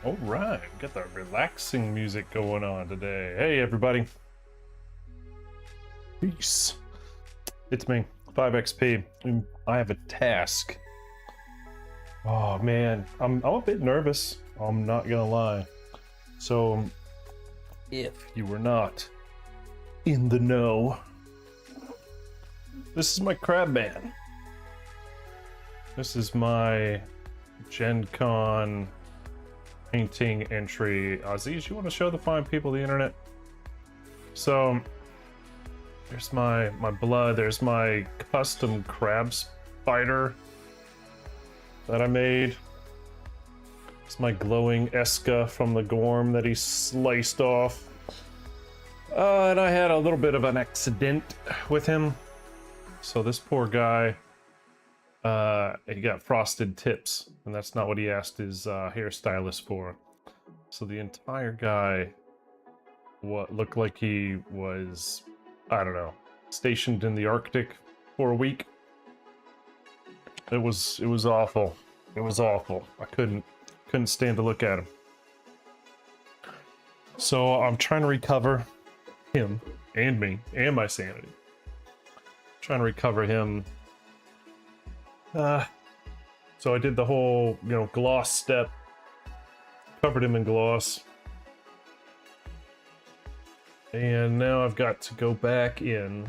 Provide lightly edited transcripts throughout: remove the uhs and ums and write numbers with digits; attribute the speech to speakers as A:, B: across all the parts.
A: All right, got the relaxing music going on today. Hey, everybody. Peace. It's me, 5XP. And I have a task. Oh man, I'm a bit nervous. I'm not gonna lie. So, if you were not in the know, this is my Crabman. This is my Gen Con painting entry. Aziz, you want to show the fine people the internet? So there's my blood. There's my custom crab spider that I made. It's my glowing Eska from the Gorm that he sliced off. And I had a little bit of an accident with him. So this poor guy, he got frosted tips, and that's not what he asked his hairstylist for. So the entire guy, what looked like he was, I don't know, stationed in the Arctic for a week. It was awful. It was awful. I couldn't stand to look at him. So I'm trying to recover him and me and my sanity. Trying to recover him. So I did the whole, gloss step, covered him in gloss. And now I've got to go back in,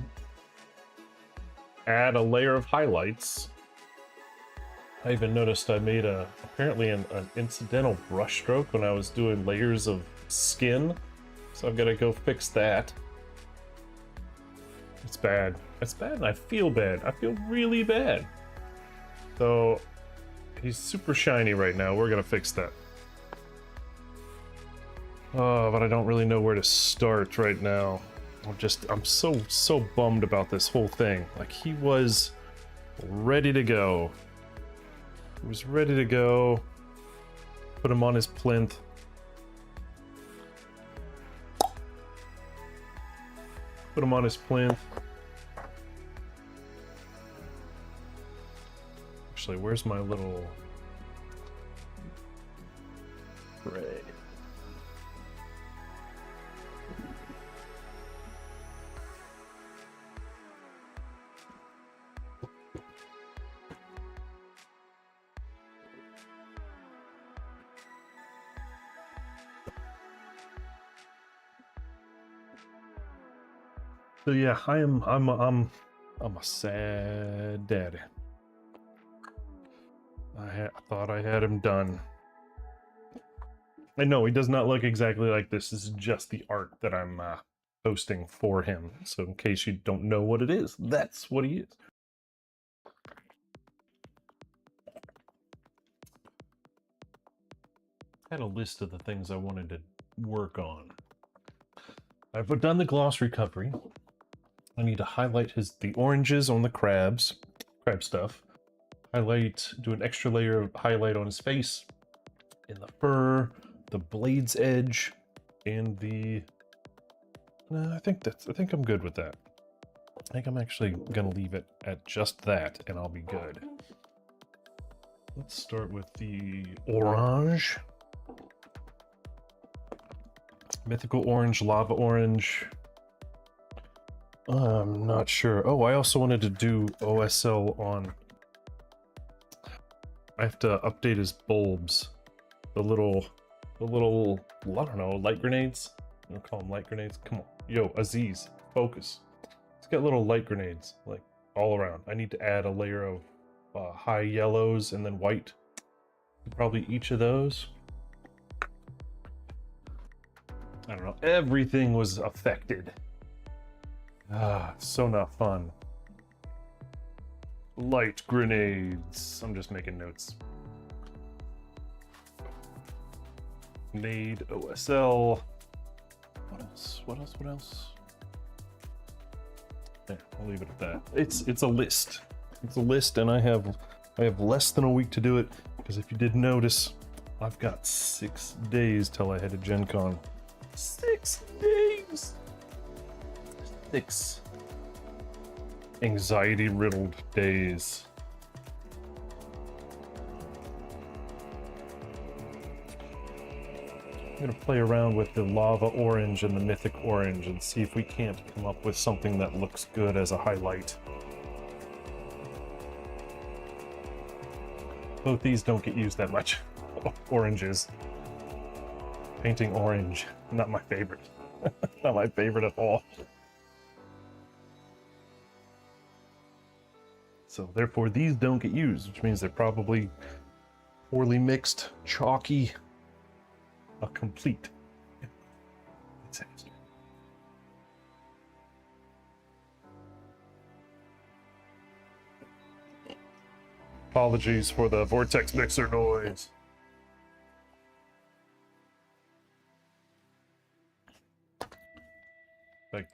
A: add a layer of highlights. I even noticed I made apparently an incidental brush stroke when I was doing layers of skin. So I've got to go fix that. It's bad. It's bad and I feel bad. I feel really bad. So, he's super shiny right now. We're gonna fix that. Oh, but I don't really know where to start right now. I'm so bummed about this whole thing. Like, he was ready to go. He was ready to go. Put him on his plinth. Put him on his plinth. Actually, where's my little tray? So yeah, I'm a sad daddy. I thought I had him done. I know he does not look exactly like this. This is just the art that I'm posting for him. So in case you don't know what it is, that's what he is. I had a list of the things I wanted to work on. I've done the gloss recovery. I need to highlight the oranges on the crab stuff. Do an extra layer of highlight on his face, in the fur, the blade's edge, and the... I think I'm good with that. I think I'm actually gonna leave it at just that, and I'll be good. Let's start with the orange. Mythical orange, lava orange. I'm not sure. Oh, I also wanted to do OSL on... I have to update his bulbs. The little, I don't know, light grenades? I'm gonna call them light grenades. Come on. Yo, Aziz, focus. It's got little light grenades, like, all around. I need to add a layer of high yellows and then white. Probably each of those. I don't know. Everything was affected. So not fun. Light grenades. I'm just making notes. Made OSL. What else? What else? There, I'll leave it at that. It's a list. It's a list, and I have less than a week to do it, because if you did notice, I've got 6 days till I head to Gen Con. 6 days! 6 anxiety-riddled days. gonna play around with the lava orange and the mythic orange and see if we can't come up with something that looks good as a highlight. Both these don't get used that much. Oranges. Painting orange, not my favorite. Not my favorite at all. So therefore these don't get used, which means they're probably poorly mixed, chalky, a complete disaster. Apologies for the vortex mixer noise. Like,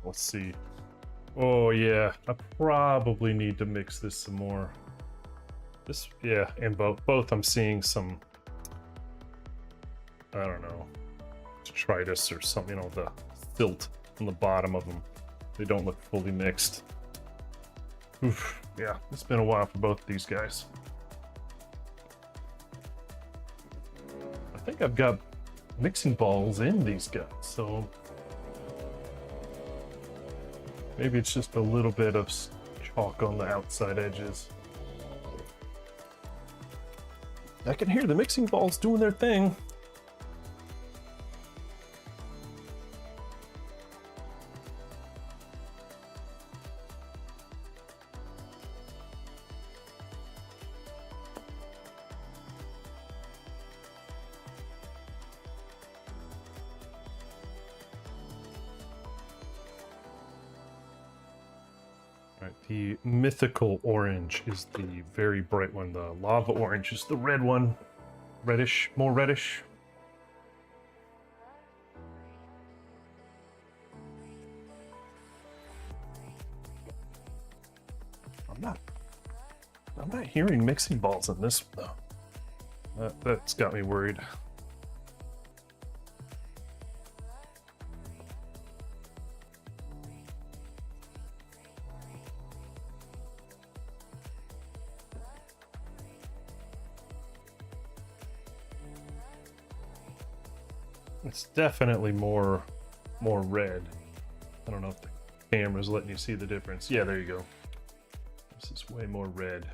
A: let's see. Oh yeah, I probably need to mix this some more. This, yeah, and both I'm seeing some, I don't know, detritus or something, you know, the silt on the bottom of them. They don't look fully mixed. Oof, yeah, it's been a while for both of these guys. I think I've got mixing balls in these guys, so maybe it's just a little bit of chalk on the outside edges. I can hear the mixing balls doing their thing. The mythical orange is the very bright one. The lava orange is the red one. Reddish, more reddish. I'm not hearing mixing balls in this though. That's got me worried. It's definitely more red. I don't know if the camera's letting you see the difference. Yeah, there you go. This is way more red.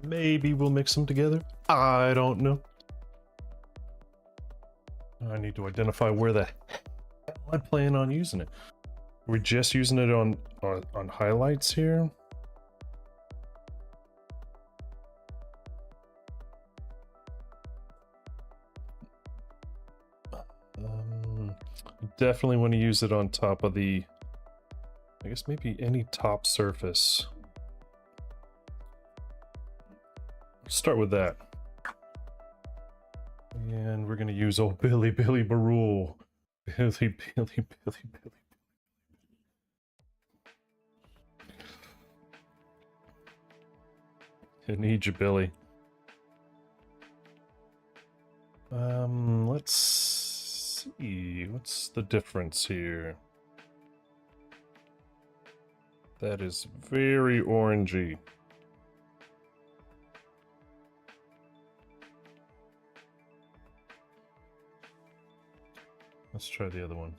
A: Maybe we'll mix them together. I don't know. I need to identify where the hell I plan on using it. Are we just using it on highlights here? Definitely want to use it on top of the, I guess maybe any top surface. Start with that. use old Billy Barule. Billy. I need you, Billy. Let's see. What's the difference here? That is very orangey. Let's try the other one.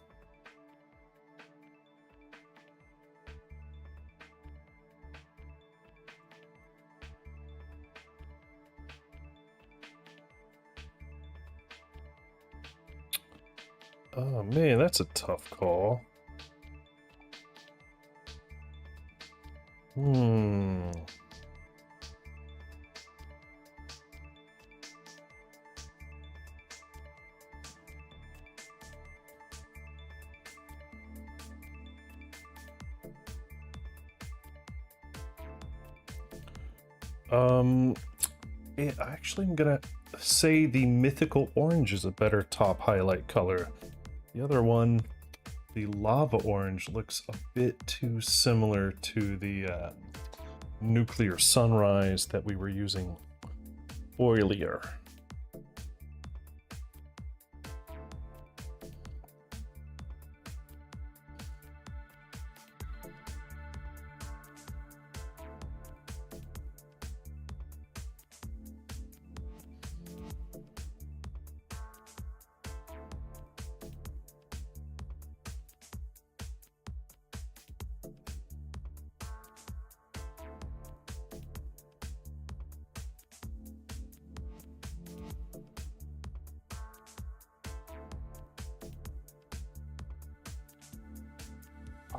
A: Oh man, that's a tough call. Actually, I'm gonna say the mythical orange is a better top highlight color. The other one, the lava orange, looks a bit too similar to the nuclear sunrise that we were using earlier.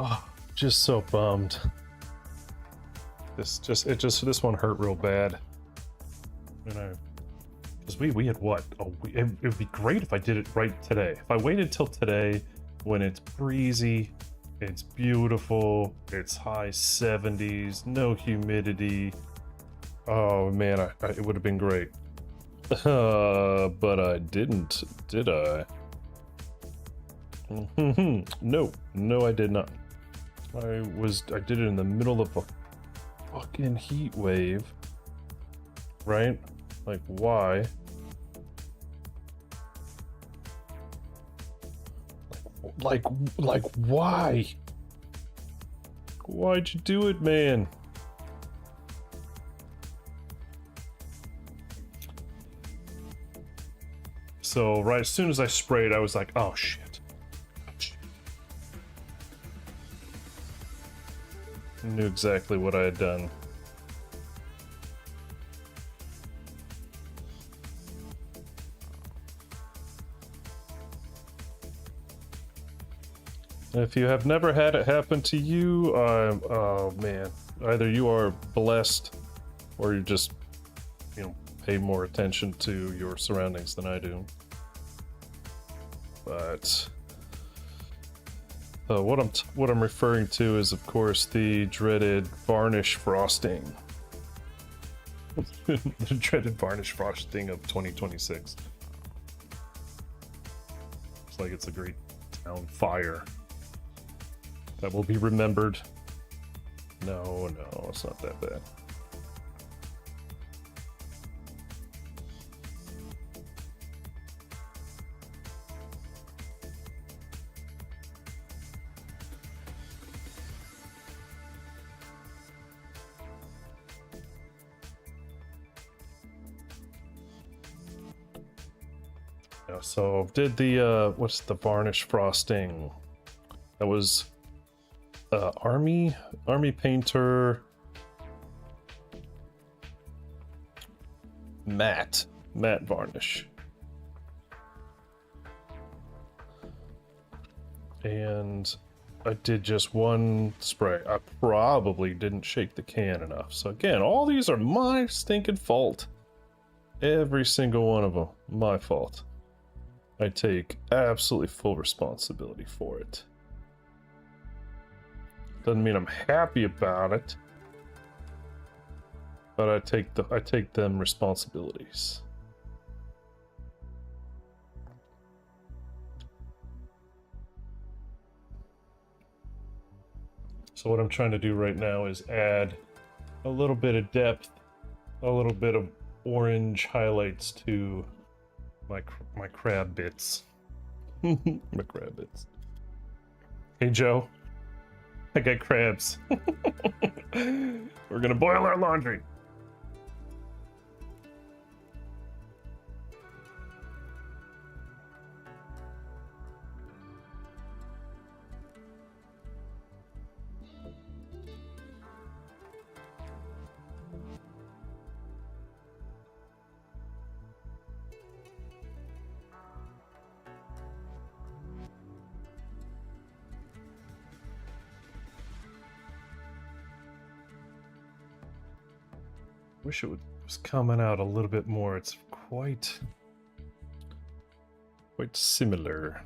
A: Oh, just so bummed. This one hurt real bad. You know, because we had what? It would be great if I did it right today. If I waited till today, when it's breezy, it's beautiful, it's high 70s, no humidity. Oh man, it would have been great. But I didn't, did I? No, I did not. I did it in the middle of a fucking heat wave, right? Like, why? Like, why? Why'd you do it, man? So, right as soon as I sprayed, I was like, oh shit. I knew exactly what I had done. If you have never had it happen to you, oh man, either you are blessed or you just, you know, pay more attention to your surroundings than I do. But what I'm referring to is, of course, the dreaded varnish frosting. The dreaded varnish frosting of 2026. It's like it's a great town fire that will be remembered. No, it's not that bad. Yeah, so did the what's the varnish frosting? That was Army Painter matte varnish, and I did just one spray. I probably didn't shake the can enough. So again, all these are my stinking fault. Every single one of them, my fault. I take absolutely full responsibility for it. Doesn't mean I'm happy about it, but I take them responsibilities. So what I'm trying to do right now is add a little bit of depth, a little bit of orange highlights to my crab bits. My crab bits. Hey Joe, I got crabs. We're gonna boil our laundry. Wish it was coming out a little bit more. It's quite similar.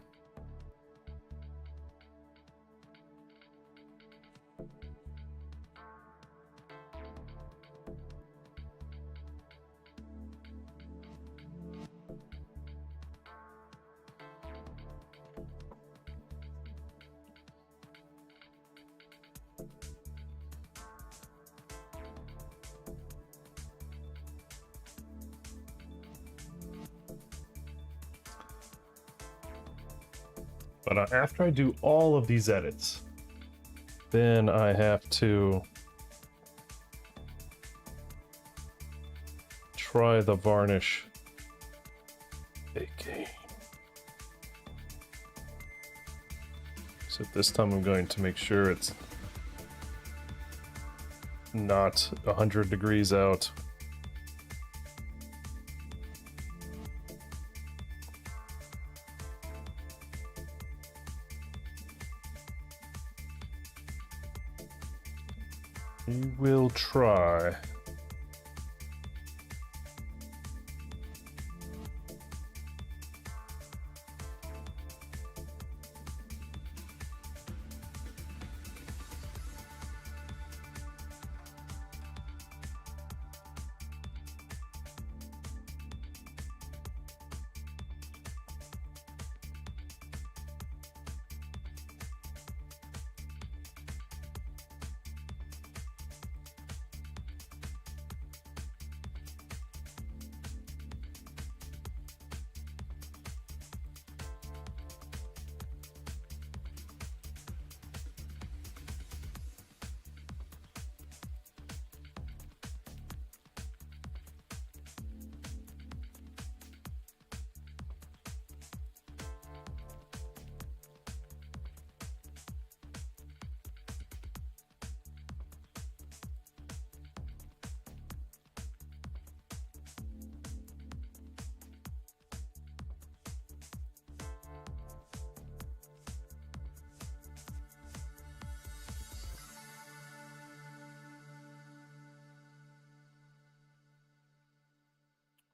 A: But after I do all of these edits, then I have to try the varnish again. So this time I'm going to make sure it's not 100 degrees out. We will try.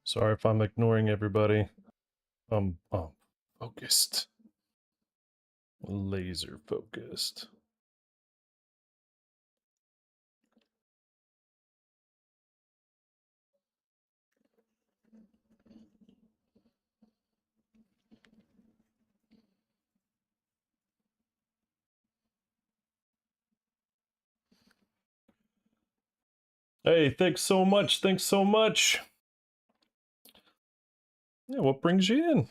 A: Sorry if I'm ignoring everybody. Focused. Laser focused. Hey, thanks so much. Thanks so much. Yeah, what brings you in?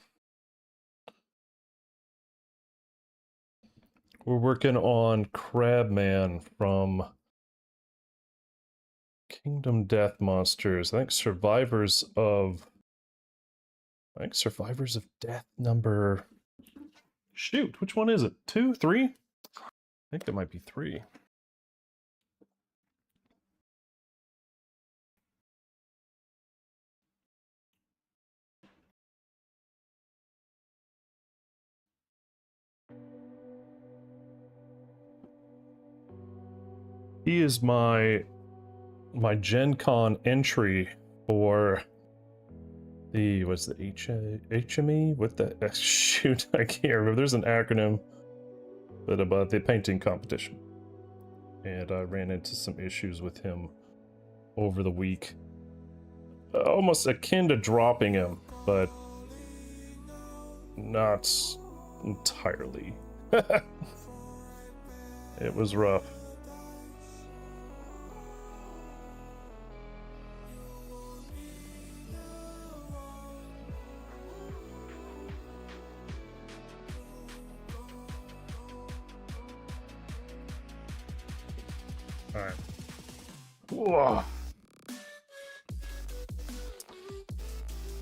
A: We're working on Crabman from Kingdom Death Monsters. I think Survivors of Death number... Shoot, which one is it? 2, 3? I think it might be 3. He is my Gen Con entry for the, what's the HME? What the, shoot, I can't remember. There's an acronym, but about the painting competition. And I ran into some issues with him over the week. Almost akin to dropping him, but not entirely. It was rough. All right. Whoa.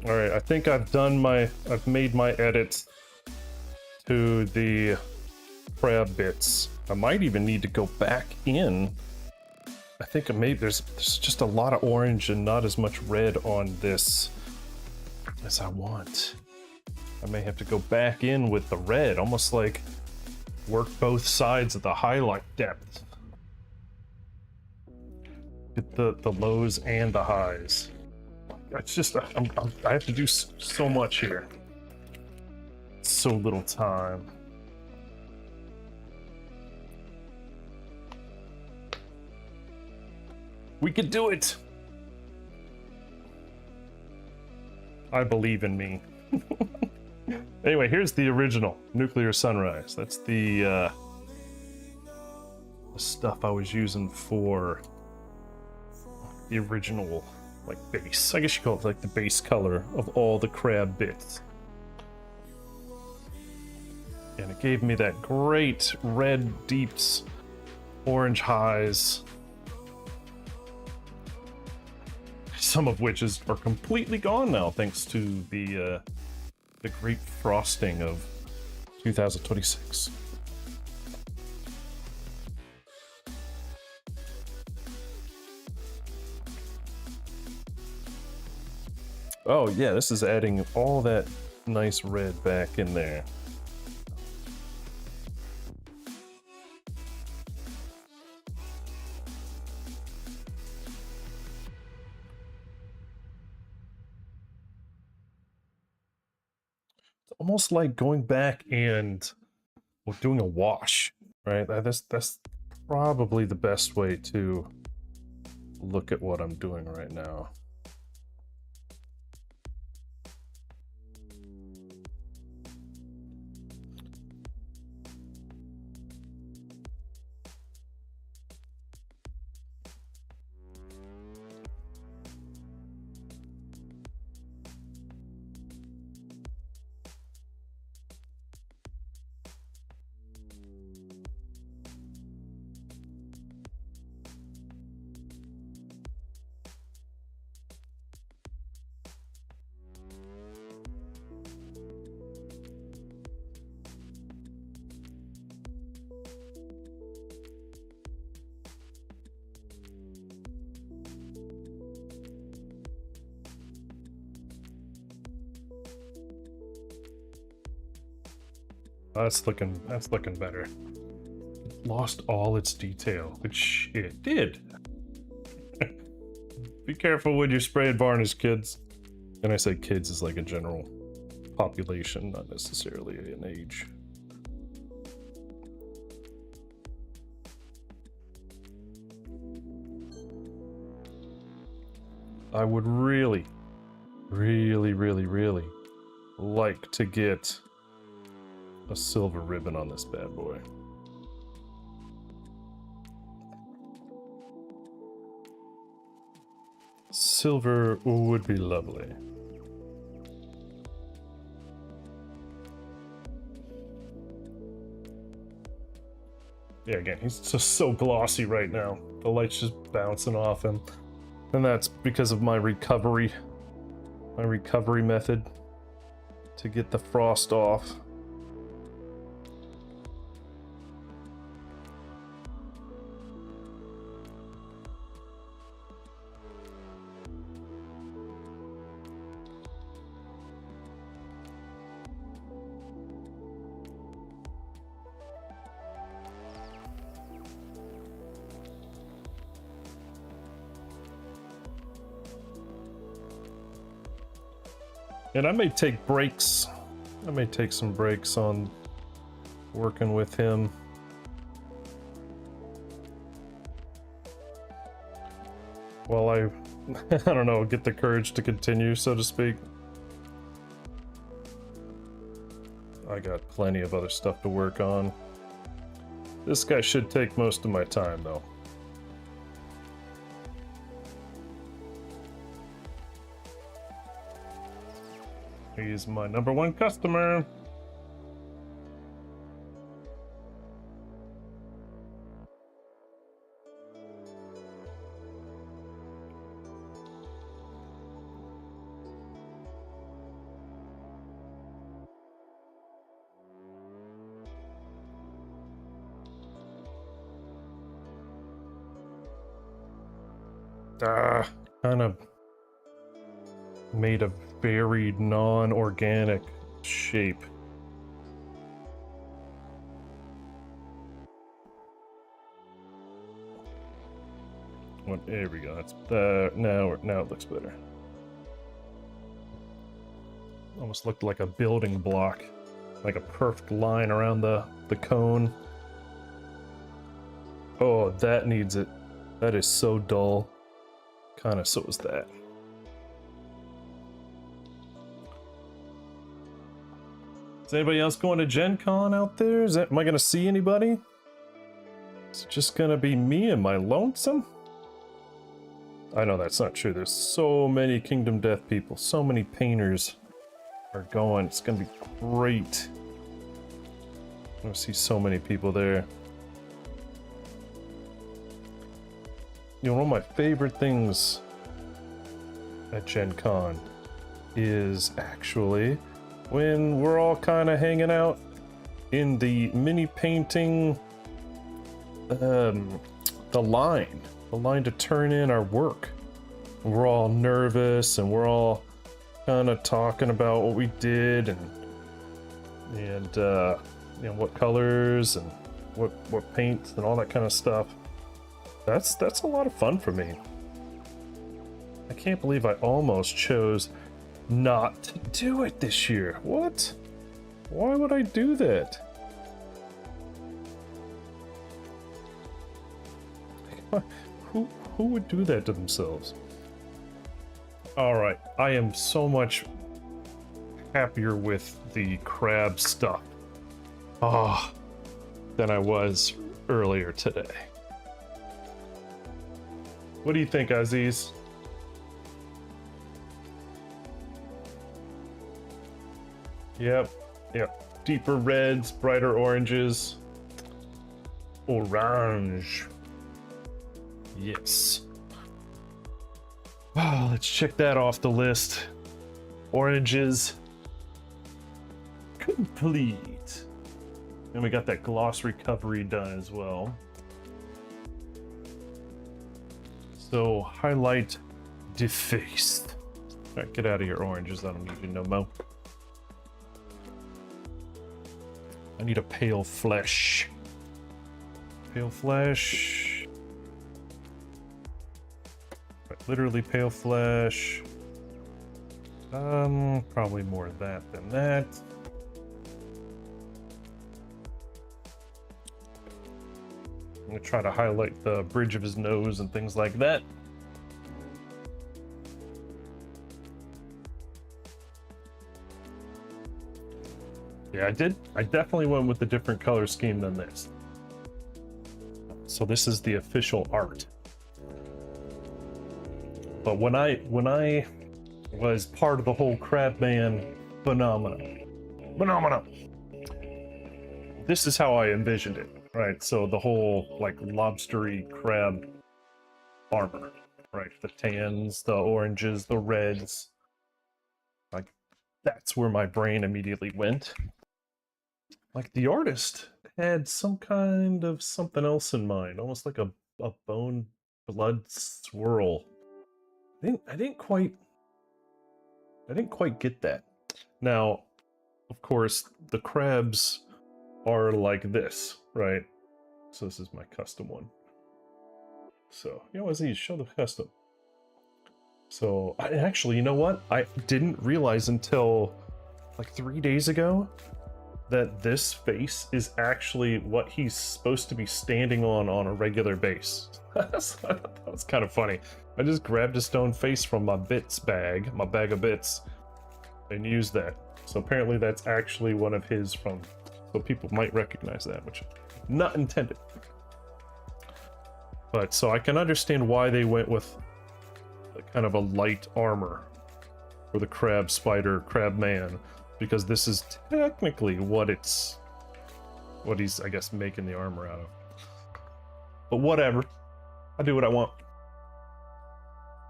A: All right, I think I've made my edits to the crab bits. I might even need to go back in. I think there's just a lot of orange and not as much red on this as I want. I may have to go back in with the red, almost like work both sides of the highlight depth. Get the lows and the highs. It's just, I have to do so much here. So little time. We can do it! I believe in me. Anyway, here's the original Nuclear Sunrise. That's the stuff I was using for the original, like, base. I guess you call it like the base color of all the crab bits. And it gave me that great red deeps, orange highs. Some of which are completely gone now, thanks to the great frosting of 2026. Oh yeah, this is adding all that nice red back in there. Almost like going back and doing a wash, right? That's probably the best way to look at what I'm doing right now. That's looking better. It lost all its detail, which it did. Be careful when you spray and varnish, kids. And I say kids is like a general population, not necessarily an age. I would really like to get a silver ribbon on this bad boy. Silver would be lovely. Yeah, again, he's just so glossy right now. The light's just bouncing off him. And that's because of my recovery method to get the frost off. And I may take breaks. I may take some breaks on working with him. While I don't know, get the courage to continue, so to speak. I got plenty of other stuff to work on. This guy should take most of my time, though. He's my #1 customer. kind of made a very non-organic shape. Well, there we go. That's now it looks better. Almost looked like a building block, like a perfect line around the cone. Oh, that needs it. That is so dull. Kind of so is that. Is anybody else going to Gen Con out there? Am I going to see anybody? Is it just going to be me and my lonesome? I know that's not true. There's so many Kingdom Death people. So many painters are going. It's going to be great. I'm going to see so many people there. You know, one of my favorite things at Gen Con is actually when we're all kind of hanging out in the mini painting, the line to turn in our work. We're all nervous and we're all kind of talking about what we did and you know, what colors and what paints and all that kind of stuff. That's a lot of fun for me. I can't believe I almost chose not to do it this year. What? Why would I do that? Who would do that to themselves? Alright, I am so much happier with the crab stuff than I was earlier today. What do you think, Aziz? Yep. Deeper reds, brighter oranges. Orange. Yes. Oh, let's check that off the list. Oranges. Complete. And we got that gloss recovery done as well. So, highlight defaced. Alright, get out of here, oranges. I don't need you no more. I need a pale flesh. Pale flesh. Right, literally pale flesh. Probably more of that than that. I'm gonna try to highlight the bridge of his nose and things like that. Yeah, I definitely went with a different color scheme than this. So this is the official art. But when I was part of the whole Crabman phenomenon, this is how I envisioned it. Right, so the whole like lobstery crab armor, right? The tans, the oranges, the reds. Like that's where my brain immediately went. Like the artist had some kind of something else in mind, almost like a bone blood swirl. I didn't quite get that. Now, of course, the crabs are like this, right? So this is my custom one. So, you know, Aziz, show the custom. So, actually, you know what? I didn't realize until like 3 days ago that this face is actually what he's supposed to be standing on a regular base. So that was kind of funny. I just grabbed a stone face from my bits bag, my bag of bits, and used that. So apparently that's actually one of his from, so people might recognize that, which not intended. But so I can understand why they went with kind of a light armor for the crab spider, Crabman, because this is technically what he's, I guess, making the armor out of. But whatever. I do what I want.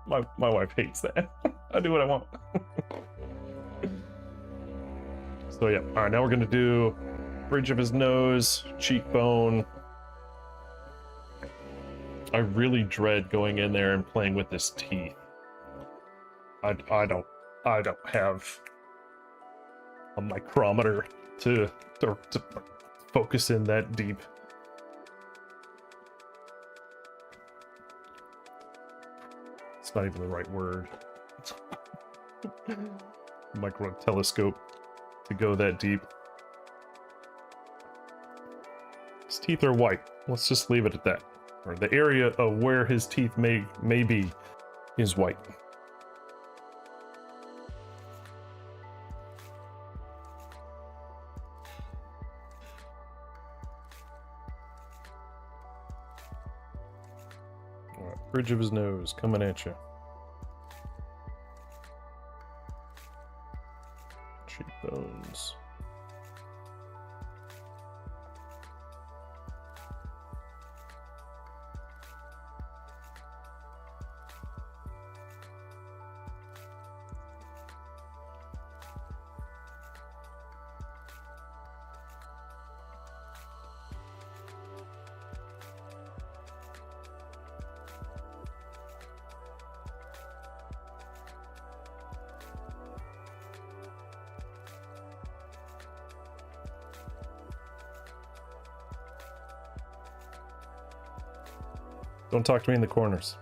A: My wife hates that. I do what I want. So yeah, alright, now we're gonna do bridge of his nose, cheekbone. I really dread going in there and playing with his teeth. I don't have a micrometer to focus in that deep. It's not even the right word. Micro telescope to go that deep. His teeth are white. Let's just leave it at that. Or the area of where his teeth may be is white. Alright, bridge of his nose coming at you. Cheekbones. Don't talk to me in the corners.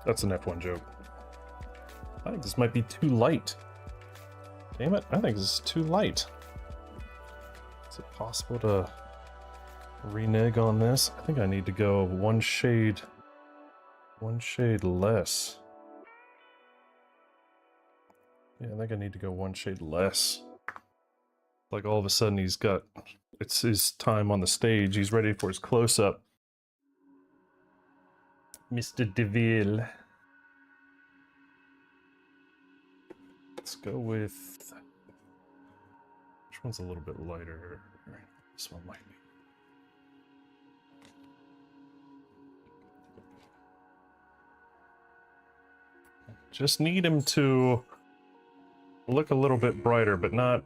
A: That's an F1 joke. I think this might be too light. Damn it, I think this is too light. Is it possible to renege on this? I think I need to go one shade less. Yeah, I think I need to go one shade less. Like all of a sudden it's his time on the stage. He's ready for his close-up. Mr. DeVille. Let's go with... Which one's a little bit lighter? This one might be. Just need him to look a little bit brighter, but not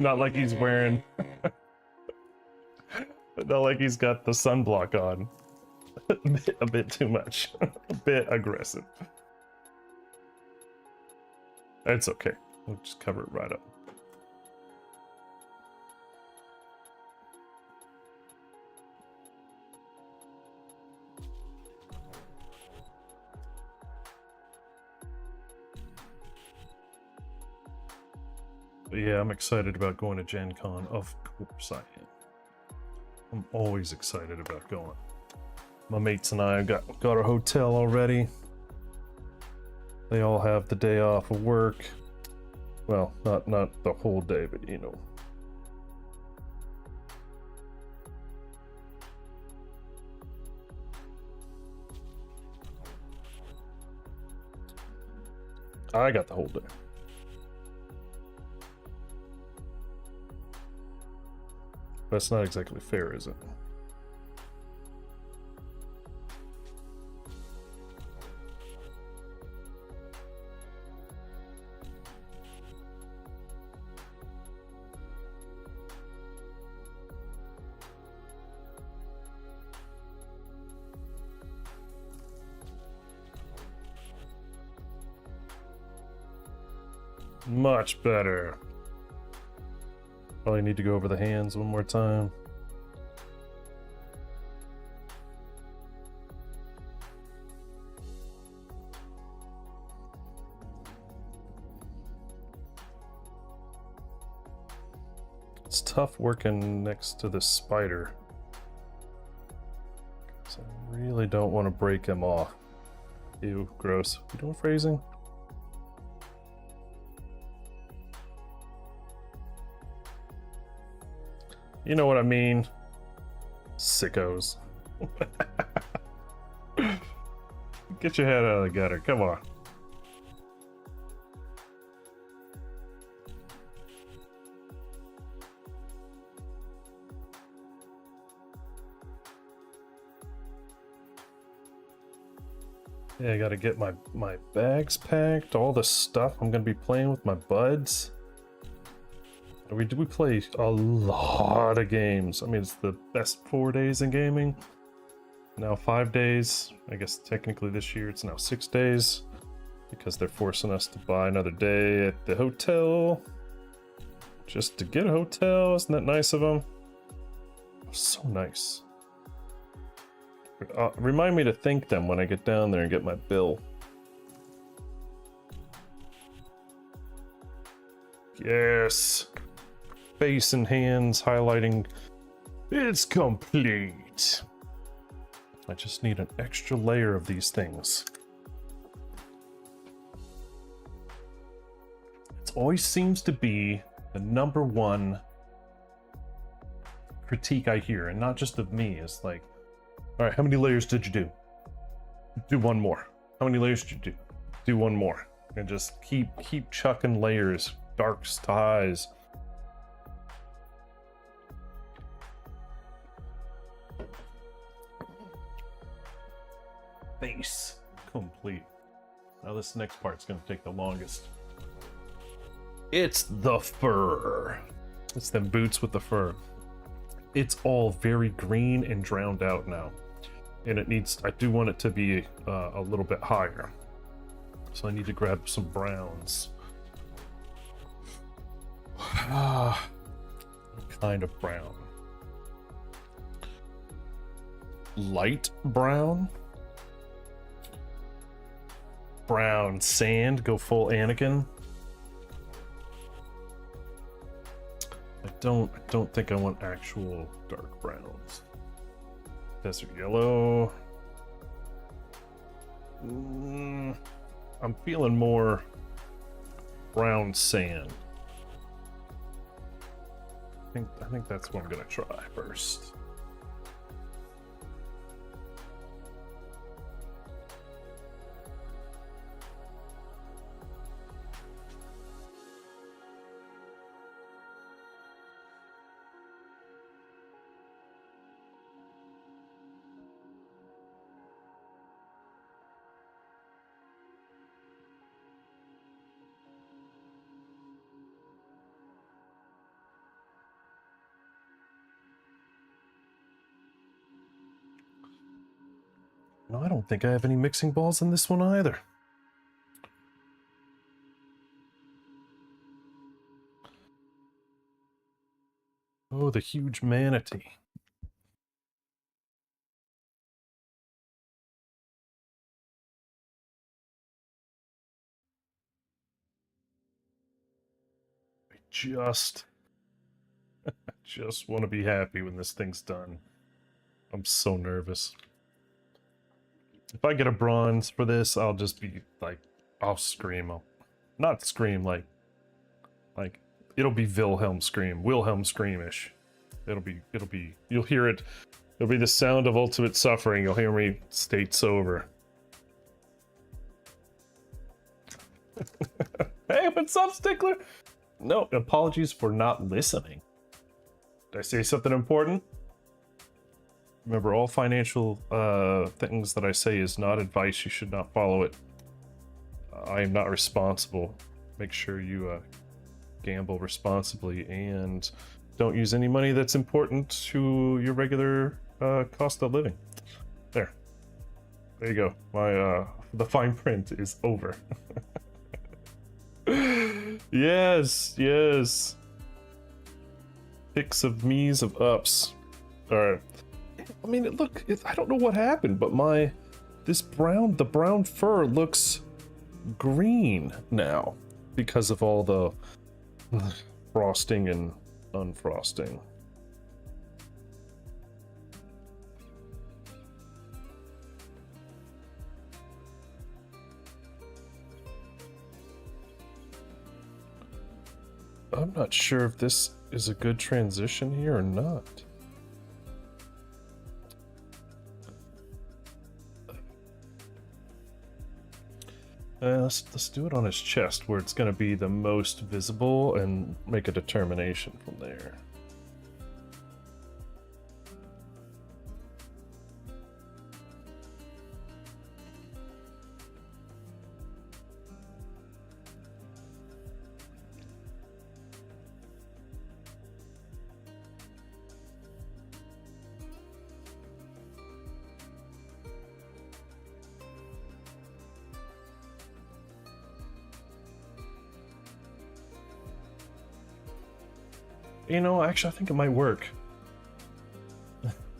A: like he's wearing... Not like he's got the sunblock on. A bit too much. A bit aggressive. It's okay. We'll just cover it right up. But yeah, I'm excited about going to Gen Con. Of course I am. I'm always excited about going. My mates and I got our hotel already. They all have the day off of work. Well, not the whole day, but you know. I got the whole day. That's not exactly fair, is it? Much better. Probably need to go over the hands one more time. It's tough working next to the spider. So I really don't want to break him off. Ew, gross. You doing phrasing? You know what I mean? Sickos. Get your head out of the gutter, come on. Yeah, I gotta get my bags packed, all the stuff I'm gonna be playing with my buds. We play a lot of games. I mean, it's the best 4 days in gaming. Now 5 days. I guess technically this year it's now 6 days because they're forcing us to buy another day at the hotel just to get a hotel. Isn't that nice of them? So nice. Remind me to thank them when I get down there and get my bill. Yes. Face and hands highlighting. It's complete. I just need an extra layer of these things. It always seems to be the number one critique I hear, and not just of me. It's like, all right, how many layers did you do? Do one more. How many layers did you do? Do one more. And just keep chucking layers, darks to highs. Face complete. Now this next part's gonna take the longest. It's the fur. It's them boots with the fur. It's all very green and drowned out now. And it needs, I do want it to be a little bit higher. So I need to grab some browns. What kind of brown? Light brown? Brown sand, go full Anakin. I don't think I want actual dark browns. Desert yellow. I'm feeling more brown sand. I think that's what I'm gonna try first. No, I don't think I have any mixing balls in this one either. Oh, the huge manatee. I just want to be happy when this thing's done. I'm so nervous. If I get a bronze for this, I'll just be like, I'll scream. I'll not scream like it'll be Wilhelm screamish. It'll be, you'll hear it. It'll be the sound of ultimate suffering. You'll hear me states over. Hey, what's up, Stickler? No, apologies for not listening. Did I say something important? Remember, all financial things that I say is not advice. You should not follow it. I am not responsible. Make sure you gamble responsibly and don't use any money that's important to your regular cost of living. There you go. My the fine print is over. Yes. Pics of me's of ups. All right. I mean, look, I don't know what happened, but the brown fur looks green now because of all the frosting and unfrosting. I'm not sure if this is a good transition here or not. Let's do it on his chest where it's going to be the most visible and make a determination from there. You know, actually, I think it might work.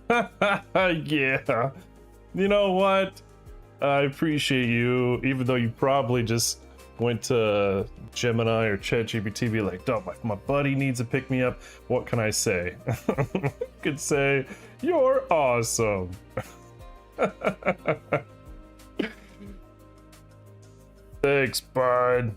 A: Yeah. You know what? I appreciate you, even though you probably just went to Gemini or ChatGPT, be like, "Oh, my buddy needs to pick me up." What can I say? Could say, "You're awesome." Thanks, bud.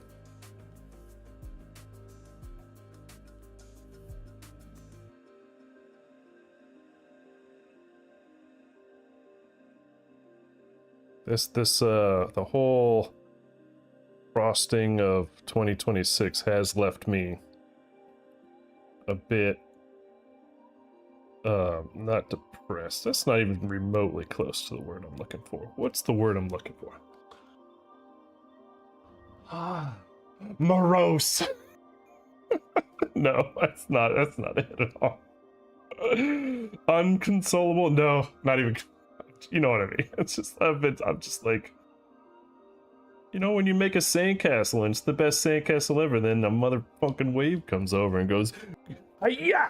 A: The whole frosting of 2026 has left me a bit not depressed. That's not even remotely close to the word I'm looking for. What's the word I'm looking for? Ah, morose. No, that's not it at all. Unconsolable? No, not even. You know what I mean? It's just I'm just like, you know, when you make a sandcastle and it's the best sandcastle ever, then a motherfucking wave comes over and goes, yeah.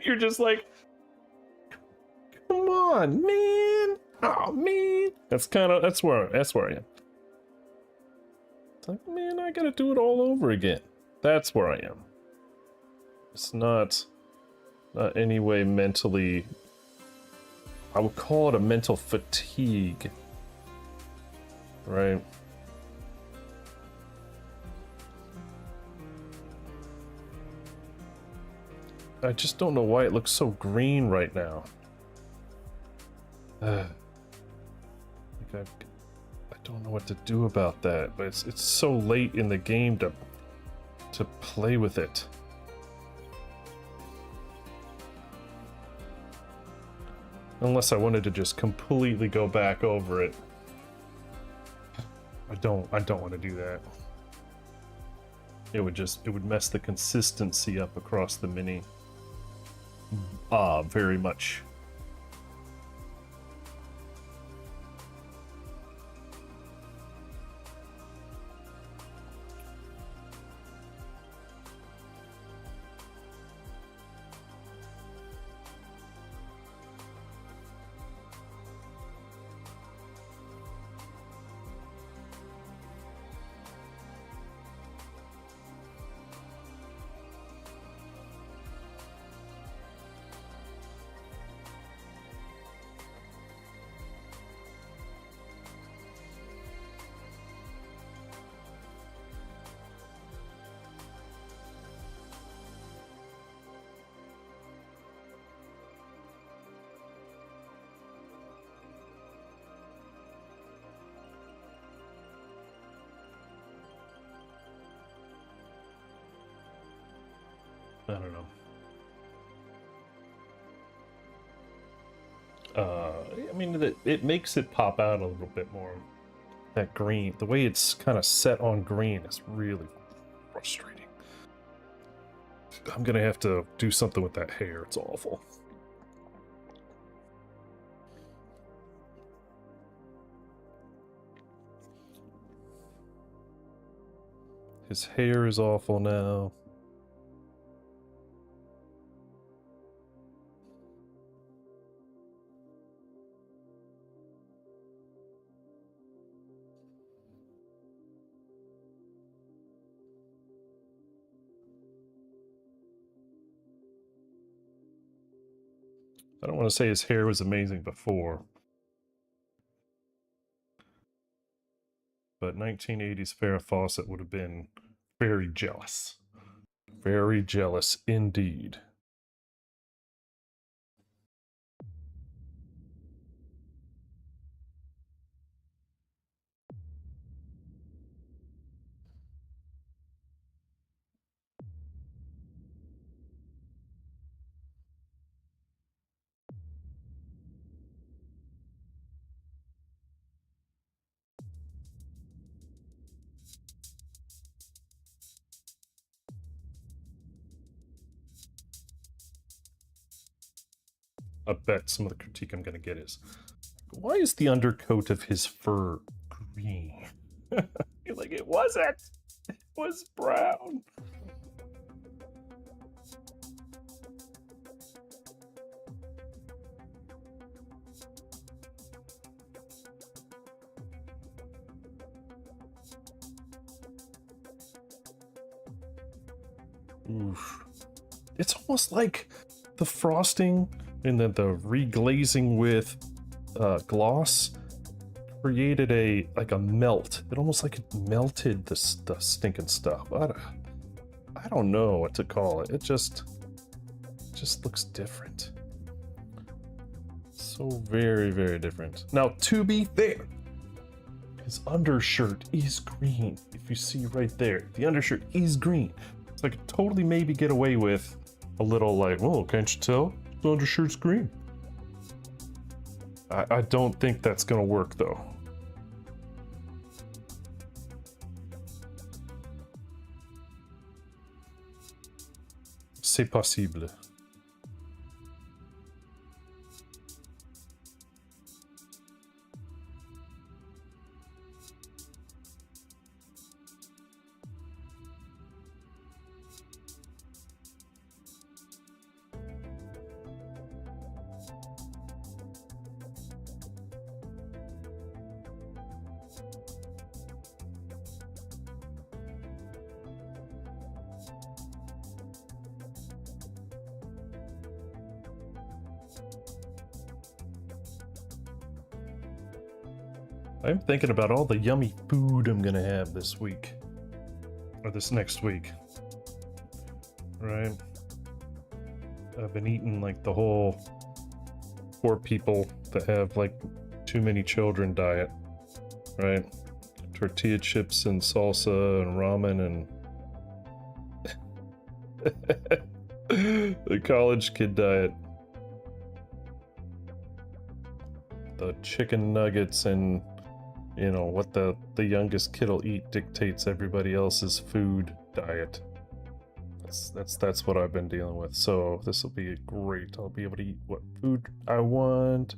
A: You're just like, come on, man. Oh man. That's where I am. It's like, man, I gotta do it all over again. That's where I am. It's not any way mentally. I would call it a mental fatigue. Right? I just don't know why it looks so green right now. Like I don't know what to do about that, but it's so late in the game to play with it. Unless I wanted to just completely go back over it. I don't want to do that. It would mess the consistency up across the mini. Very much. I don't know. I mean, it makes it pop out a little bit more. That green, the way it's kind of set on green is really frustrating. I'm gonna have to do something with that hair. It's awful. His hair is awful now. I don't want to say his hair was amazing before, but 1980s Farrah Fawcett would have been very jealous. Very jealous indeed. I bet some of the critique I'm going to get is, why is the undercoat of his fur green? You're like, it wasn't. It was brown. Oof. It's almost like the frosting and then the reglazing with gloss created a melt. It almost like it melted the stinking stuff. I don't know what to call it. It just looks different. So very, very different. Now, to be fair, his undershirt is green. If you see right there, the undershirt is green. So I could totally maybe get away with a little like, oh, can't you tell? The undershirt's green. I don't think that's gonna work though. C'est possible. I'm thinking about all the yummy food I'm gonna have this week. Or this next week. Right? I've been eating like the whole poor people that have like too many children diet. Right? Tortilla chips and salsa and ramen and the college kid diet. The chicken nuggets and you know what the youngest kid'll eat dictates everybody else's food diet. That's what I've been dealing with. So this will be great. I'll be able to eat what food I want.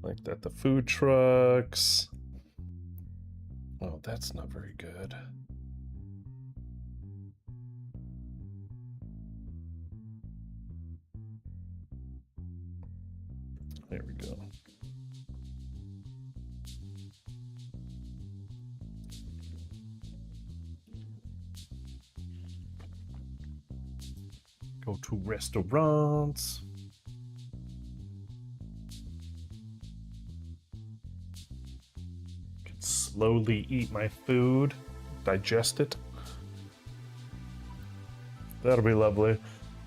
A: Like that, the food trucks. Oh, that's not very good. There we go. Go to restaurants. Can slowly eat my food, digest it. That'll be lovely.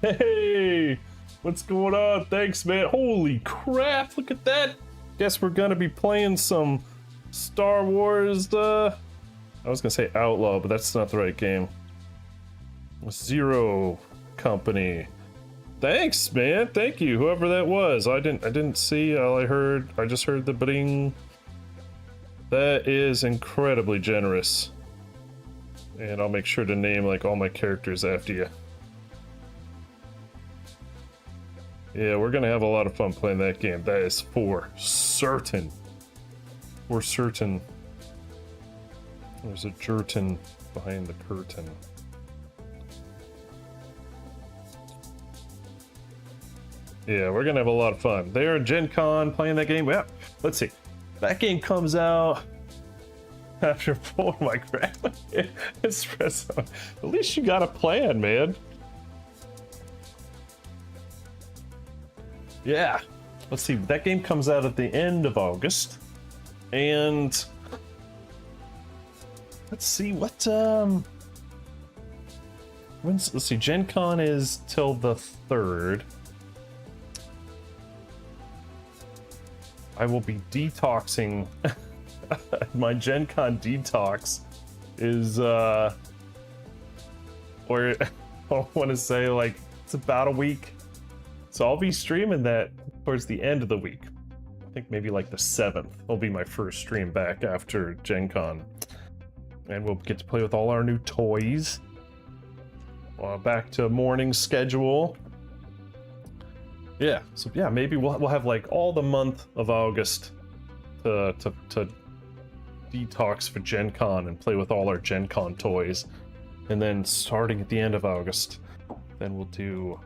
A: Hey, what's going on? Thanks, man. Holy crap, look at that. Guess we're gonna be playing some Star Wars, I was gonna say Outlaw, but that's not the right game. Zero Company. Thanks, man. Thank you, whoever that was. I didn't see. All I just heard the bling. That is incredibly generous. And I'll make sure to name like all my characters after you. Yeah, we're gonna have a lot of fun playing that game. That is for certain. For certain. There's a jerton behind the curtain. Yeah, we're gonna have a lot of fun. There at Gen Con playing that game. Yeah, let's see. That game comes out after pulling my Crabman espresso. At least you got a plan, man. Yeah. Let's see. That game comes out at the end of August. And let's see what let's see, Gen Con is till the 3rd. I will be detoxing. My Gen Con detox is or I want to say like it's about a week. So I'll be streaming that towards the end of the week. I think maybe like the 7th will be my first stream back after Gen Con. And we'll get to play with all our new toys. Back to morning schedule. Yeah, so yeah, maybe we'll have like all the month of August to detox for Gen Con and play with all our Gen Con toys. And then starting at the end of August, then we'll do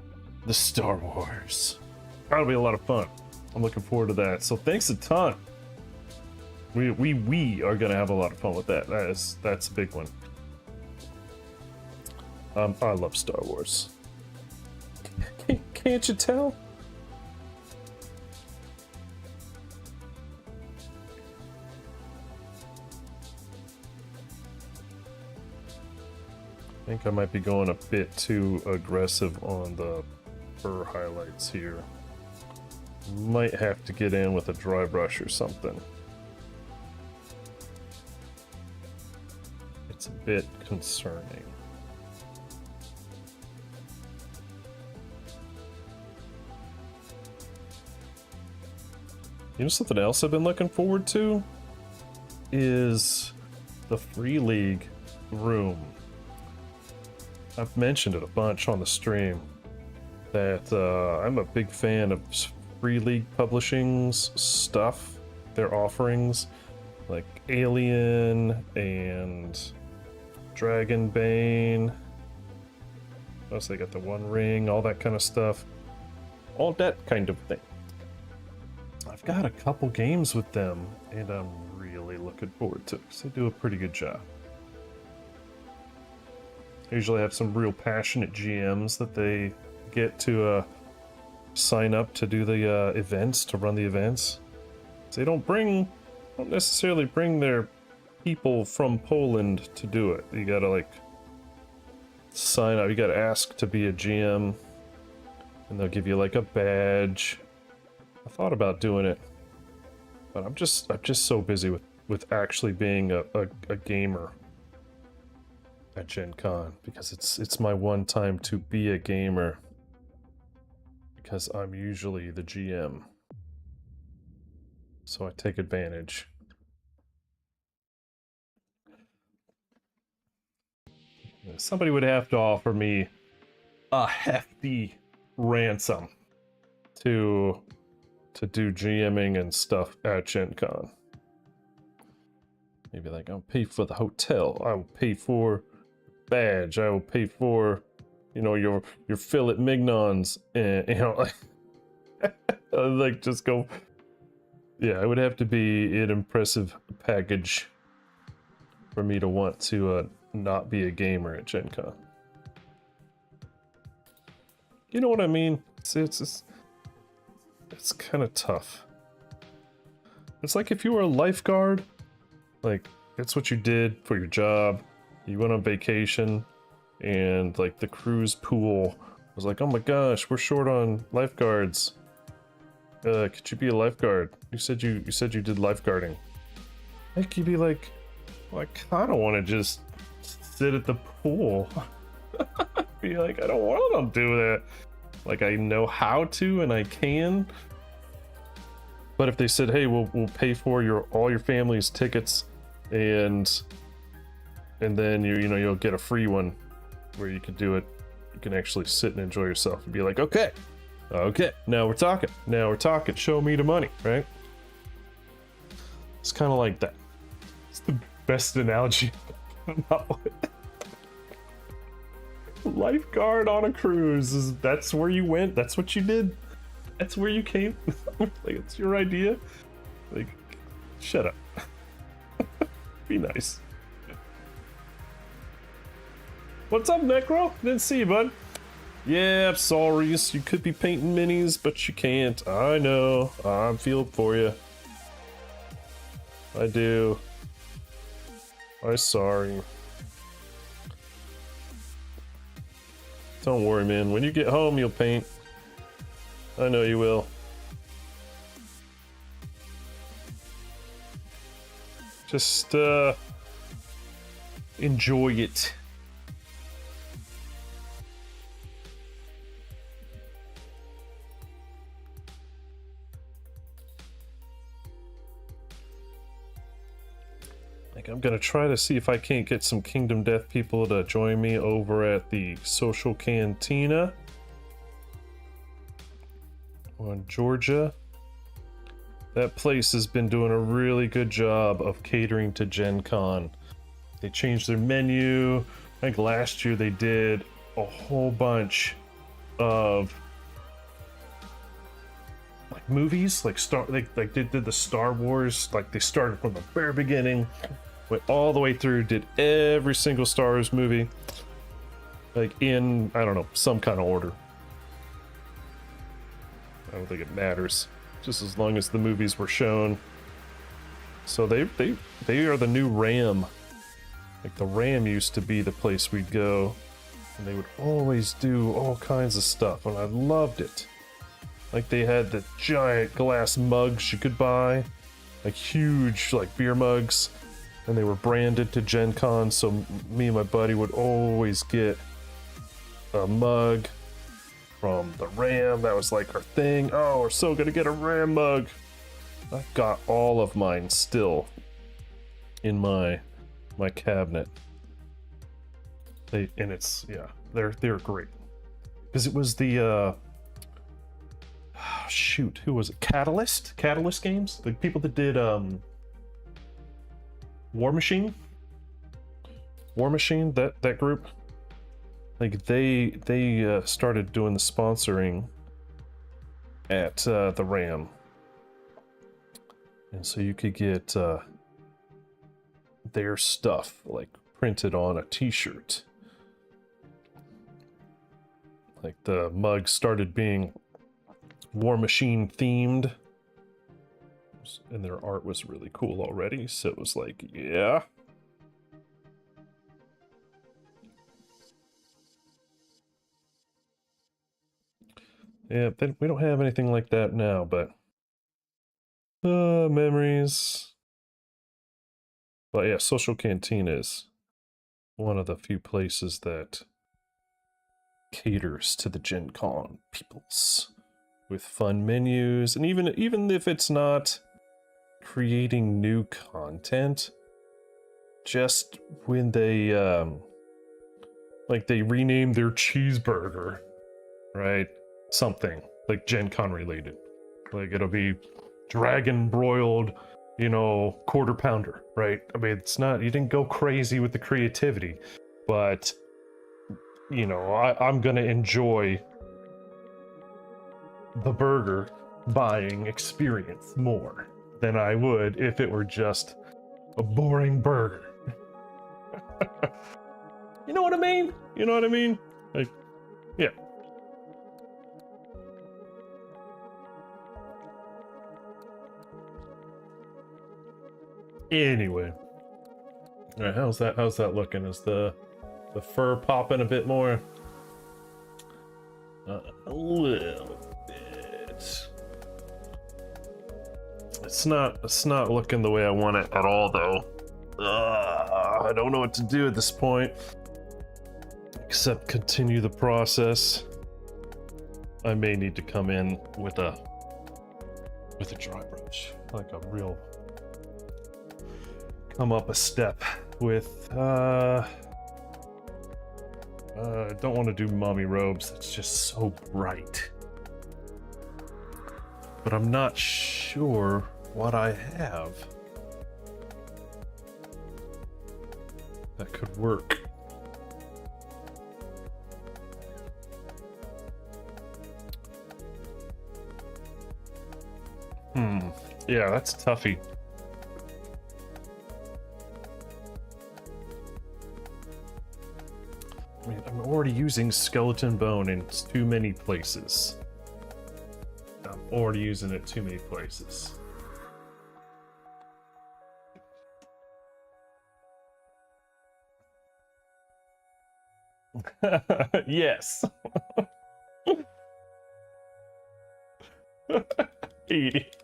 A: the Star Wars. That'll be a lot of fun. I'm looking forward to that. So thanks a ton. We are gonna have a lot of fun with that. That's a big one. I love Star Wars. Can't you tell? I think I might be going a bit too aggressive on the fur highlights here. Might have to get in with a dry brush or something. It's a bit concerning. You know, something else I've been looking forward to is the Free League room. I've mentioned it a bunch on the stream that I'm a big fan of Free League Publishing's stuff, their offerings, like Alien and Dragonbane. Plus they got the One Ring, all that kind of stuff. All that kind of thing. I've got a couple games with them, and I'm really looking forward to it, because they do a pretty good job. They usually have some real passionate GMs that they get to sign up to do the events, to run the events. So they don't necessarily bring their people from Poland to do it. You gotta like sign up, you gotta ask to be a GM, and they'll give you like a badge. I thought about doing it, but I'm just so busy with actually being a gamer at Gen Con, because it's my one time to be a gamer, because I'm usually the GM, so I take advantage. Somebody would have to offer me a hefty ransom to do GMing and stuff at Gen Con. Maybe like, I'll pay for the hotel, I will pay for badge, I will pay for, you know, your fillet mignons, and you know, like just go. Yeah, it would have to be an impressive package for me to want to not be a gamer at Gen Con. You know what I mean? It's kind of tough. It's like if you were a lifeguard, like that's what you did for your job. You went on vacation, and like the cruise pool was like, oh my gosh, we're short on lifeguards. Could you be a lifeguard? You said you did lifeguarding. Like you'd be like, well, I kind of want to just sit at the pool. Be like, I don't want to do that. Like I know how to and I can. But if they said, hey, we'll pay for all your family's tickets, and then you'll get a free one where you can do it. You can actually sit and enjoy yourself and be like, okay, now we're talking. Show me the money, right? It's kind of like that. It's the best analogy. Lifeguard on a cruise. That's where you went. That's what you did. That's where you came. Like it's your idea. Like, shut up. Be nice. What's up, Necro? Didn't see you, bud. Yeah, sorry. You could be painting minis, but you can't. I know. I'm feeling for you. I do. I'm sorry. Don't worry, man. When you get home, you'll paint. I know you will. Just, enjoy it. Like, I'm gonna try to see if I can't get some Kingdom Death people to join me over at the Social Cantina on Georgia. That place has been doing a really good job of catering to Gen Con. They changed their menu. I think last year they did a whole bunch of like movies, like they did the Star Wars. Like they started from the very beginning, went all the way through, did every single Star Wars movie. Like in, I don't know, some kind of order. I don't think it matters. Just as long as the movies were shown. So they are the new Ram. Like the Ram used to be the place we'd go. And they would always do all kinds of stuff, and I loved it. Like they had the giant glass mugs you could buy. Like huge like beer mugs. And they were branded to Gen Con, so me and my buddy would always get a mug from the Ram. That was like our thing. Oh, we're so gonna get a Ram mug. I've got all of mine still in my cabinet. And it's, yeah, they're great. Because it was the shoot, who was it? Catalyst Games? The people that did War Machine, that group. Like they started doing the sponsoring at the Ram. And so you could get their stuff like printed on a t-shirt. Like the mug started being War Machine themed, and their art was really cool already, so it was like, yeah. Yeah, we don't have anything like that now, but memories. But yeah, Social Cantina is one of the few places that caters to the Gen Con peoples with fun menus, and even if it's not creating new content, just when they like they rename their cheeseburger, right? Something like Gen Con related. Like it'll be dragon broiled, you know, quarter pounder, right? I mean, it's not, you didn't go crazy with the creativity, but you know, I'm gonna enjoy the burger buying experience more than I would if it were just a boring burger. You know what I mean? You know what I mean? Like, yeah. Anyway. Alright, how's that looking? Is the fur popping a bit more? A little bit. It's not looking the way I want it at all, though. I don't know what to do at this point, except continue the process. I may need to come in with a dry brush, like a real come up a step with I don't want to do mommy robes. It's just so bright. But I'm not sure what I have that could work. Yeah, that's toughy. I mean, I'm already using skeleton bone in too many places. I'm already using it too many places. Yes.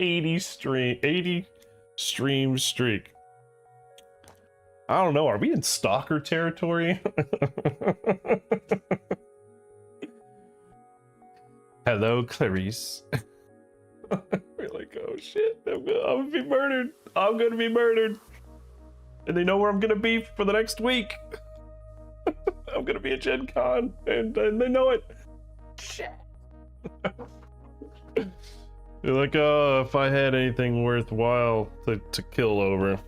A: 80 stream streak. I don't know, are we in stalker territory? Hello, Clarice. We're like, oh shit, I'm gonna be murdered. I'm gonna be murdered. And they know where I'm gonna be for the next week. I'm gonna be at Gen Con, and they know it. Shit. They're like, oh, if I had anything worthwhile to kill over.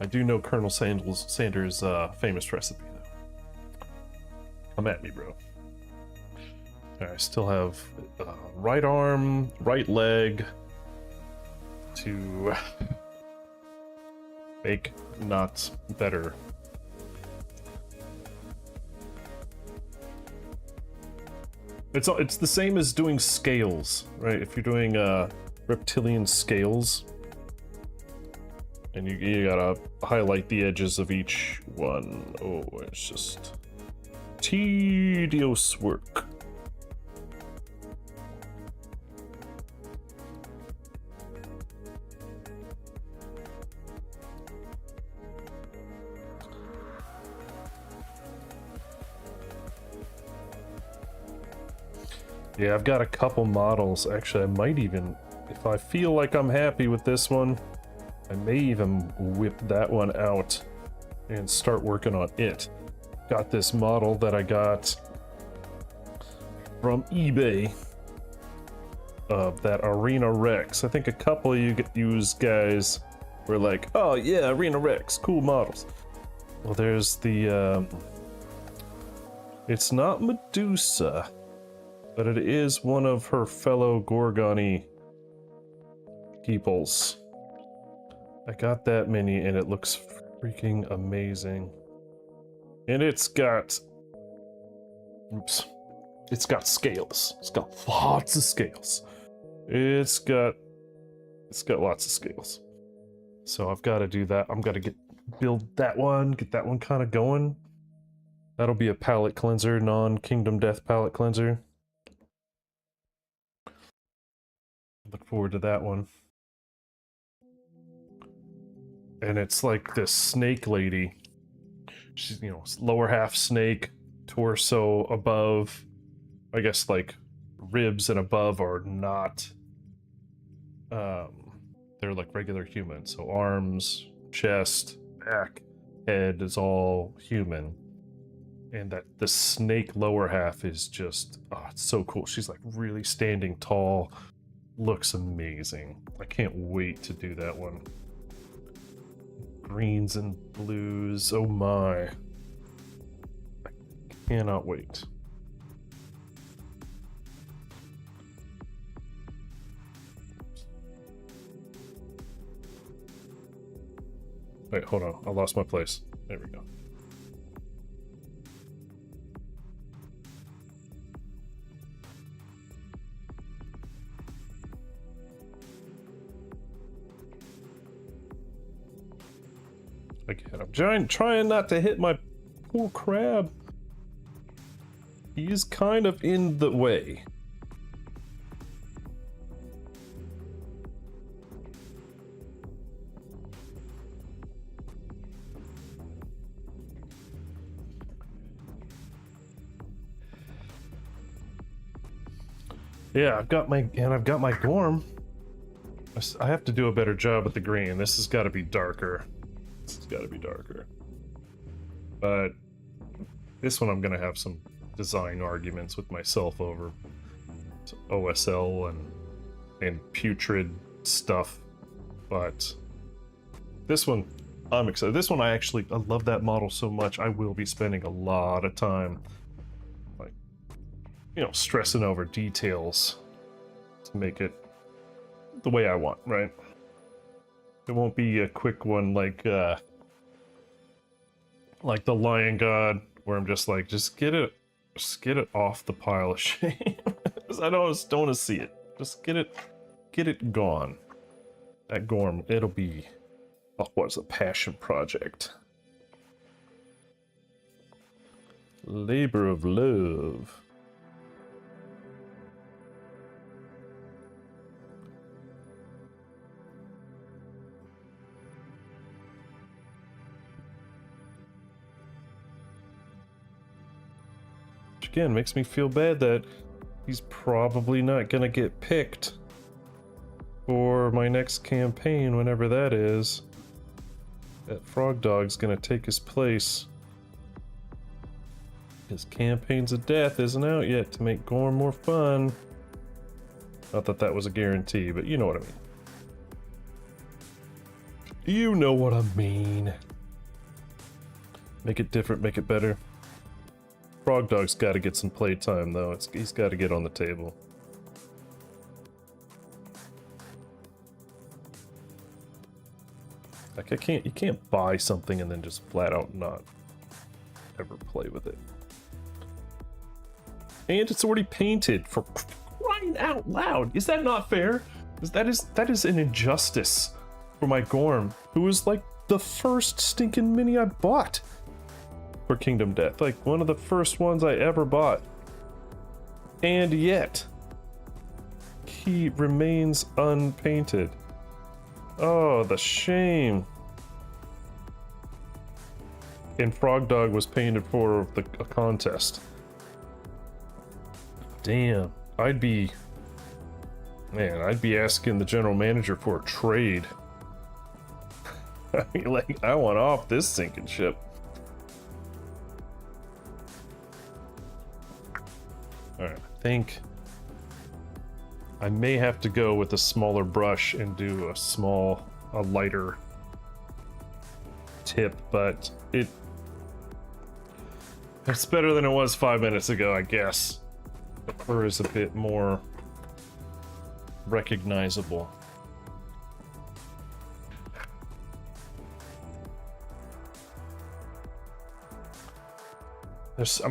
A: I do know Colonel Sanders' famous recipe, though. Come at me, bro. I still have right arm, right leg to make knots better. It's the same as doing scales, right? If you're doing reptilian scales, and you gotta highlight the edges of each one. Oh, it's just tedious work. Yeah, I've got a couple models. Actually, I might even, if I feel like I'm happy with this one, I may even whip that one out and start working on it. Got this model that I got from eBay of that Arena Rex. I think a couple of you guys were like, oh yeah, Arena Rex, cool models. Well, there's the, it's not Medusa, but it is one of her fellow Gorgony peoples. I got that mini and it looks freaking amazing. And it's got... Oops. It's got scales. It's got lots of scales. It's got lots of scales. So I've got to do that. I'm going to build that one, get that one kind of going. That'll be a palette cleanser, non-Kingdom Death palette cleanser. Look forward to that one. And it's like this snake lady. She's, you know, lower half snake, torso above. I guess like ribs and above are not. They're like regular human. So arms, chest, back, head is all human. And that the snake lower half is just, oh, it's so cool. She's like really standing tall. Looks amazing. I can't wait to do that one. Greens and blues, oh my. I cannot wait. Wait, hold on, I lost my place. There we go. Again, I'm trying not to hit my poor crab. He's kind of in the way. Yeah, I've got my Gorm. I have to do a better job with the green. This has got to be darker. It's got to be darker. But this one I'm going to have some design arguments with myself over OSL and putrid stuff. But this one, I'm excited. This one I love that model so much. I will be spending a lot of time, like, you know, stressing over details to make it the way I want, right? It won't be a quick one like the Lion God, where I'm just like, just get it off the pile of shame. I don't want to see it. Just get it gone. That Gorm, it'll be, oh, what's a passion project? Labor of love. Again, makes me feel bad that he's probably not gonna get picked for my next campaign, whenever that is. That Frog Dog's gonna take his place. His Campaigns of Death isn't out yet to make Gorm more fun. Not that that was a guarantee, but you know what I mean. You know what I mean. Make it different, make it better. Frog Dog's got to get some playtime, though. He's got to get on the table. Like, you can't buy something and then just flat out not ever play with it. and it's already painted, for crying out loud. Is that not fair? That is an injustice for my Gorm, who was like the first stinking mini I bought for Kingdom Death. Like one of the first ones I ever bought. And yet, he remains unpainted. Oh, the shame. And Frog Dog was painted for a contest. Damn, I'd be asking the general manager for a trade. I mean, like, I want off this sinking ship. Alright, I think I may have to go with a smaller brush and do a lighter tip, but it's better than it was 5 minutes ago, I guess. The fur is a bit more recognizable. There's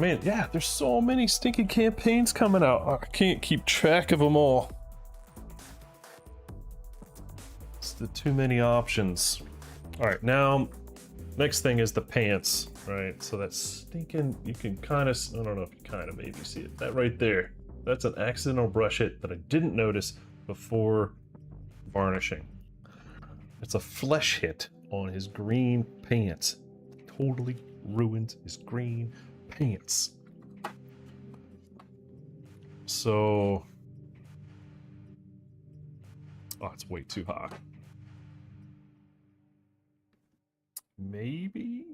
A: so many stinking campaigns coming out. I can't keep track of them all. It's the too many options. All right, now next thing is the pants, right? So that's stinking. You can kind of, I don't know if you kind of maybe see it. That right there, that's an accidental brush hit that I didn't notice before varnishing. It's a flesh hit on his green pants. Totally ruined his green pants. So, oh, it's way too hot. Maybe?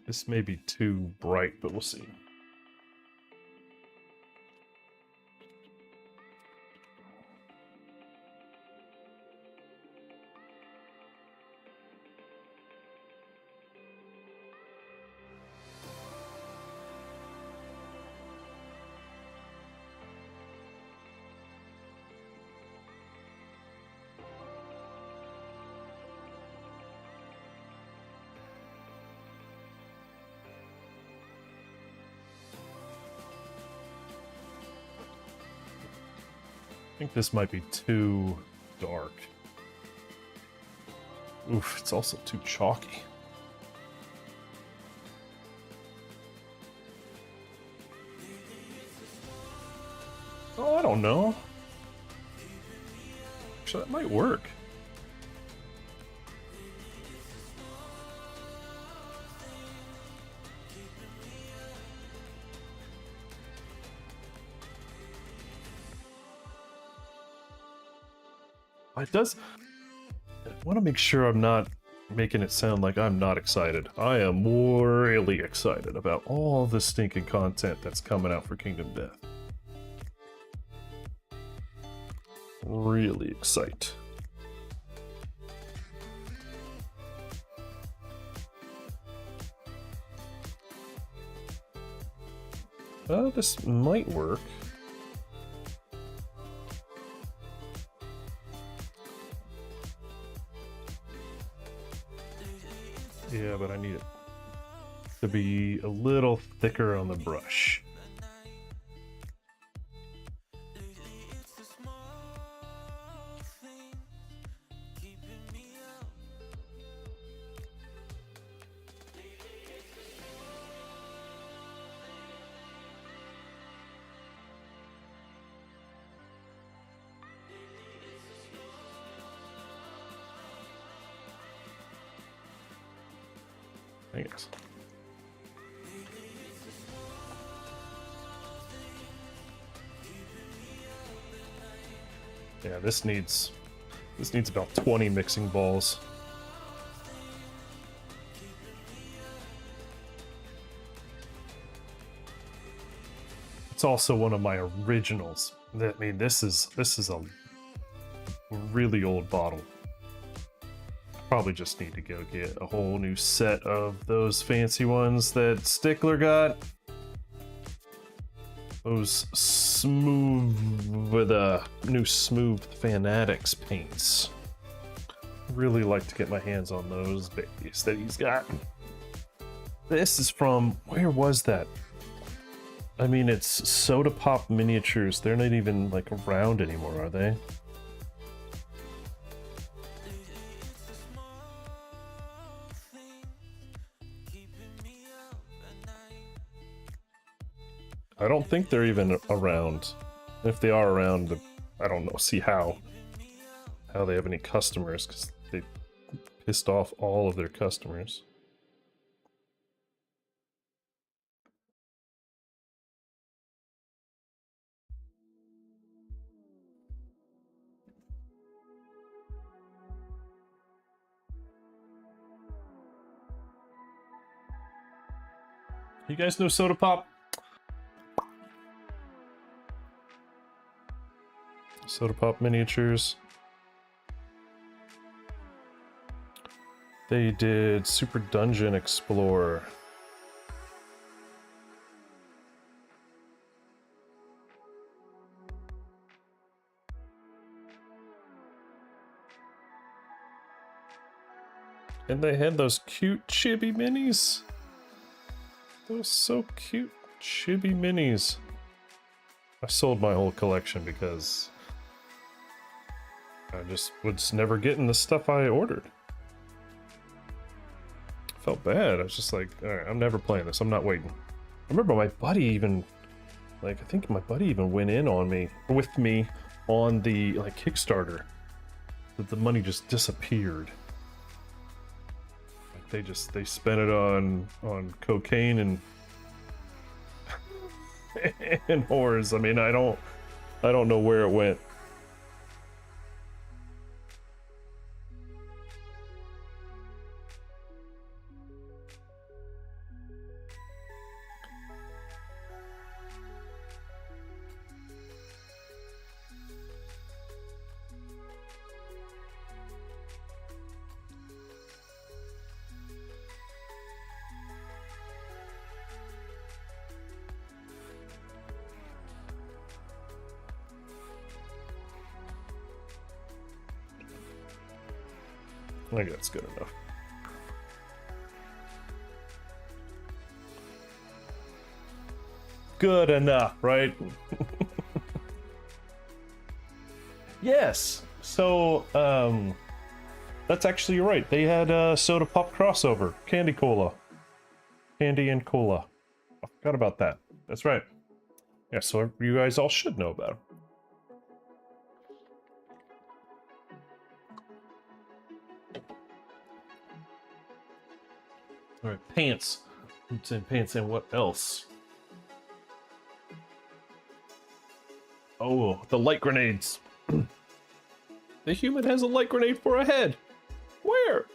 A: This may be too bright, but we'll see. I think this might be too dark. Oof, it's also too chalky. Oh, I don't know. Actually, that might work. It does. I want to make sure I'm not making it sound like I'm not excited. I am really excited about all the stinking content that's coming out for Kingdom Death. Really excited. This might work. Yeah, but I need it to be a little thicker on the brush. I guess. Yeah, this needs about 20 mixing balls. It's also one of my originals. I mean, this is a really old bottle. Probably just need to go get a whole new set of those fancy ones that Stickler got. Those smooth with a new smooth Fanatics paints. Really like to get my hands on those babies that he's got. This is from, where was that? I mean, it's Soda Pop Miniatures. They're not even, like, around anymore, are they? I don't think they're even around. If they are around, I don't know, see how they have any customers, because they pissed off all of their customers. You guys know Soda Pop? Soda Pop Miniatures. They did Super Dungeon Explorer. And they had those cute chibi minis. Those so cute chibi minis. I sold my whole collection because I just was never getting the stuff I ordered. I felt bad. I was just like, alright, I'm never playing this. I'm not waiting. I remember my buddy even, like, I think my buddy even went in on me, with me, on the, like, Kickstarter. That the money just disappeared. Like, they spent it on cocaine and and whores. I mean, I don't know where it went. I think that's good enough. Good enough, right? Yes. So, that's actually right. They had a Soda Pop crossover. Candy Cola. Candy and Cola. I forgot about that. That's right. Yeah, so you guys all should know about it. Alright, pants. It's in pants, and what else? Oh, the light grenades. The human has a light grenade for a head. Where?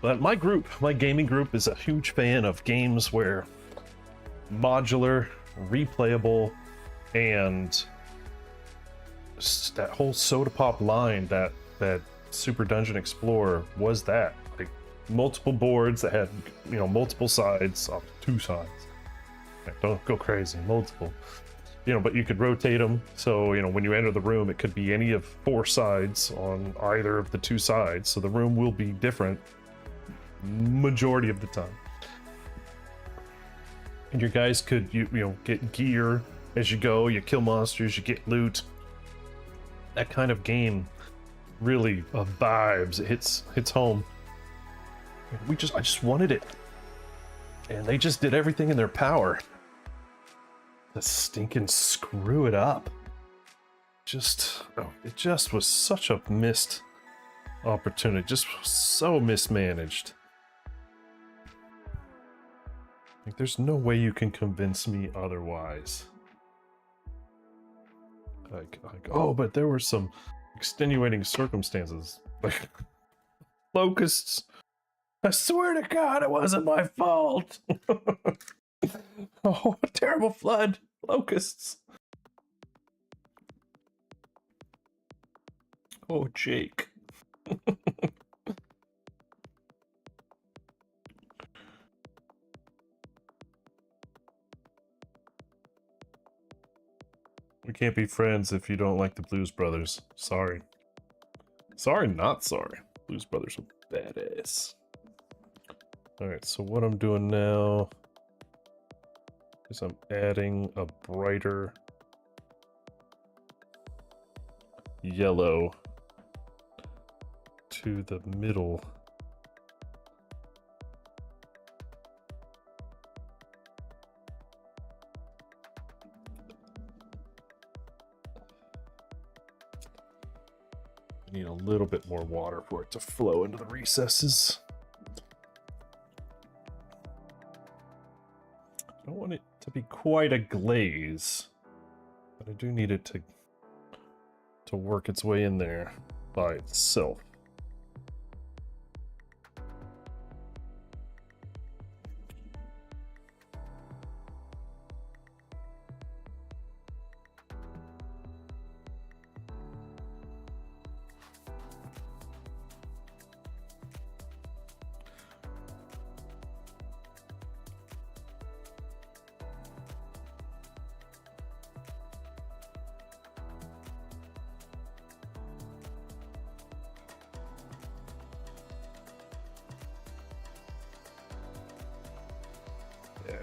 A: But my group, my gaming group, is a huge fan of games where modular, replayable, and that whole Soda Pop line, that Super Dungeon Explorer was that. Like, multiple boards that had, you know, multiple sides, up to 2 sides. Don't go crazy, multiple. You know, but you could rotate them, so, you know, when you enter the room, it could be any of 4 sides on either of the 2 sides, so the room will be different majority of the time. And your guys could, you know, get gear as you go, you kill monsters, you get loot. That kind of game really vibes. It hits home. I just wanted it. And they just did everything in their power to stinking screw it up. It just was such a missed opportunity. Just so mismanaged. Like, there's no way you can convince me otherwise. Like, oh, but there were some extenuating circumstances. Like, locusts. I swear to God, it wasn't my fault. Oh, a terrible flood. Locusts. Oh, Jake. We can't be friends if you don't like the Blues Brothers. Sorry. Sorry, not sorry. Blues Brothers are badass. Alright, so what I'm doing now is I'm adding a brighter yellow to the middle. I need a little bit more water for it to flow into the recesses. I don't want it to be quite a glaze, but I do need it to work its way in there by itself.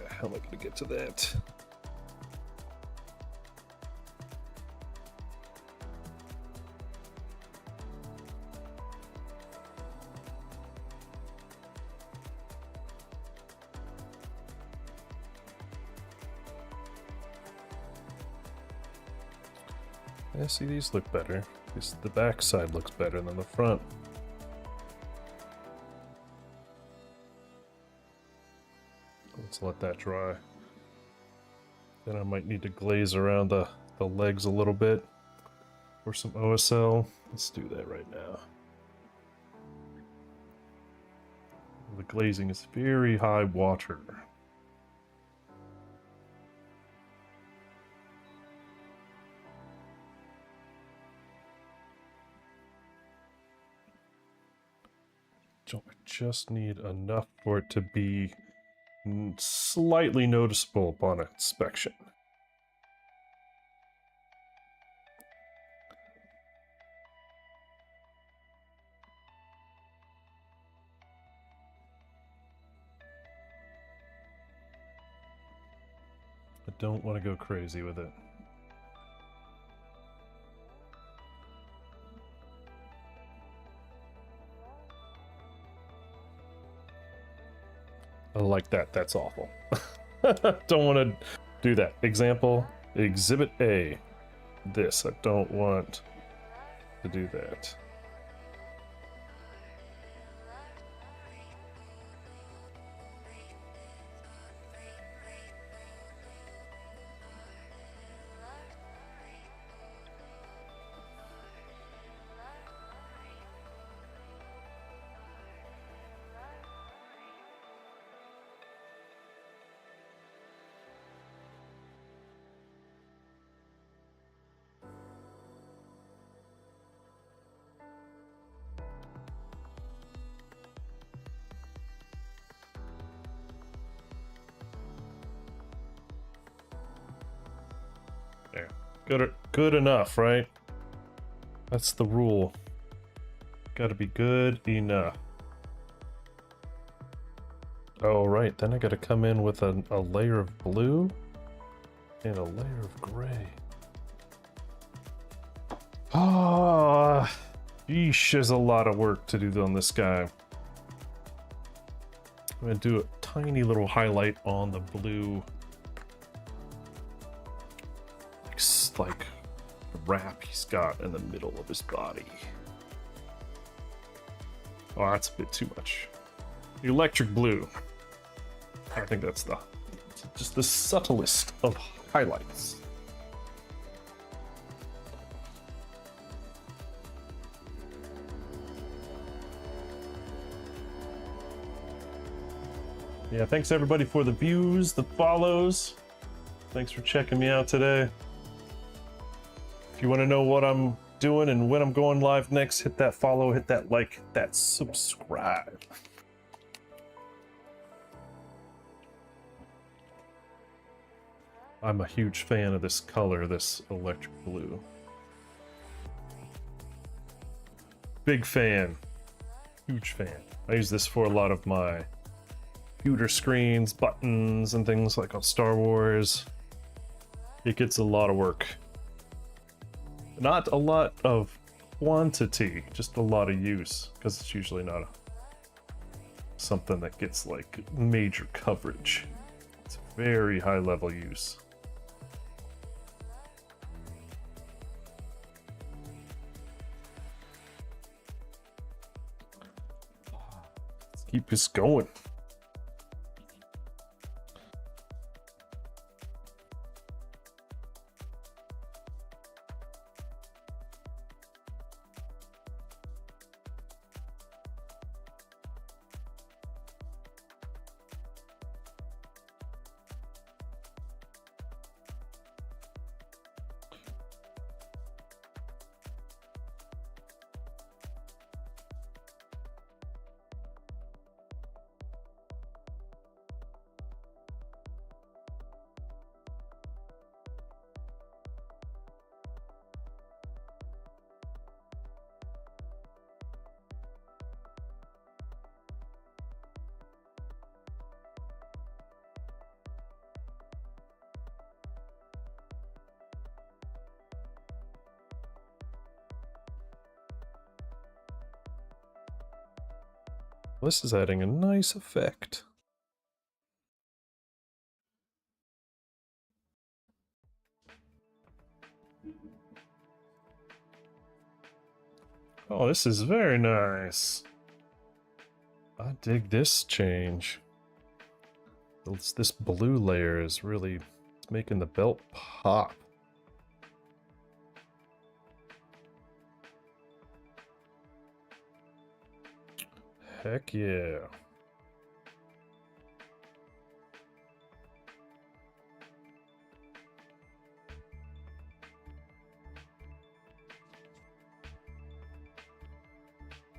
A: How am I going to get to that? Yeah, see, these look better. The back side looks better than the front. Let's let that dry. Then I might need to glaze around the legs a little bit for some OSL. Let's do that right now. The glazing is very high water. So I just need enough for it to be slightly noticeable upon inspection. I don't want to go crazy with it. I like that. That's awful. Don't want to do that. Example, Exhibit A. This. I don't want to do that. There. Good enough, right? That's the rule. Gotta be good enough. Oh, right. Then I gotta come in with a layer of blue and a layer of gray. Ah, yeesh, there's a lot of work to do on this guy. I'm gonna do a tiny little highlight on the blue, like wrap he's got in the middle of his body. Oh, that's a bit too much. Electric blue. I think that's just the subtlest of highlights. Yeah, thanks everybody for the views, the follows. Thanks for checking me out today. If you want to know what I'm doing and when I'm going live next. Hit that follow, hit that like, hit that subscribe. I'm a huge fan of this color, this electric blue. Big fan. Huge fan. I use this for a lot of my computer screens, buttons, and things like on Star Wars. It gets a lot of work. Not a lot of quantity, just a lot of use, because it's usually not something that gets like major coverage. It's very high level use. Let's keep this going. This is adding a nice effect. Oh, this is very nice. I dig this change. This blue layer is really making the belt pop. Heck yeah.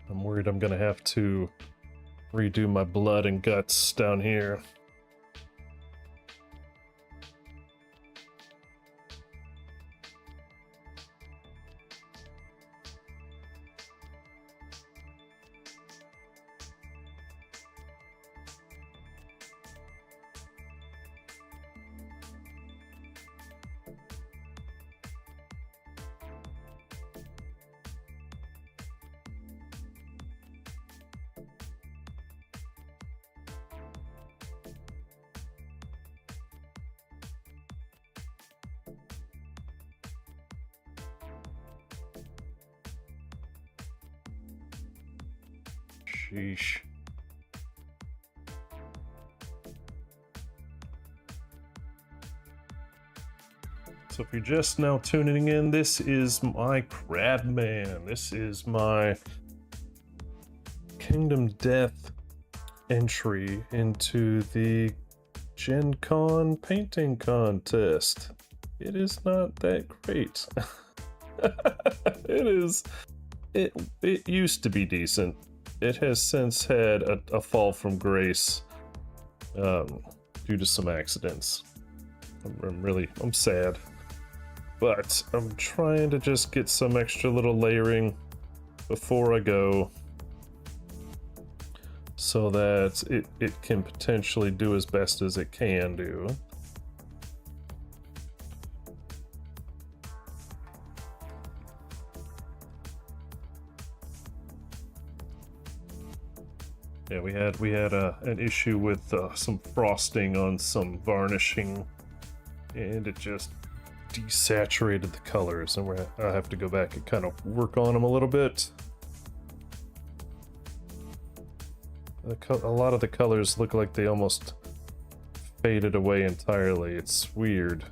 A: I'm worried I'm gonna have to redo my blood and guts down here. Sheesh. So if you're just now tuning in, this is my Crabman. This is my Kingdom Death entry into the Gen Con painting contest. It is not that great. It used to be decent. It has since had a fall from grace due to some accidents. I'm sad. But I'm trying to just get some extra little layering before I go so that it can potentially do as best as it can do. Yeah, we had an issue with some frosting on some varnishing, and it just desaturated the colors, and I have to go back and kind of work on them a little bit. A lot of the colors look like they almost faded away entirely. It's weird.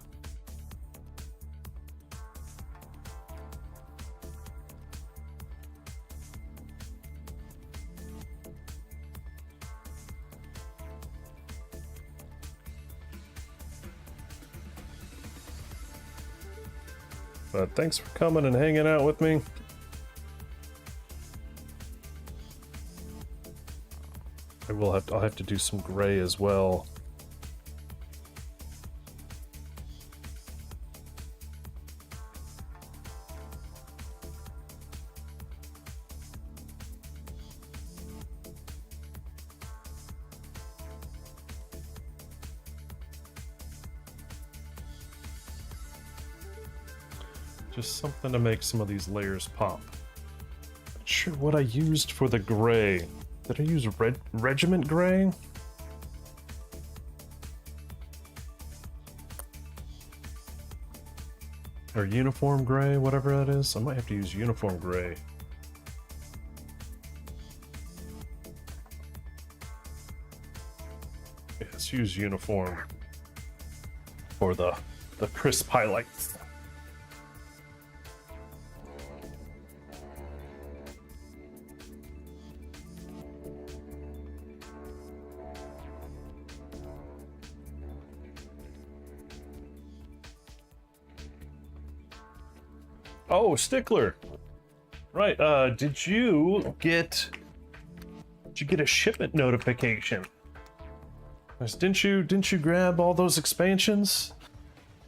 A: But thanks for coming and hanging out with me. I'll have to do some gray as well. Just something to make some of these layers pop. Not sure what I used for the gray. Did I use regiment gray? Or uniform gray, whatever that is. I might have to use uniform gray. Yeah, let's use uniform for the crisp highlights. Oh, Stickler. Right, did you get a shipment notification? Didn't you grab all those expansions?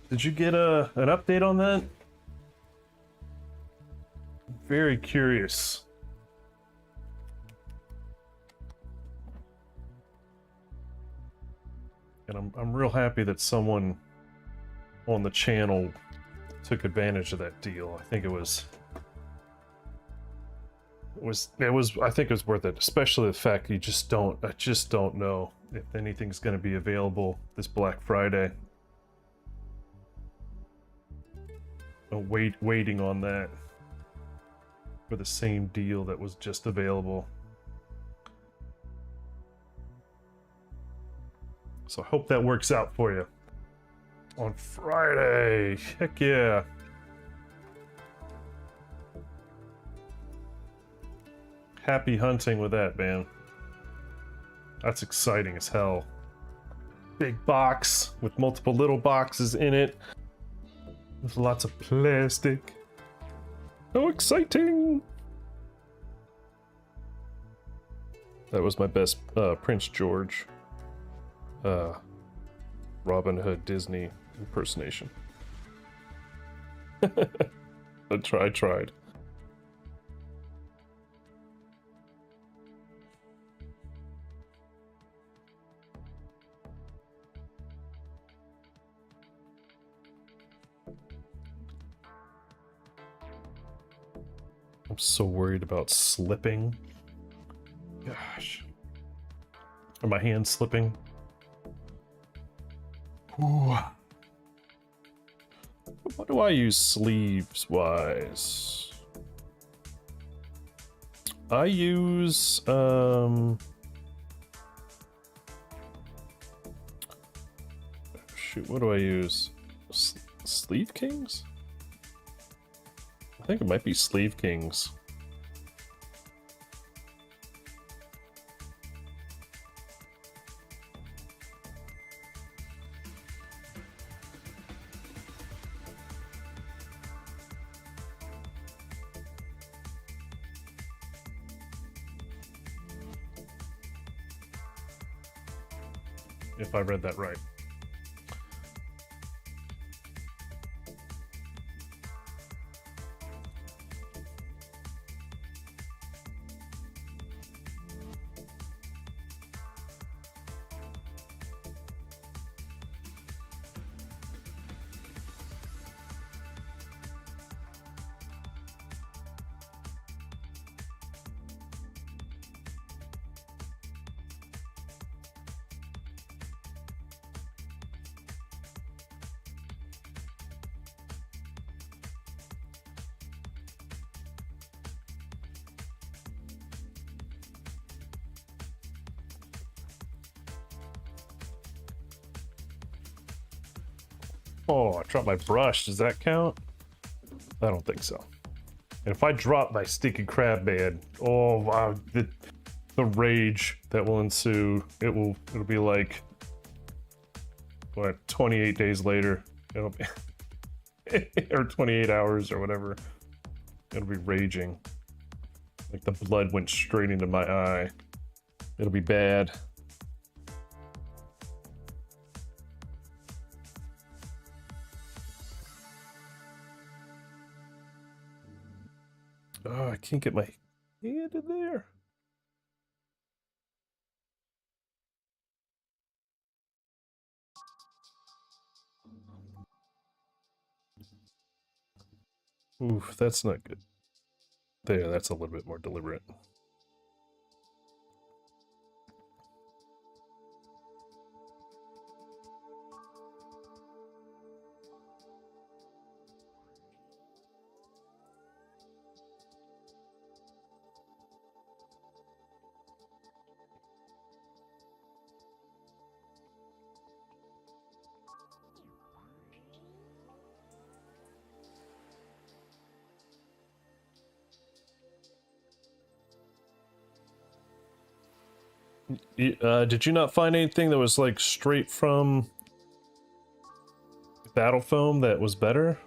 A: Did you get an update on that? Very curious. And I'm real happy that someone on the channel took advantage of that deal. I think I think it was worth it, especially the fact I just don't know if anything's going to be available this Black Friday. I'm waiting on that for the same deal that was just available. So I hope that works out for you. On Friday, heck yeah. Happy hunting with that, man. That's exciting as hell. Big box with multiple little boxes in it. With lots of plastic. Oh, exciting! That was my best Prince George. Robin Hood Disney impersonation. I tried. I'm so worried about slipping. Gosh. Are my hands slipping? Ooh. What do I use sleeves wise? I use shoot, what do I use? Sleeve Kings? I think it might be Sleeve Kings. If I read that right. Oh, I dropped my brush. Does that count? I don't think so. And if I drop my stinking Crabman, oh wow, the rage that will ensue. It'll be like what, 28 days later. or 28 hours or whatever. It'll be raging. Like the blood went straight into my eye. It'll be bad. Oh, I can't get my hand in there. Oof, that's not good. There, that's a little bit more deliberate. Did you not find anything that was like straight from Battle Foam that was better?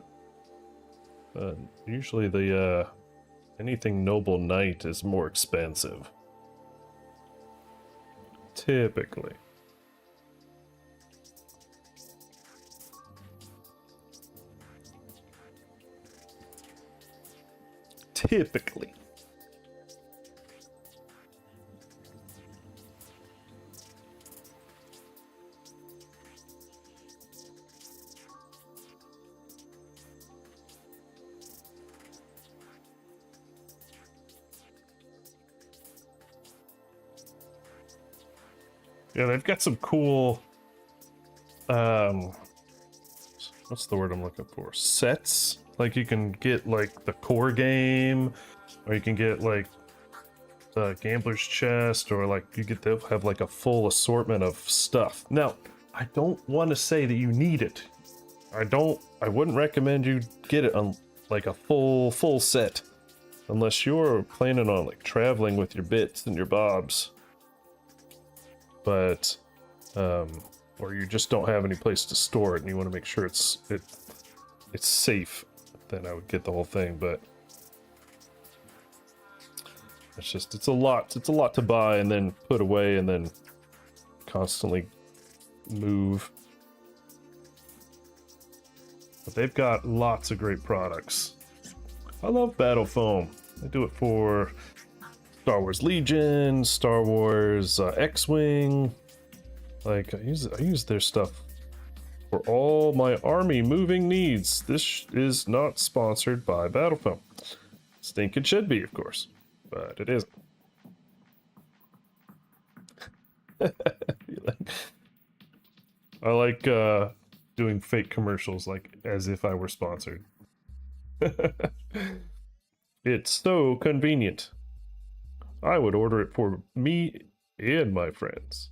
A: Usually the anything Noble Knight is more expensive. Typically. Typically. Yeah, they've got some cool, what's the word I'm looking for? Sets? Like you can get like the core game, or you can get like the gambler's chest, or like you get to have like a full assortment of stuff. Now, I don't want to say that you need it. I wouldn't recommend you get it on like a full set, unless you're planning on like traveling with your bits and your bobs. But or you just don't have any place to store it and you want to make sure it's safe, then I would get the whole thing. But it's a lot to buy and then put away and then constantly move. But they've got lots of great products. I love Battle Foam. I do it for Star Wars Legion, Star Wars X-Wing. Like I use their stuff for all my army moving needs. This is not sponsored by Battle Foam. Think it should be, of course, but it isn't. I like doing fake commercials, like as if I were sponsored. It's so convenient. I would order it for me and my friends.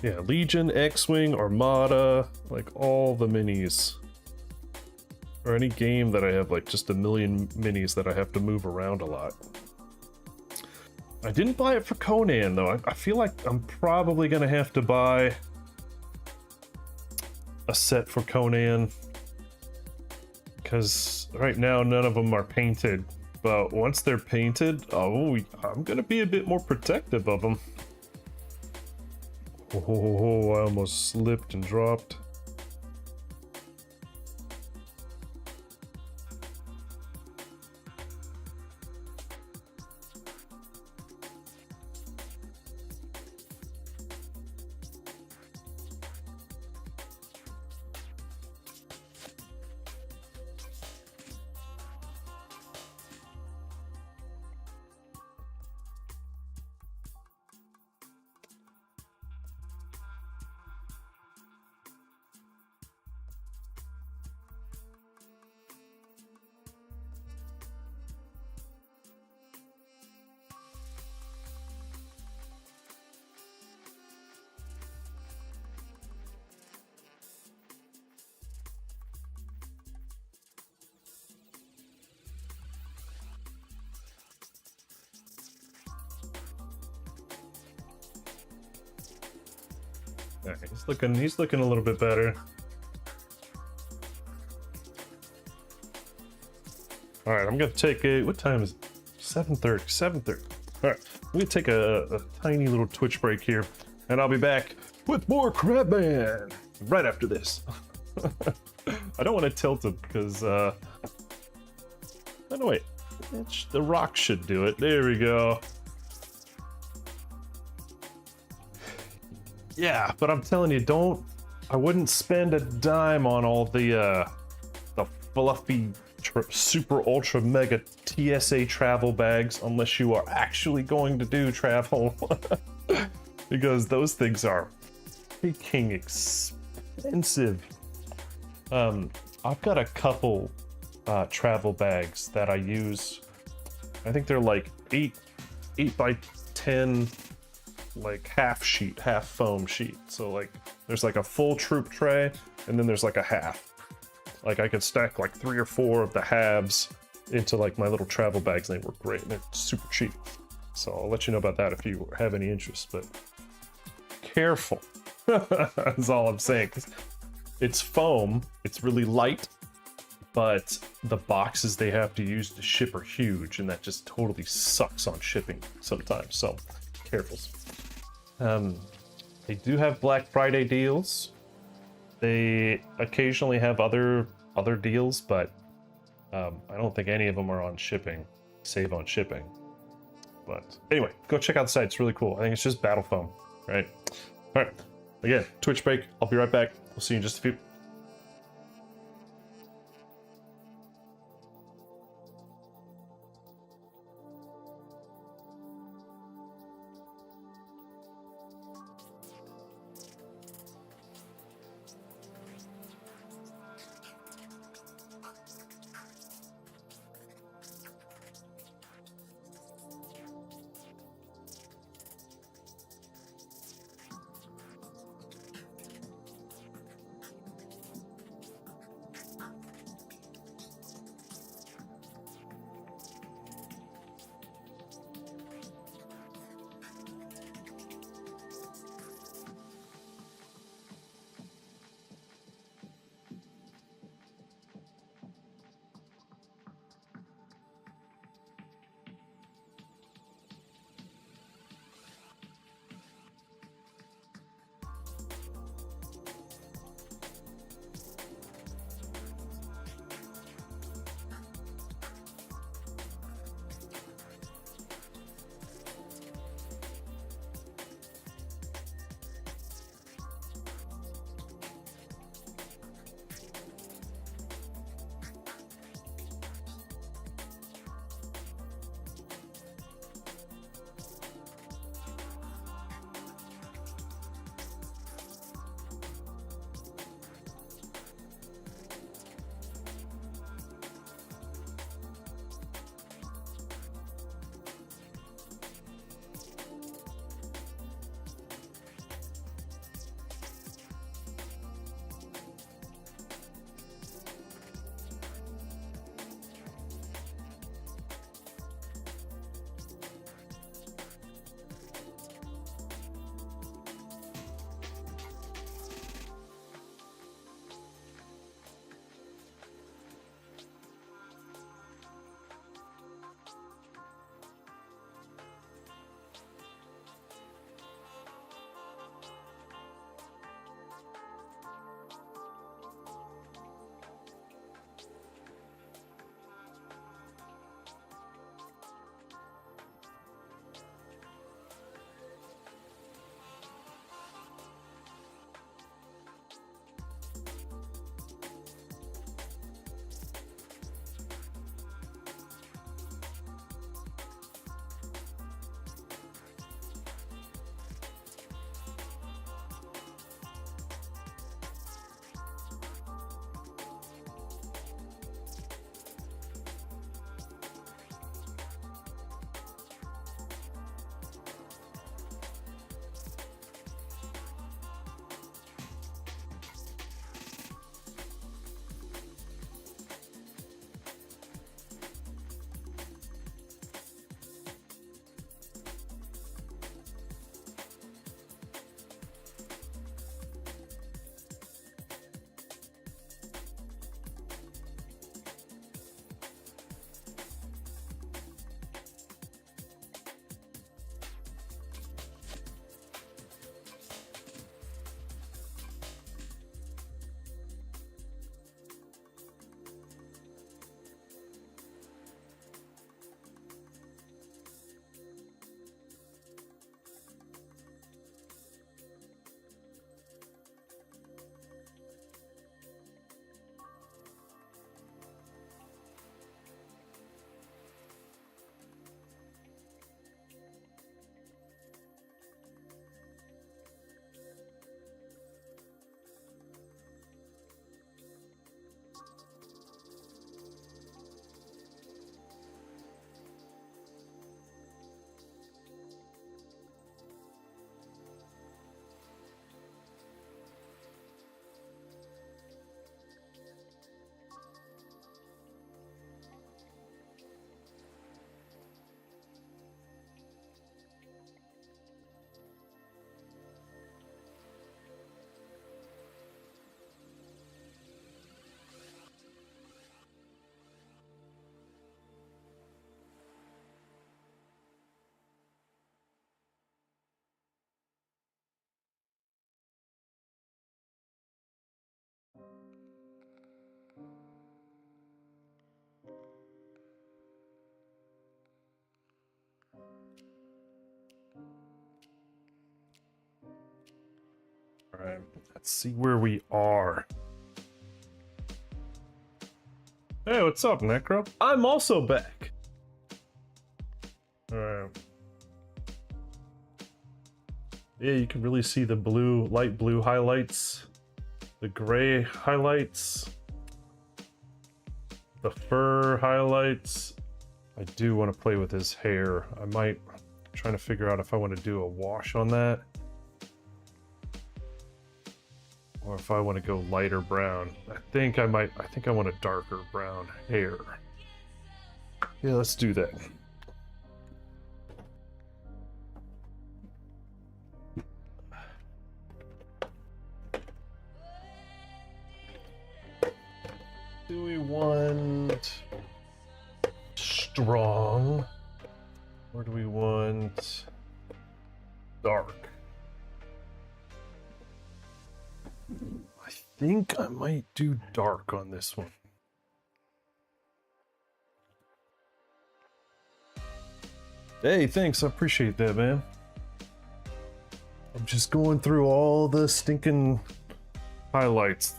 A: Yeah, Legion, X-Wing, Armada, like all the minis. Or any game that I have like just a million minis that I have to move around a lot. I didn't buy it for Conan though. I feel like I'm probably gonna have to buy a set for Conan, because right now none of them are painted. But once they're painted, oh, I'm gonna be a bit more protective of them. Oh, I almost slipped and dropped. Yeah, he's looking a little bit better. All right, I'm gonna take a, what time is it? 7:30, 7:30. All right, I'm gonna take a tiny little Twitch break here, and I'll be back with more Crabman right after this. I don't want to tilt it because, oh no, wait, the rock should do it. There we go. Yeah, but I'm telling you, I wouldn't spend a dime on all the fluffy, super ultra mega TSA travel bags unless you are actually going to do travel. Because those things are freaking expensive. I've got a couple travel bags that I use. I think they're like 8 by 10, like half foam sheet. So like there's like a full troop tray and then there's like a half. Like I could stack like 3 or 4 of the halves into like my little travel bags. They work great and they're super cheap. So I'll let you know about that if you have any interest, but careful. That's all I'm saying. It's foam, it's really light, but the boxes they have to use to ship are huge, and that just totally sucks on shipping sometimes, so careful. They do have Black Friday deals. They occasionally have other deals, but I don't think any of them are on shipping, save on shipping. But anyway, go check out the site, it's really cool. I think it's just battle foam, right? All right, again, Twitch break, I'll be right back. We'll see you in just a few. Alright, let's see where we are. Hey, what's up, Necro? I'm also back. Alright. Yeah, you can really see the blue, light blue highlights, the gray highlights, the fur highlights. I do want to play with his hair. I'm trying to figure out if I want to do a wash on that, or if I want to go lighter brown. I think I want a darker brown hair. Yeah, let's do that. Do we want strong, or do we want dark? I think I might do dark on this one. Hey, thanks, I appreciate that, man. I'm just going through all the stinking highlights.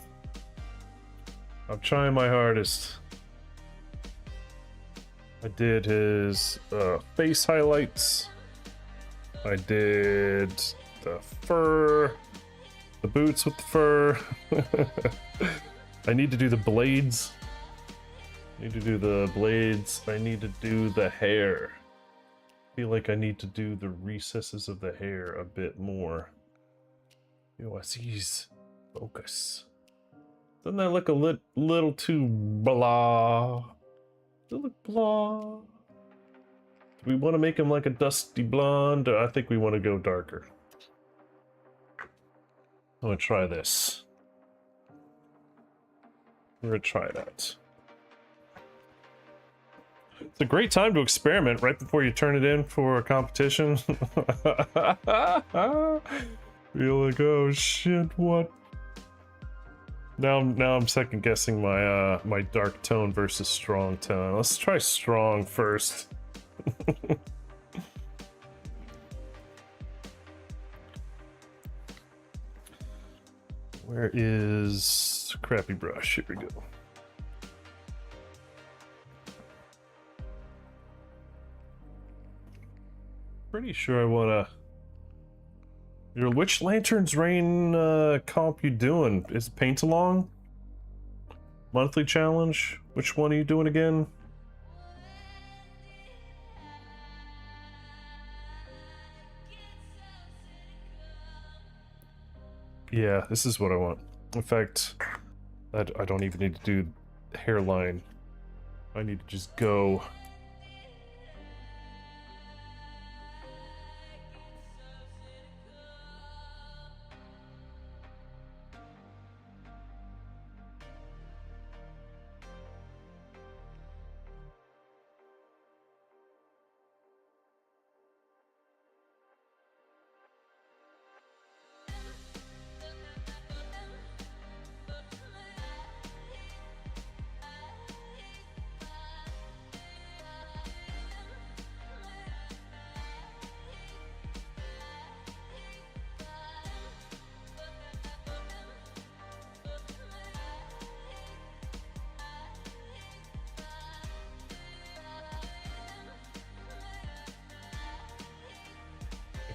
A: I'm trying my hardest. I did his face highlights. I did the fur, the boots with the fur. I need to do the blades. I need to do the blades. I need to do the hair. I feel like I need to do the recesses of the hair a bit more. USC's focus. Doesn't that look a little too blah? Does it look blah? Do we want to make him like a dusty blonde, or I think we want to go darker? I'm gonna try this. We're gonna try that. It's a great time to experiment right before you turn it in for a competition. Feel like, oh shit, what? Now I'm second guessing my my dark tone versus strong tone. Let's try strong first. Where is crappy brush? Here we go. Pretty sure I wanna. Which Lanterns Rain comp you doing? Is it Paint Along? Monthly challenge? Which one are you doing again? Yeah, this is what I want. In fact, I don't even need to do hairline. I need to just go.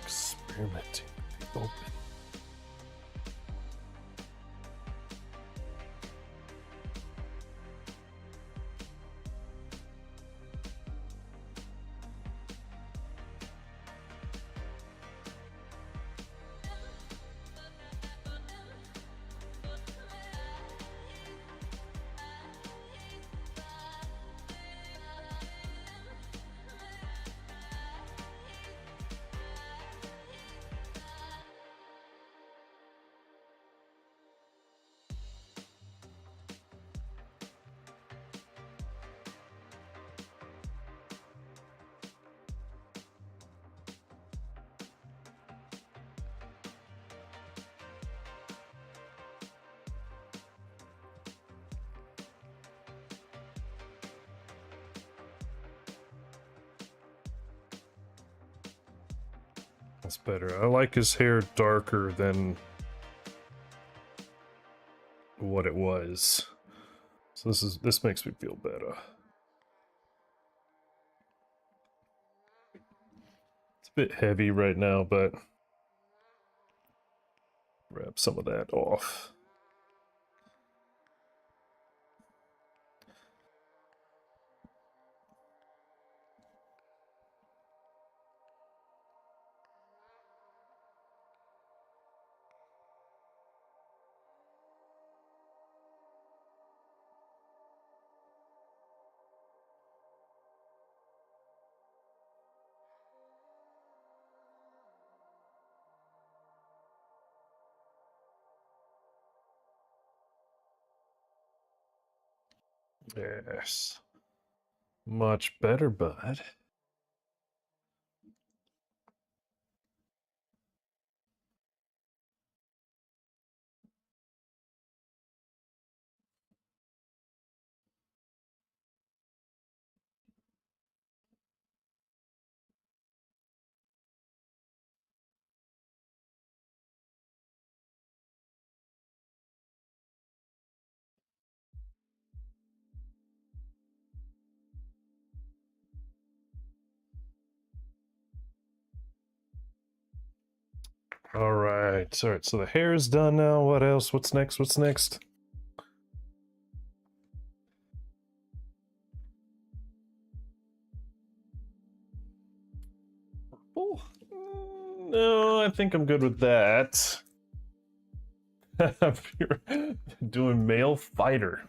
A: Experimenting. Open. That's better. I like his hair darker than what it was. So this makes me feel better. It's a bit heavy right now, but grab some of that off. Yes. Much better, bud. All right, so the hair is done now. What else? What's next? What's next? Oh, no, I think I'm good with that. Doing male fighter.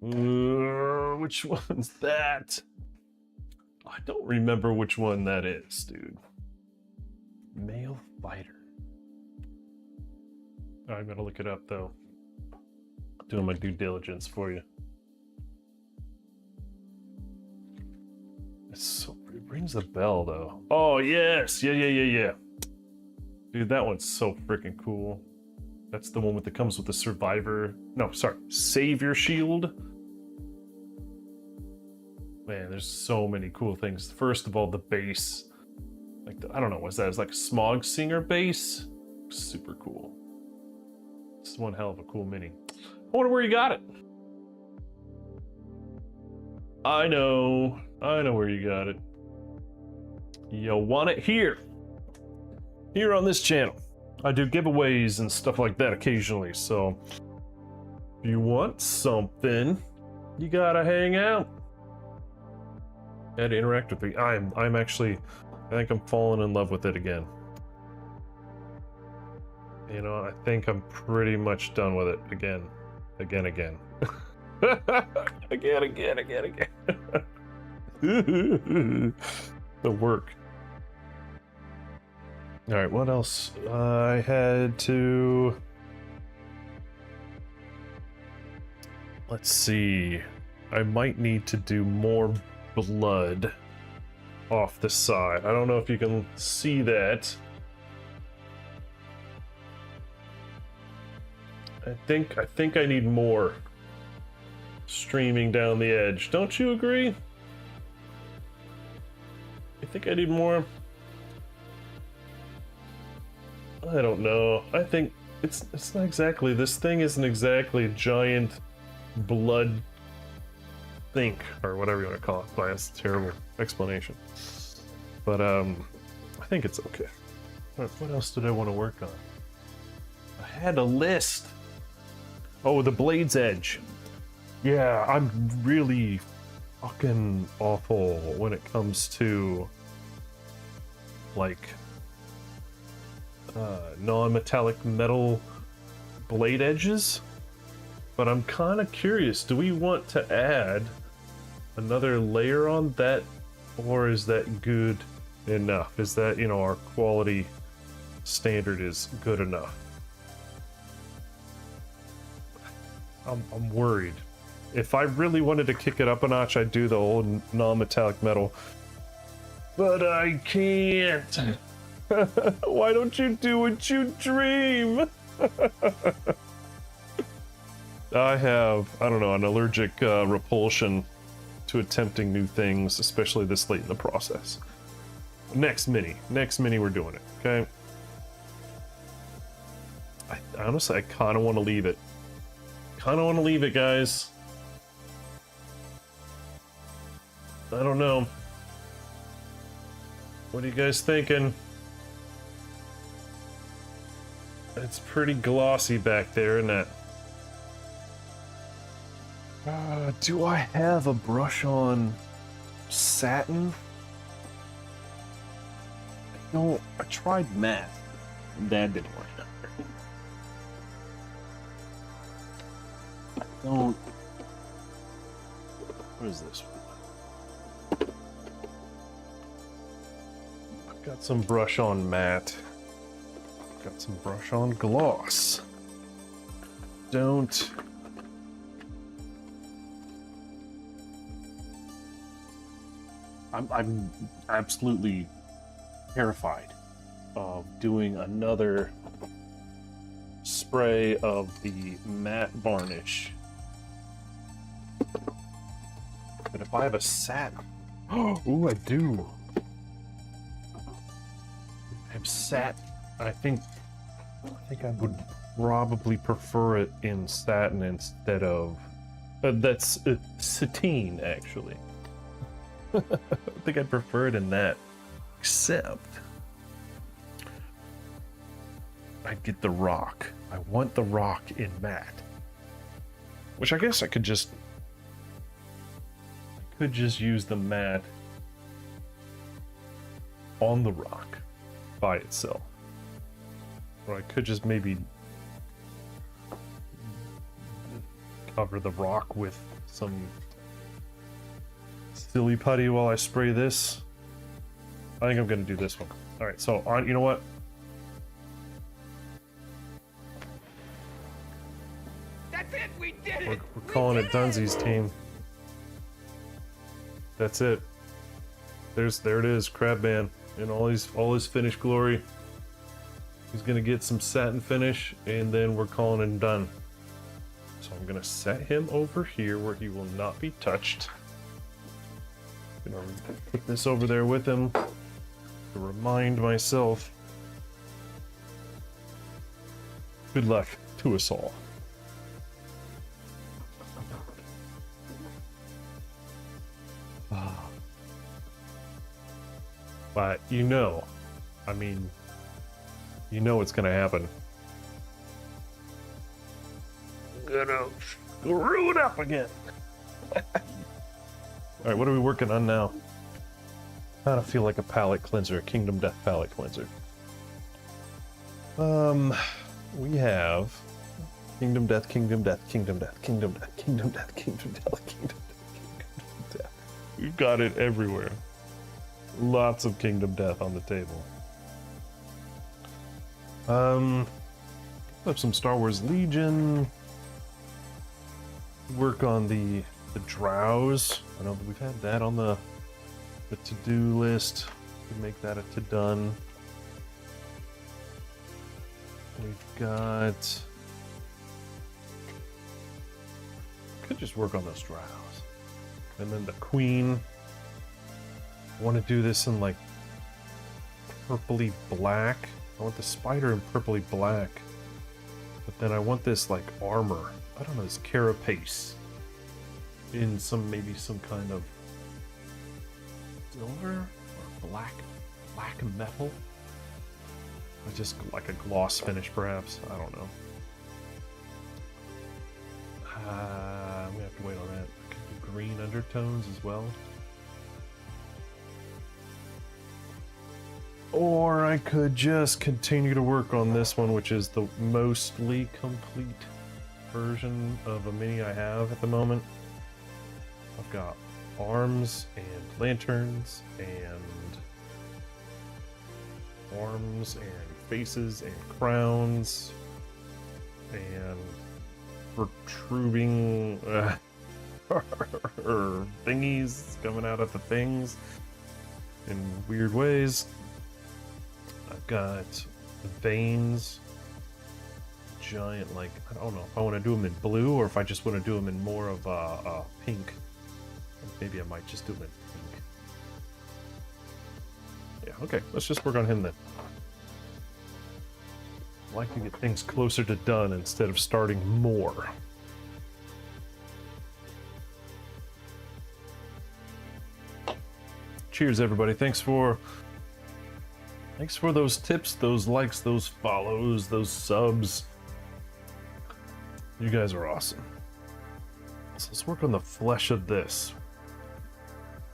A: Which one's that? I don't remember which one that is, dude. Male fighter. I'm gonna look it up though. Doing my due diligence for you. It rings a bell though. Oh yes, yeah. Dude, that one's so freaking cool. That's the one that comes with the survivor. No, sorry, savior shield. Man, there's so many cool things. First of all, the base. Like, I don't know, what's that? It's like a Smog Singer base. Super cool. This is one hell of a cool mini. I wonder where you got it. I know where you got it. You'll want it here on this channel. I do giveaways and stuff like that occasionally, so if you want something, you gotta hang out and interact with me. I'm actually, I think I'm falling in love with it again. You know, I think I'm pretty much done with it again. Again. The work. All right, what else? I had to... Let's see. I might need to do more blood off the side. I don't know if you can see that. I think I need more streaming down the edge. Don't you agree? I think I need more. I don't know. I think it's not exactly, this thing isn't exactly a giant blood think or whatever you want to call it. That's a terrible explanation. But I think it's okay. What else did I want to work on? I had a list. Oh, the blade's edge. Yeah, I'm really fucking awful when it comes to like non-metallic metal blade edges, but I'm kind of curious, do we want to add another layer on that, or is that good enough? Is that, you know, our quality standard is good enough? I'm worried. If I really wanted to kick it up a notch, I'd do the old non-metallic metal, but I can't. Why don't you do what you dream? I have, I don't know, an allergic repulsion to attempting new things, especially this late in the process. Next mini we're doing it, okay? I honestly, I kind of want to leave it. Kind of want to leave it, guys. I don't know. What are you guys thinking? It's pretty glossy back there, isn't it? Do I have a brush on satin? No, I tried matte. That didn't work out. I don't. What is this? I've got some brush on matte. Got some brush on gloss. Don't. I'm absolutely terrified of doing another spray of the matte varnish. But if I have a satin, ooh, I do. I have satin. I think I would probably prefer it in satin instead of. That's sateen, actually. I think I'd prefer it in that. Except, I'd get the rock. I want the rock in matte. Which I guess I could just use the matte on the rock by itself. Or I could just maybe cover the rock with some silly putty while I spray this. I think I'm gonna do this one. All right, so on. You know what?
B: That's it. We did it.
A: We're calling it Dunsies, team. That's it. There it is, Crabman in all his finished glory. He's gonna get some satin finish, and then we're calling it done. So I'm gonna set him over here where he will not be touched. I'm gonna put this over there with him to remind myself. Good luck to us all. But you know, I mean, you know what's gonna happen. I'm gonna screw it up again. Alright, what are we working on now? I don't feel like a palette cleanser, a Kingdom Death palette cleanser. We have Kingdom Death, Kingdom Death, Kingdom Death, Kingdom Death, Kingdom Death, Kingdom Death, Kingdom Death. We've got it everywhere. Lots of Kingdom Death on the table. Have some Star Wars Legion. Work on the Drows. I know that we've had that on the to-do list. We can make that a to-done. We've got. Could just work on those Drows, and then the Queen. I want to do this in like purpley black. I want the spider in purpley black, but then I want this like armor. I don't know, this carapace in maybe some kind of silver or black metal. Or just like a gloss finish, perhaps. I don't know. I'm gonna have to wait on that. I could do green undertones as well. Or I could just continue to work on this one, which is the mostly complete version of a mini I have at the moment. I've got arms and lanterns and faces and crowns and protruding thingies coming out of the things in weird ways. I've got veins, giant, like, I don't know if I want to do them in blue or if I just want to do them in more of a pink. Maybe I might just do them in pink. Yeah, okay, let's just work on him then. I like to get things closer to done instead of starting more. Cheers, everybody. Thanks for those tips, those likes, those follows, those subs. You guys are awesome. So let's work on the flesh of this.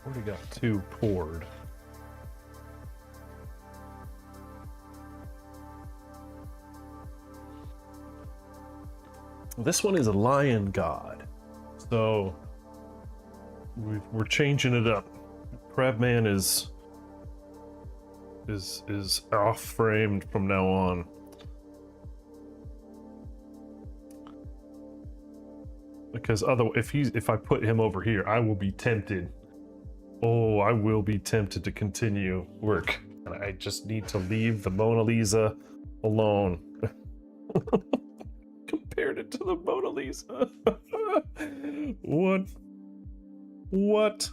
A: Already got 2 poured. This one is a lion god, so we're changing it up. Crabman is off framed from now on. Because if I put him over here, I will be tempted. Oh, I will be tempted to continue work. And I just need to leave the Mona Lisa alone. Compared it to the Mona Lisa. What? What?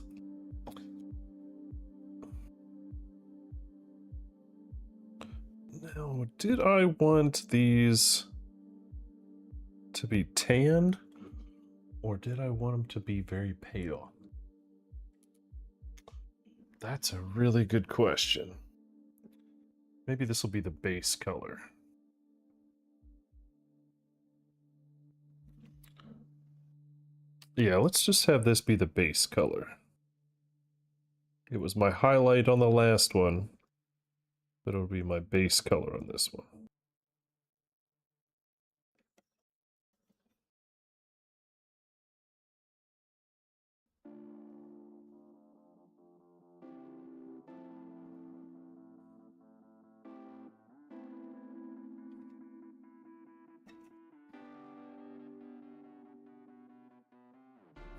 A: Now, did I want these to be tanned? Or did I want them to be very pale? That's a really good question. Maybe this will be the base color. Yeah, let's just have this be the base color. It was my highlight on the last one, but it'll be my base color on this one.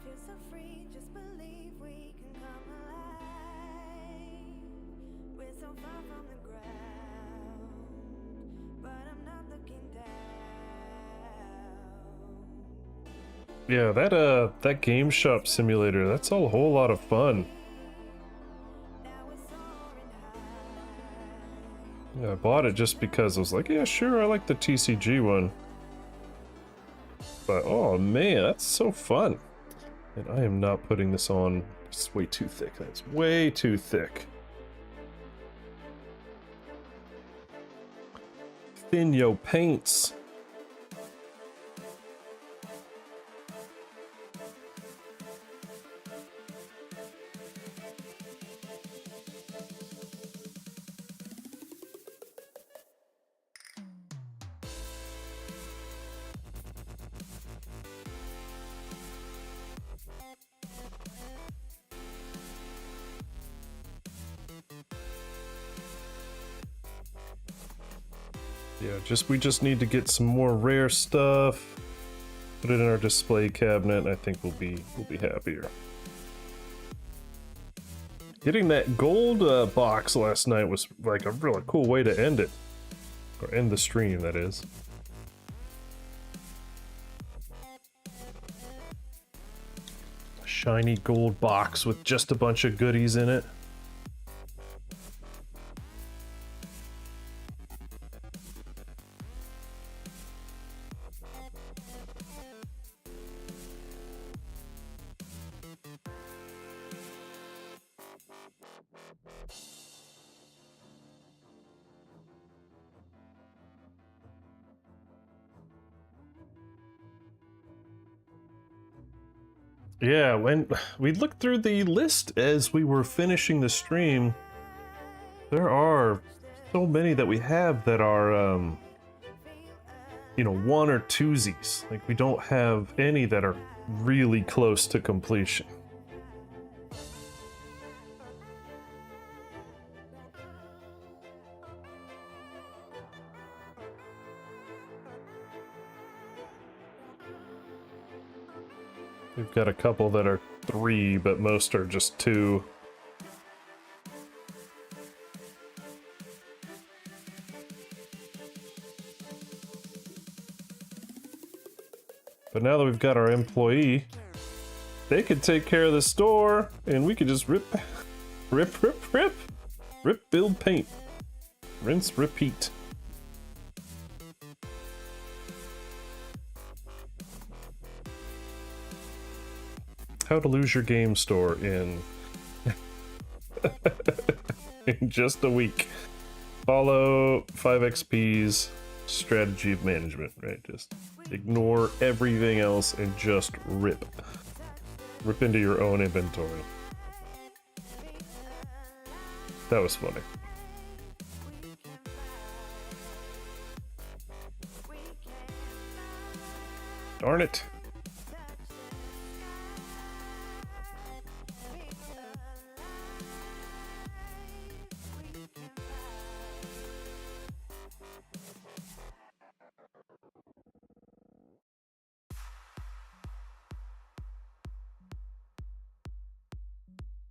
C: Feel so free, just believe we can come alive. We're so far from the ground, but I'm not looking down.
A: Yeah, that game shop simulator, that's a whole lot of fun.
C: Now we're soaring high.
A: Yeah, I bought it just because I was like, yeah, sure, I like the TCG one. But oh man, that's so fun. And I am not putting this on. It's way too thick. That's way too thick. Thin yo paints. Yeah, we just need to get some more rare stuff. Put it in our display cabinet, and I think we'll be happier. Getting that gold box last night was like a really cool way to end it. Or end the stream, that is. A shiny gold box with just a bunch of goodies in it. Yeah, when we looked through the list as we were finishing the stream, there are so many that we have that are, you know, 1 or 2sies. Like, we don't have any that are really close to completion. We've got a couple that are 3, but most are just 2. But now that we've got our employee, they could take care of the store, and we could just rip, build, paint. Rinse, repeat. how to lose your game store in in just a week. Follow 5XP's strategy of management, right? Just ignore everything else and just rip into your own inventory. That was funny. Darn it.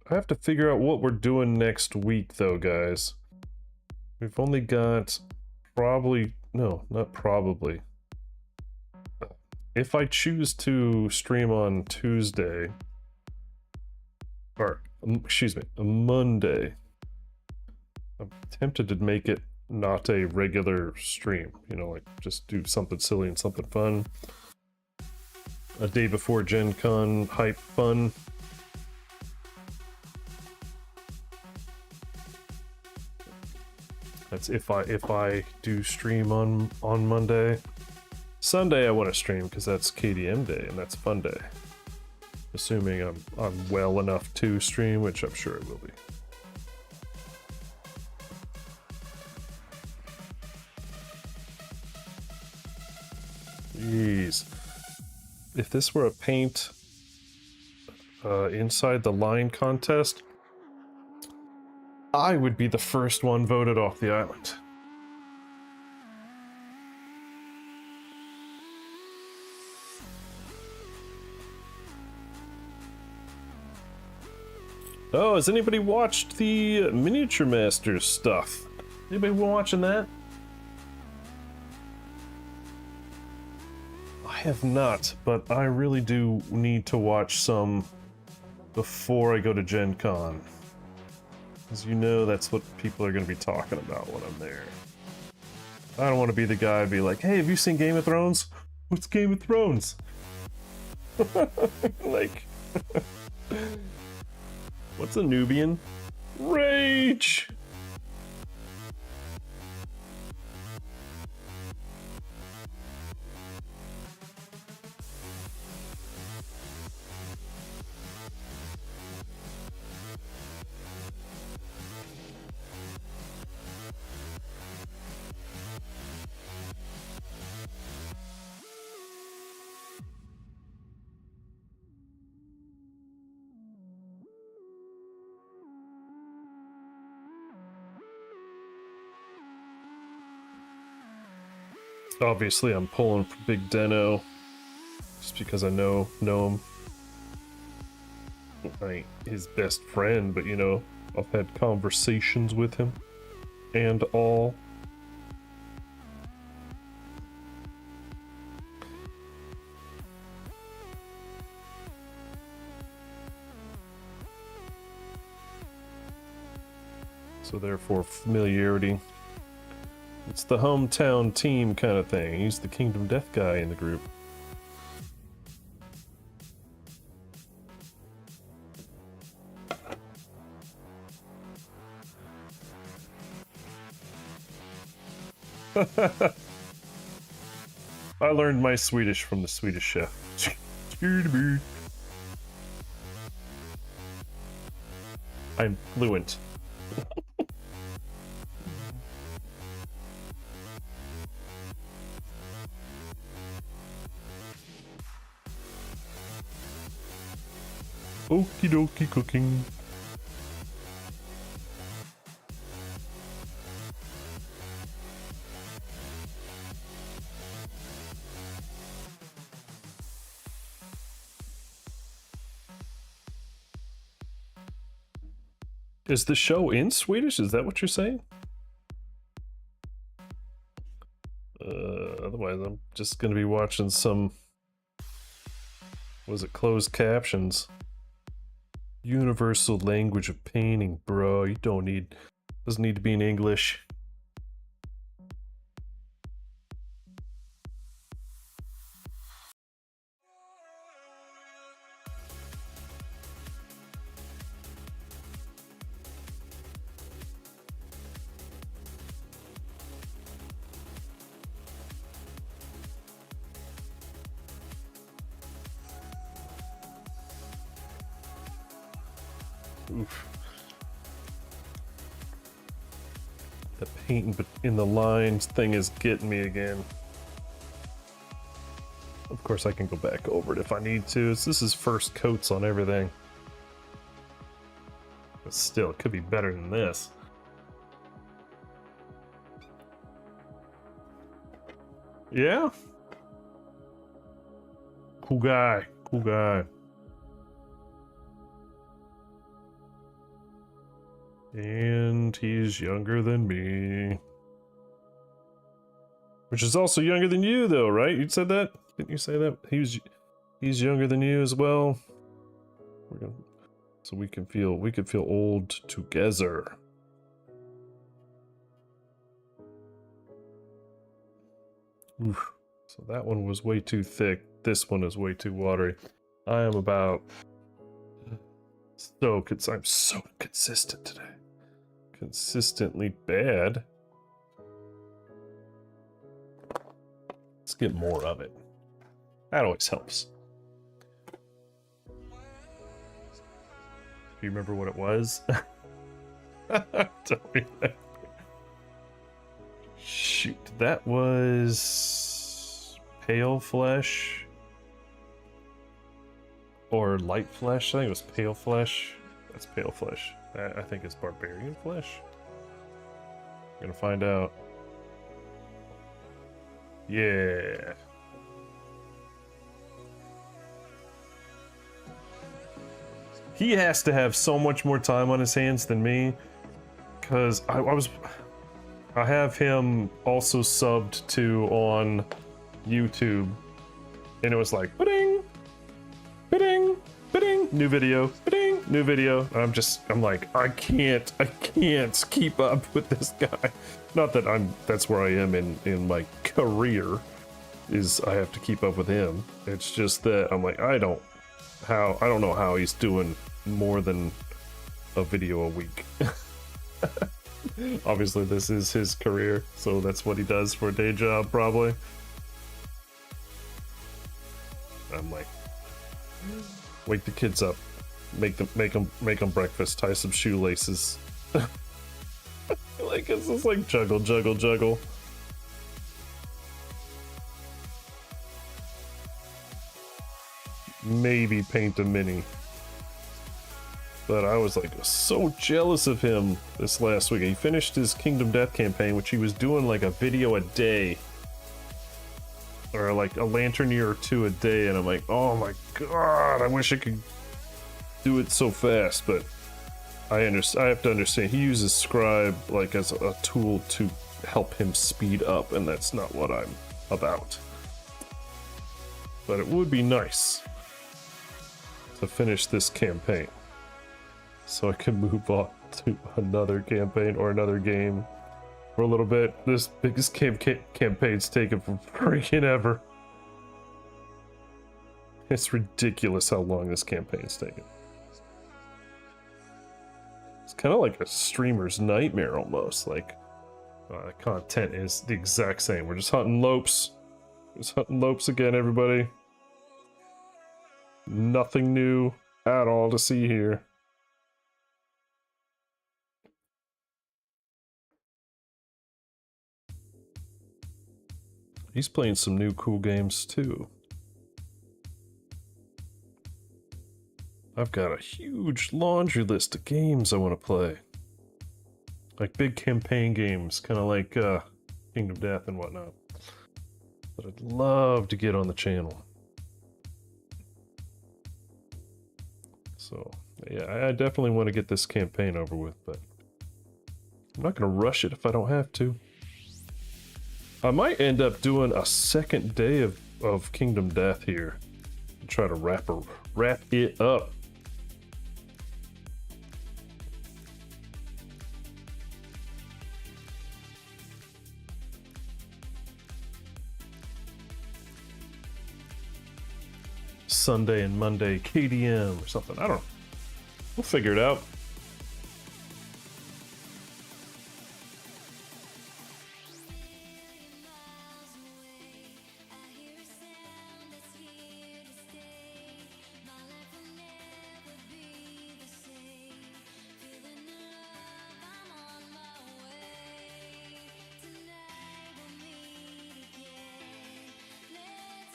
A: I have to figure out what we're doing next week, though, guys. We've only got not probably. If I choose to stream on Tuesday, or, excuse me, a Monday, I'm tempted to make it not a regular stream, you know, like just do something silly and something fun. A day before Gen Con hype fun. That's if I do stream on Monday. Sunday I want to stream because that's KDM day and that's fun day. Assuming I'm well enough to stream, which I'm sure it will be. Jeez. If this were a paint inside the line contest, I would be the first one voted off the island. Oh, has anybody watched the Miniature Masters stuff? Anybody watching that? I have not, but I really do need to watch some before I go to Gen Con. As you know, that's what people are going to be talking about when I'm there. I don't want to be the guy be like, hey, have you seen Game of Thrones? What's Game of Thrones? Like, what's a Nubian? Rage! Obviously, I'm pulling for Big Deno, just because I know him. I ain't his best friend, but you know, I've had conversations with him, and all. So therefore, familiarity. It's the hometown team kind of thing. He's the Kingdom Death guy in the group. I learned my Swedish from the Swedish chef. I'm fluent. Okie dokie cooking. Is the show in Swedish? Is that what you're saying? Otherwise, I'm just gonna be watching some. Was it closed captions? Universal language of painting, bro. You don't need. Doesn't need to be in English. Oof. The paint in the lines thing is getting me again. Of course, I can go back over it if I need to. This is first coats on everything. But still, it could be better than this. Yeah? Cool guy. Cool guy. And he's younger than me. Which is also younger than you, though, right? You said that? Didn't you say that? He's younger than you as well. So we could feel old together. Oof. So that one was way too thick. This one is way too watery. I am about I'm so consistent today. Consistently bad. Let's get more of it. That always helps. Do you remember what it was? Tell me that. Shoot, that was pale flesh or light flesh. I think it was pale flesh. That's pale flesh. I think it's barbarian flesh. We're gonna find out. Yeah. He has to have so much more time on his hands than me, because I have him also subbed to on YouTube, and it was like, ba-ding, ba-ding, ba-ding, new video, ba-ding, new video. And I'm like, I can't keep up with this guy. Not that that's where I am in my career, is I have to keep up with him. It's just that I'm like, I don't know how he's doing more than a video a week. Obviously this is his career, so that's what he does for a day job probably. I'm like, wake the kids up, make them breakfast, tie some shoelaces. Like it's just like juggle. Maybe paint a mini. But I was like so jealous of him this last week. He finished his Kingdom Death campaign, which he was doing like a video a day. Or like a lantern year or two a day, and I'm like, oh my god, I wish I could do it so fast, but I have to understand he uses Scribe like as a tool to help him speed up, and that's not what I'm about. But it would be nice to finish this campaign, so I can move on to another campaign or another game for a little bit. This biggest campaign's taken for freaking ever. It's ridiculous how long this campaign's taken. It's kind of like a streamer's nightmare almost. Like, the content is the exact same. We're just hunting lopes. Just hunting lopes again, everybody. Nothing new at all to see here. He's playing some new cool games too. I've got a huge laundry list of games I want to play. Like big campaign games, kind of like Kingdom Death and whatnot. But I'd love to get on the channel. So, yeah, I definitely want to get this campaign over with, but I'm not going to rush it if I don't have to. I might end up doing a second day of Kingdom Death here and try to wrap it up. Sunday and Monday KDM or something. I don't know. We'll figure it out.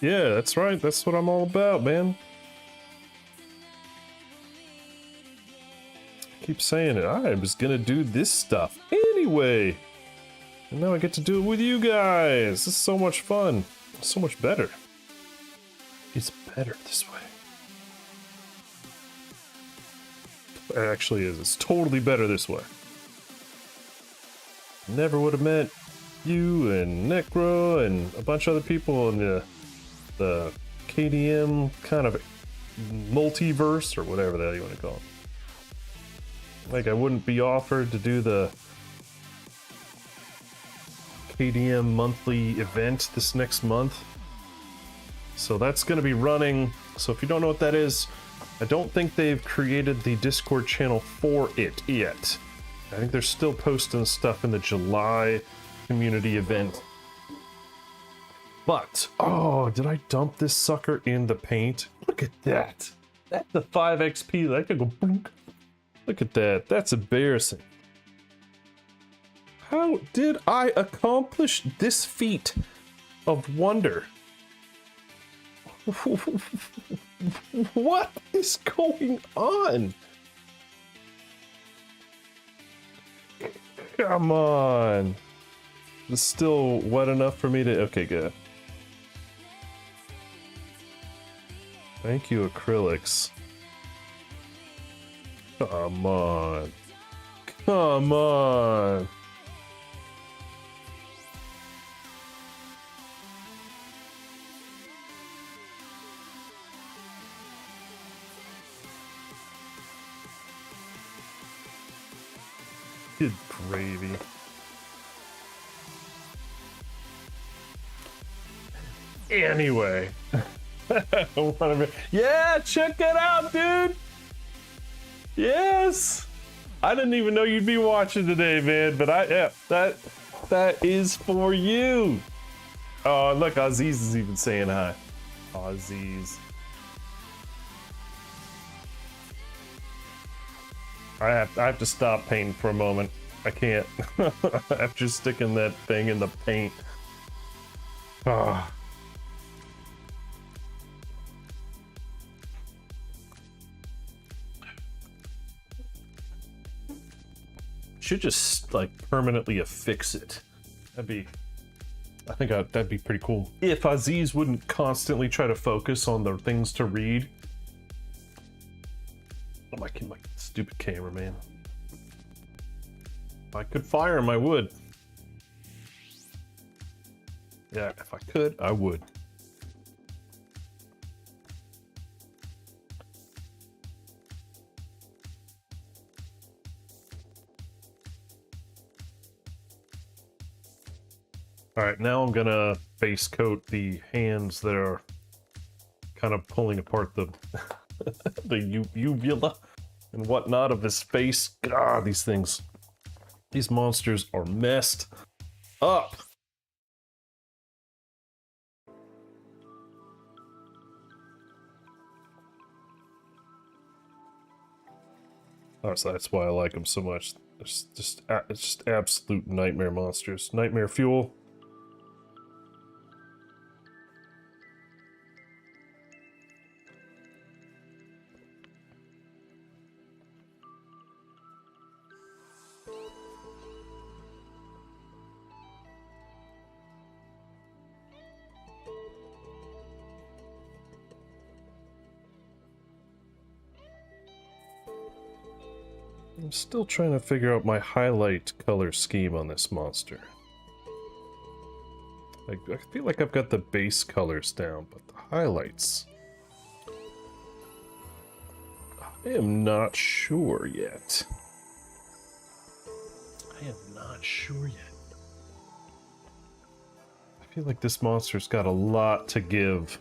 A: Yeah, that's right. That's what I'm all about, man. Keep saying it. I was gonna do this stuff anyway. And now I get to do it with you guys. This is so much fun. So much better. It's better this way. It actually is. It's totally better this way. Never would have met you and Necro and a bunch of other people in the KDM kind of multiverse or whatever the hell you want to call it. Like I wouldn't be offered to do the KDM monthly event this next month. So that's going to be running. So if you don't know what that is, I don't think they've created the Discord channel for it yet. I think they're still posting stuff in the July community event. But, oh, did I dump this sucker in the paint? Look at that. That's the 5 XP. That could go boom. Look at that. That's embarrassing. How did I accomplish this feat of wonder? What is going on? Come on. It's still wet enough for me to... Okay, good. Thank you, acrylics. Come on. Come on. Good gravy. Anyway. Yeah, check that out, dude. Yes. I didn't even know you'd be watching today, man, but yeah, that is for you. Oh, look, Aziz is even saying hi. Aziz. I have to stop painting for a moment. I can't. After sticking that thing in the paint. Ah. Should just like permanently affix it. I think that'd be pretty cool. If Aziz wouldn't constantly try to focus on the things to read. Oh, my stupid camera, man. If I could fire him, I would. Yeah, if I could, I would. Alright, now I'm gonna base coat the hands that are kind of pulling apart the the uvula and whatnot of his face. God, these monsters are messed up. Oh, so that's why I like them so much. It's just absolute nightmare monsters. Nightmare fuel. I'm still trying to figure out my highlight color scheme on this monster. I feel like I've got the base colors down, but the highlights... I am not sure yet. I am not sure yet. I feel like this monster's got a lot to give.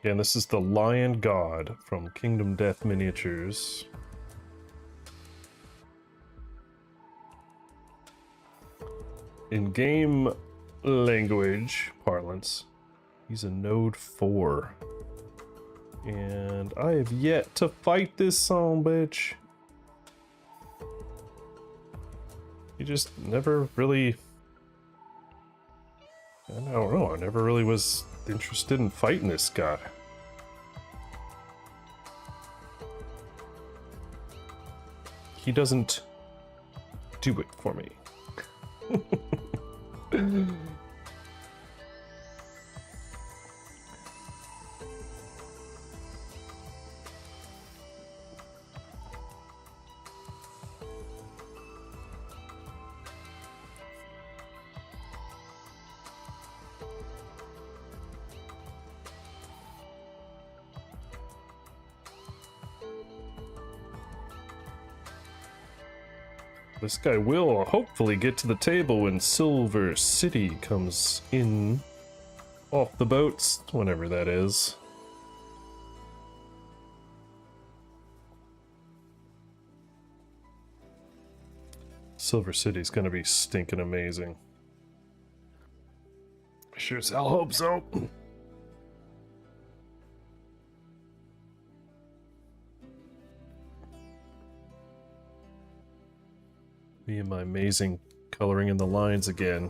A: And this is the Lion God from Kingdom Death Miniatures. In game language parlance, he's a node 4. And I have yet to fight this son bitch. He just never really... I don't know, I never really was interested in fighting this guy. He doesn't do it for me. This guy will hopefully get to the table when Silver City comes in off the boats, whenever that is. Silver City's gonna be stinking amazing. Sure as hell hope so. Me and my amazing coloring in the lines again.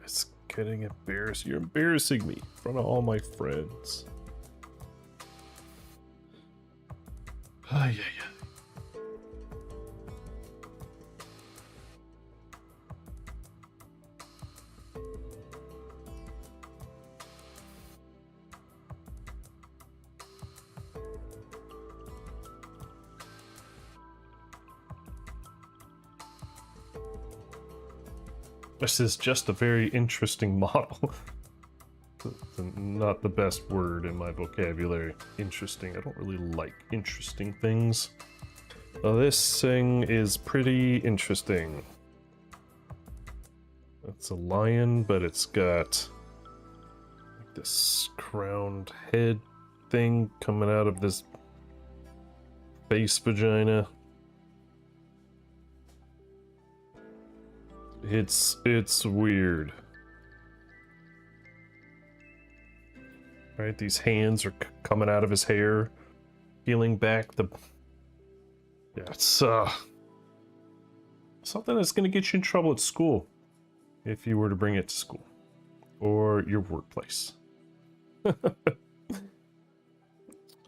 A: It's getting embarrassing. You're embarrassing me in front of all my friends. Ay, ay, ay. This is just a very interesting model. Not the best word in my vocabulary. Interesting. I don't really like interesting things. This thing is pretty interesting. It's a lion, but it's got like this crowned head thing coming out of this face vagina. It's weird. Right, these hands are coming out of his hair, peeling back the... Yeah, it's something that's gonna get you in trouble at school, if you were to bring it to school. Or your workplace.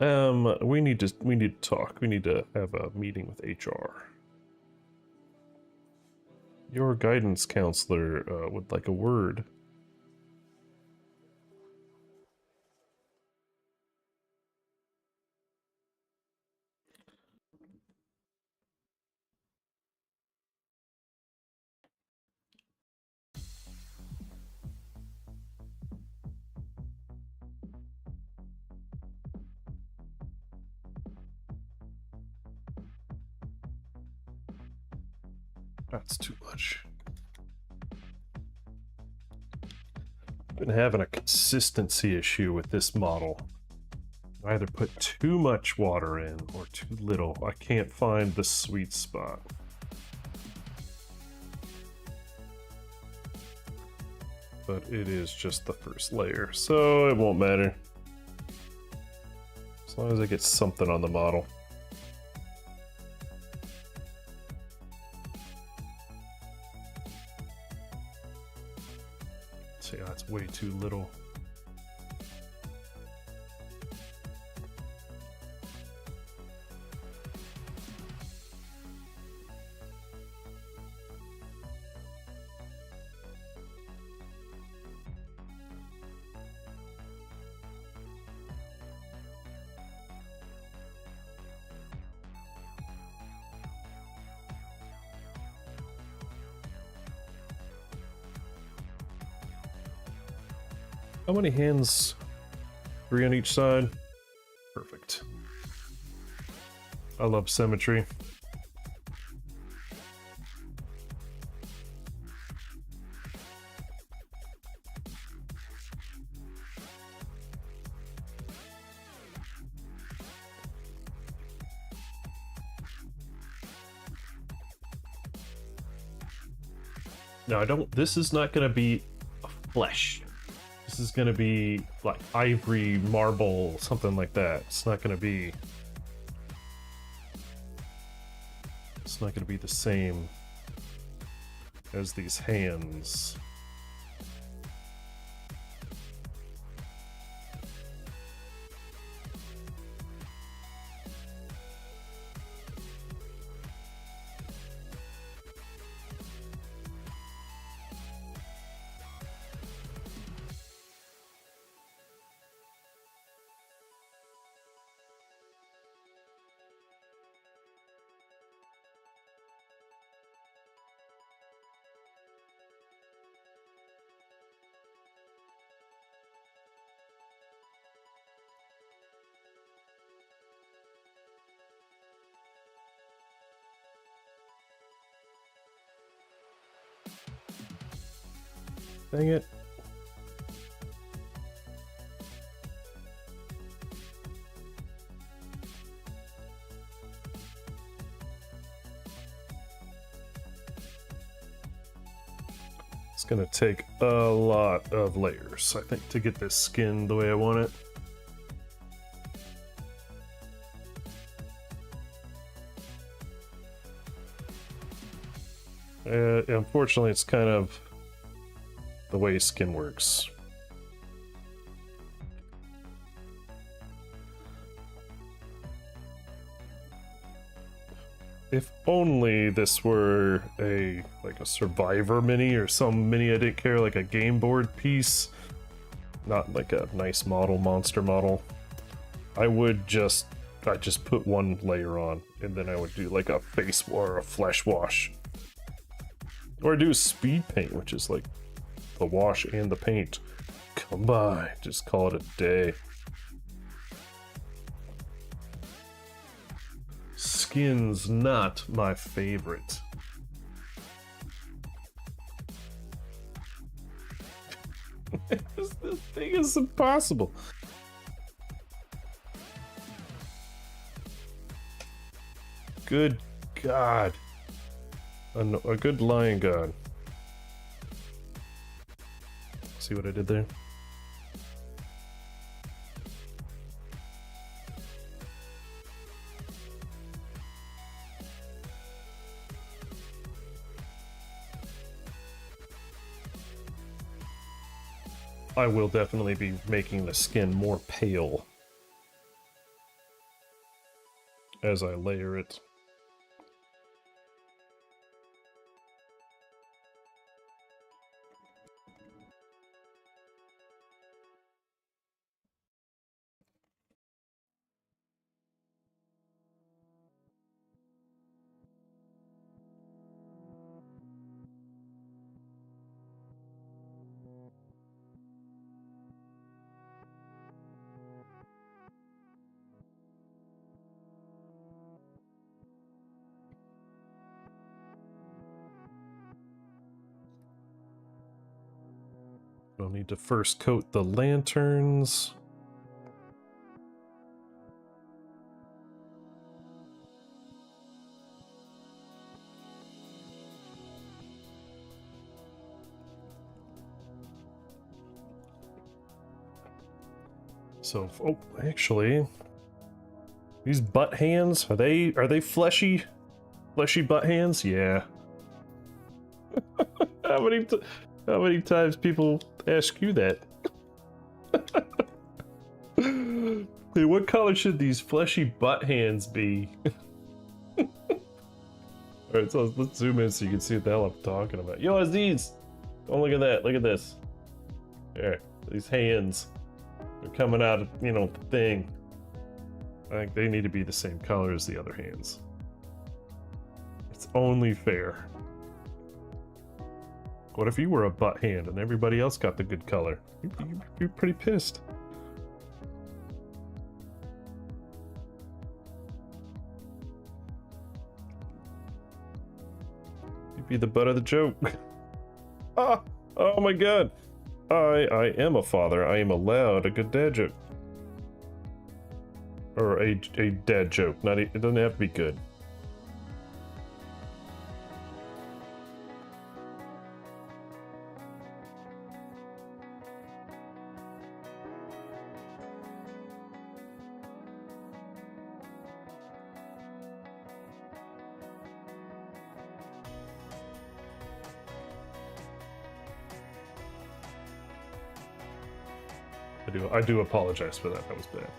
A: We need to talk. We need to have a meeting with HR. Your guidance counselor would like a word. That's too much. Been having a consistency issue with this model. I either put too much water in or too little. I can't find the sweet spot. But it is just the first layer, so it won't matter. As long as I get something on the model. See, that's way too little. How many hands? 3 on each side? Perfect. I love symmetry. No, I don't. This is not going to be flesh. This is gonna be like ivory, marble, something like that. It's not gonna be It's not going to be the same as these hands. Dang it. It's gonna take a lot of layers, I think, to get this skin the way I want it. Unfortunately, it's kind of the way skin works. If only this were a Survivor mini or some mini I didn't care, like a game board piece, not like a nice model, monster model. I'd just put one layer on, and then I would do like a face or a flesh wash, or do speed paint, which is like the wash and the paint combined. Just call it a day. Skin's not my favorite. This thing is impossible. Good God. A good lion god. See what I did there? I will definitely be making the skin more pale as I layer it. I'll need to first coat the lanterns. So, oh, actually, these butt hands, are they fleshy butt hands? Yeah. How many times people ask you that? Hey, what color should these fleshy butt hands be? Alright, so let's zoom in so you can see what the hell I'm talking about. Yo, Aziz! Oh, look at that. Look at this. There. These hands. They're coming out of, the thing. I think they need to be the same color as the other hands. It's only fair. What if you were a butt hand and everybody else got the good color? You'd be pretty pissed. You'd be the butt of the joke. Ah! Oh my god! I am a father. I am allowed a good dad joke. Or a dad joke. It doesn't have to be good. I do apologize for that. That was bad.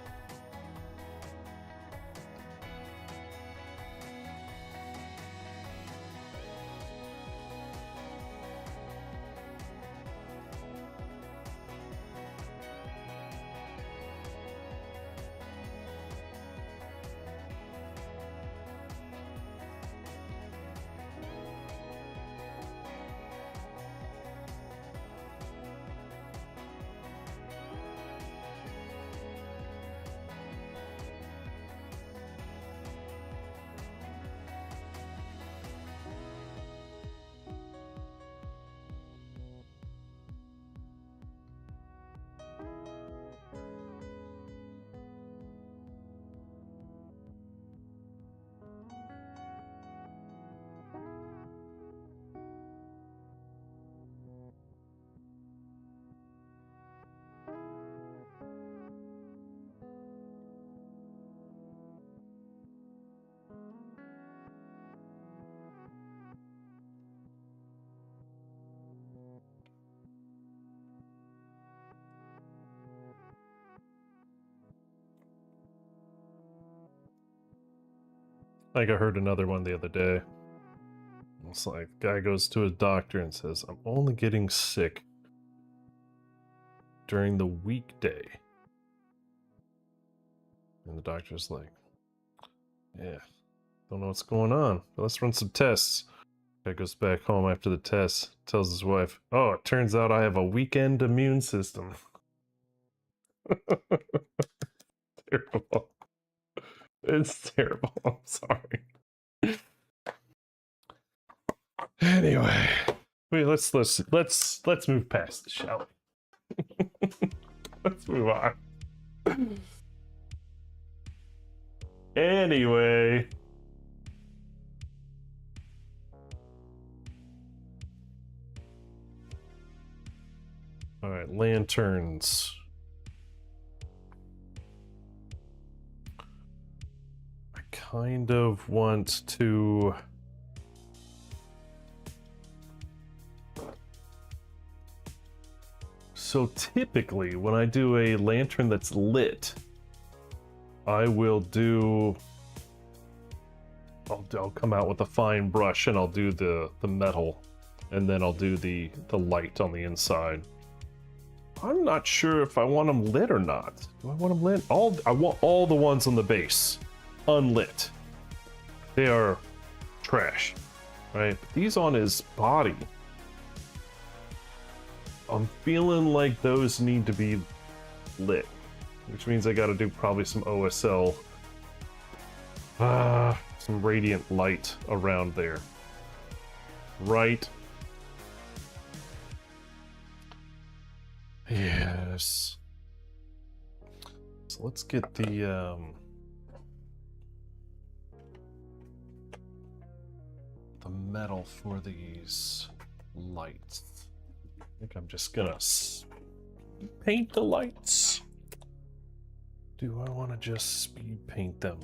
A: Like I heard another one the other day. It's like guy goes to his doctor and says, "I'm only getting sick during the weekday." And the doctor's like, "Yeah, don't know what's going on, but let's run some tests." Guy goes back home after the test, tells his wife, "Oh, it turns out I have a weekend immune system." Terrible. It's terrible. I'm sorry. Anyway, wait. Let's move past this, shall we? Let's move on. Anyway. All right, lanterns. I kind of want to. So typically, when I do a lantern that's lit, I will do. I'll come out with a fine brush and I'll do the metal, and then I'll do the light on the inside. I'm not sure if I want them lit or not. Do I want them lit? I want all the ones on the base unlit. They are trash, right? But these on his body, I'm feeling like those need to be lit, which means I got to do probably some OSL, some radiant light around there, right? Yes. So let's get the metal for these lights. I think I'm just gonna paint the lights. Do I want to just speed paint them?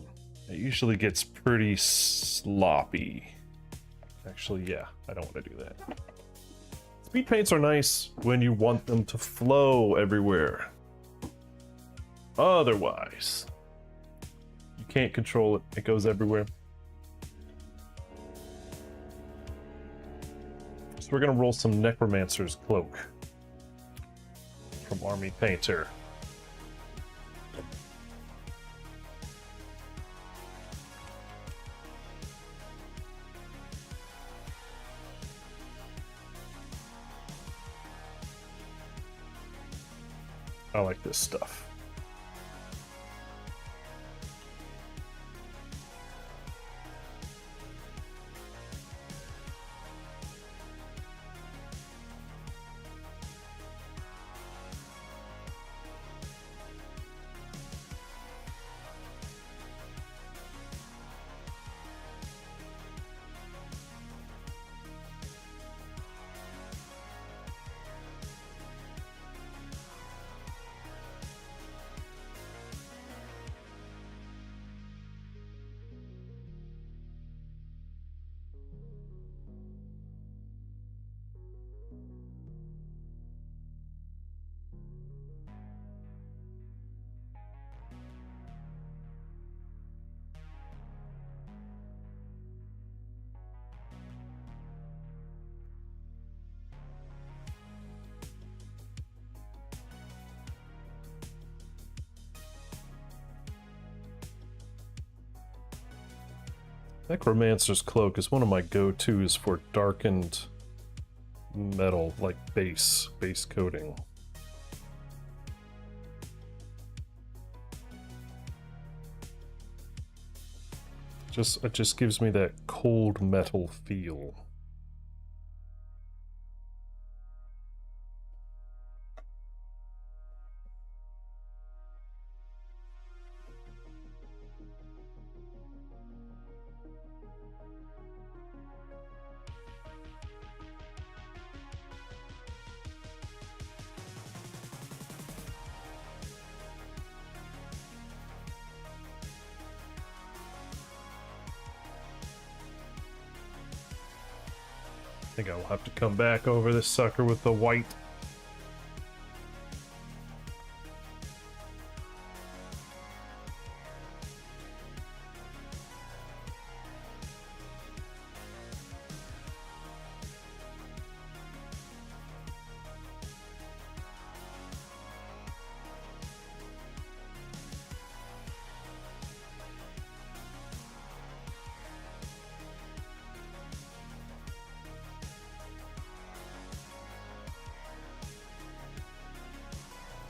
A: It usually gets pretty sloppy. Actually, yeah, I don't want to do that. Speed paints are nice when you want them to flow everywhere. Otherwise, you can't control it. It goes everywhere. So we're gonna roll some Necromancer's Cloak from Army Painter. I like this stuff. Necromancer's Cloak is one of my go-tos for darkened metal, like base coating. It just gives me that cold metal feel. I think I will have to come back over this sucker with the white.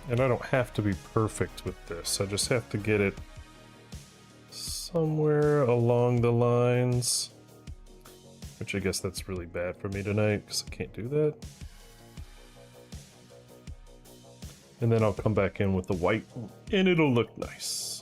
A: And I don't have to be perfect with this. I just have to get it somewhere along the lines. Which I guess that's really bad for me tonight because I can't do that. And then I'll come back in with the white and it'll look nice.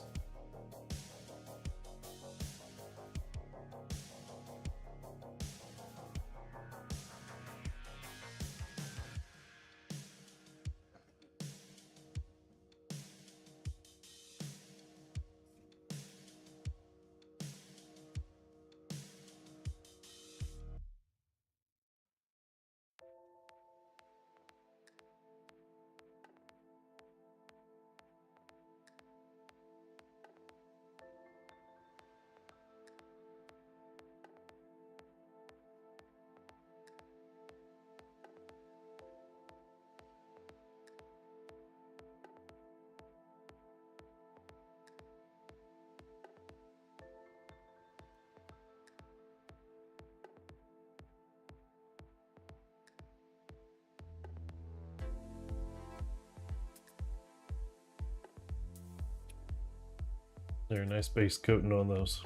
A: They're nice base coating on those.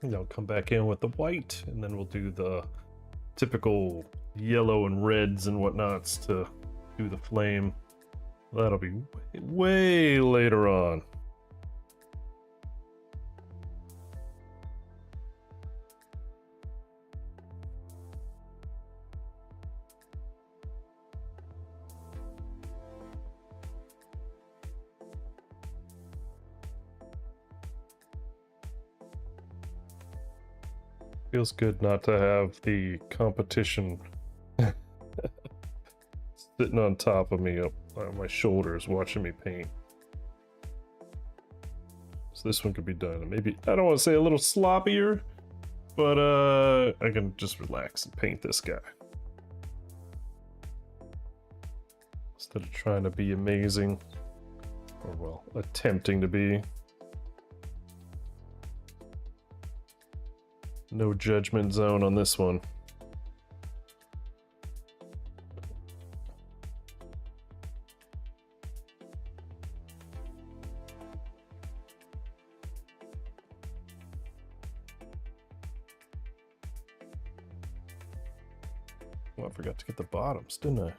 A: And I'll come back in with the white, and then we'll do the typical yellow and reds and whatnots to do the flame. That'll be way later on. Feels good not to have the competition sitting on top of me up on my shoulders watching me paint. So this one could be done. Maybe, I don't want to say a little sloppier, but I can just relax and paint this guy. Instead of trying to be amazing, or well, attempting to be. No judgment zone on this one. Oh, I forgot to get the bottoms, didn't I?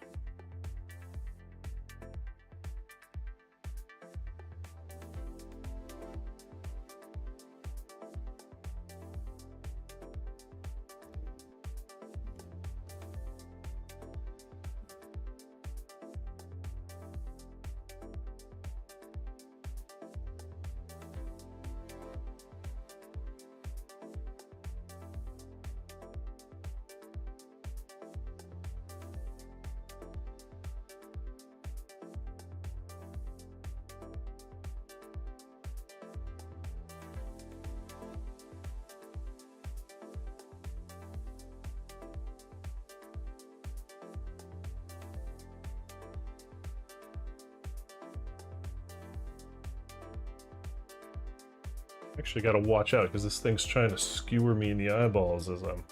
A: Actually gotta watch out because this thing's trying to skewer me in the eyeballs as I'm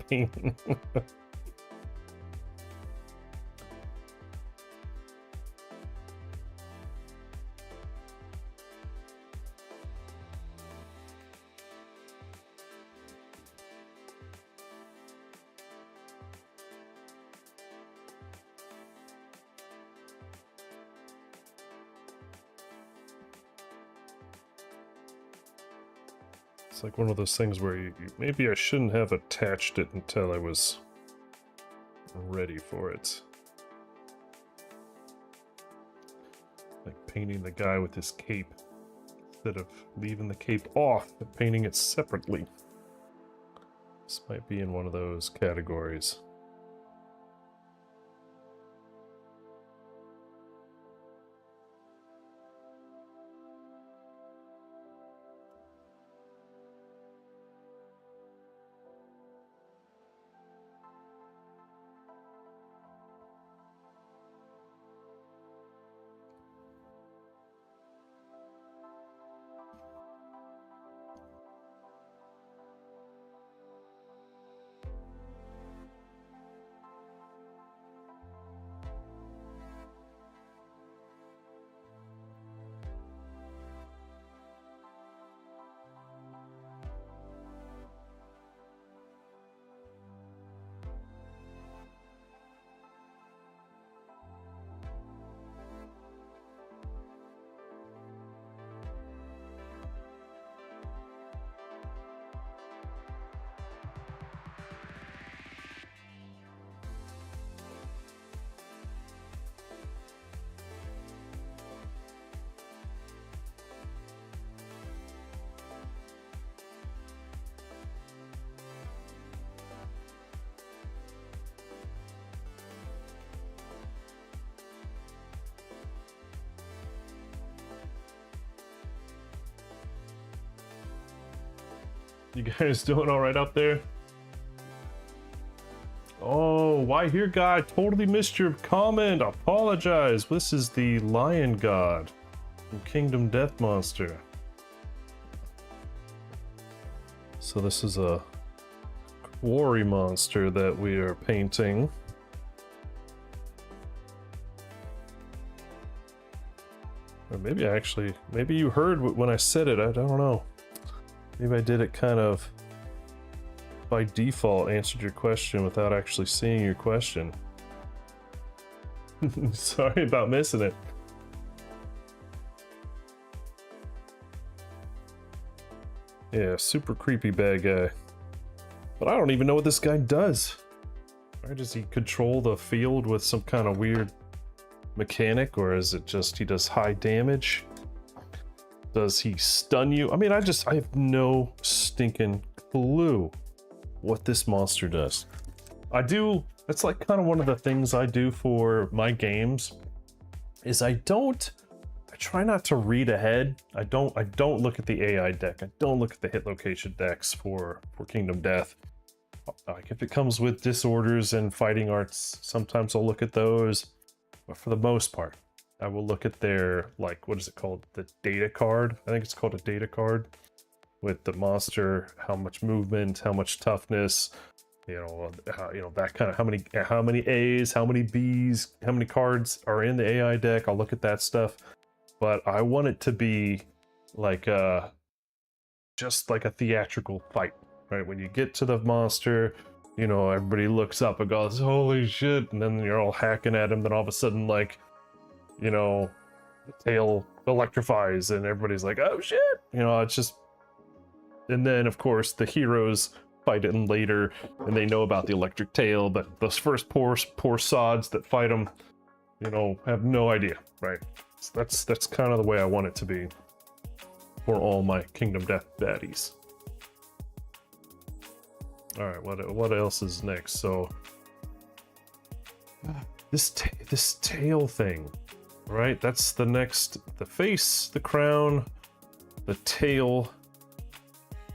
A: painting. It's like one of those things where maybe I shouldn't have attached it until I was ready for it. Like painting the guy with his cape instead of leaving the cape off and painting it separately. This might be in one of those categories. You guys doing all right up there? Oh, why here, guy? Totally missed your comment. Apologize. This is the Lion God from Kingdom Death Monster. So this is a quarry monster that we are painting. Or maybe maybe you heard when I said it. I don't know. Maybe I did it kind of by default, answered your question without actually seeing your question. Sorry about missing it. Yeah, super creepy bad guy. But I don't even know what this guy does. Or does he control the field with some kind of weird mechanic, or is it just he does high damage? Does he stun you? I mean, I have no stinking clue what this monster does. It's like kind of one of the things I do for my games is I try not to read ahead. I don't look at the AI deck. I don't look at the hit location decks for Kingdom Death. Like if it comes with disorders and fighting arts, sometimes I'll look at those, but for the most part, I will look at their, like, what is it called? The data card. I think it's called a data card with the monster, how much movement, how much toughness, that kind of how many A's, how many B's, how many cards are in the AI deck. I'll look at that stuff, but I want it to be like just like a theatrical fight, right? When you get to the monster, everybody looks up and goes, "Holy shit!" And then you're all hacking at him. Then all of a sudden, like, the tail electrifies and everybody's like, "Oh shit!" It's just, and then of course the heroes fight it later and they know about the electric tail, but those first poor sods that fight them, have no idea, right? So that's kind of the way I want it to be for all my Kingdom Death baddies. All right, what else is next? So this tail thing, right? That's the next. The face, the crown, the tail.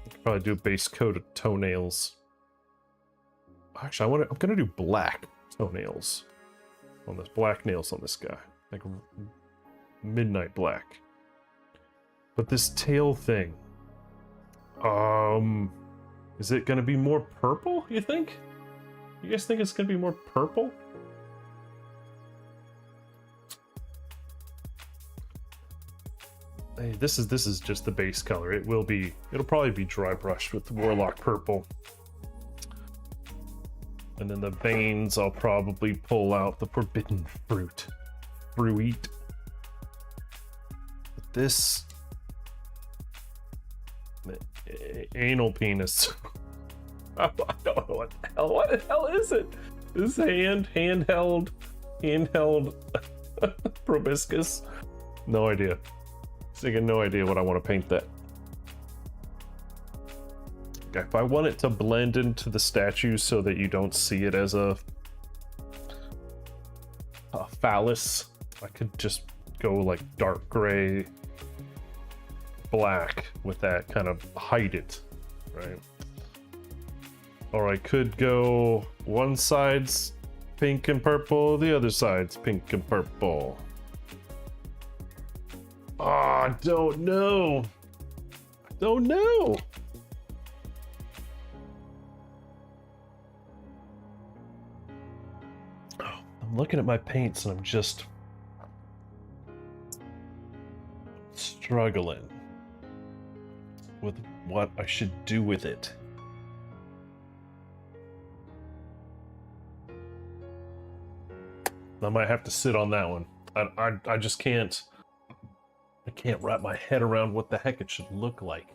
A: I could probably do a base coat of toenails. Actually, I'm gonna do black toenails on this, black nails on this guy, like midnight black. But this tail thing, is it gonna be more purple, you think? You guys think it's gonna be more purple? Hey, this is just the base color. It'll probably be dry brushed with the Warlock purple. And then the veins, I'll probably pull out the forbidden fruit. But this anal penis. I don't know what the hell. What the hell is it? This handheld proboscis. No idea. I got no idea what I want to paint that. If I want it to blend into the statue so that you don't see it as a phallus, I could just go like dark gray, black with that, kind of hide it, right? Or I could go one side's pink and purple, the other side's pink and purple. Oh, I don't know. I don't know. I'm looking at my paints and I'm just struggling with what I should do with it. I might have to sit on that one. I just can't. I can't wrap my head around what the heck it should look like.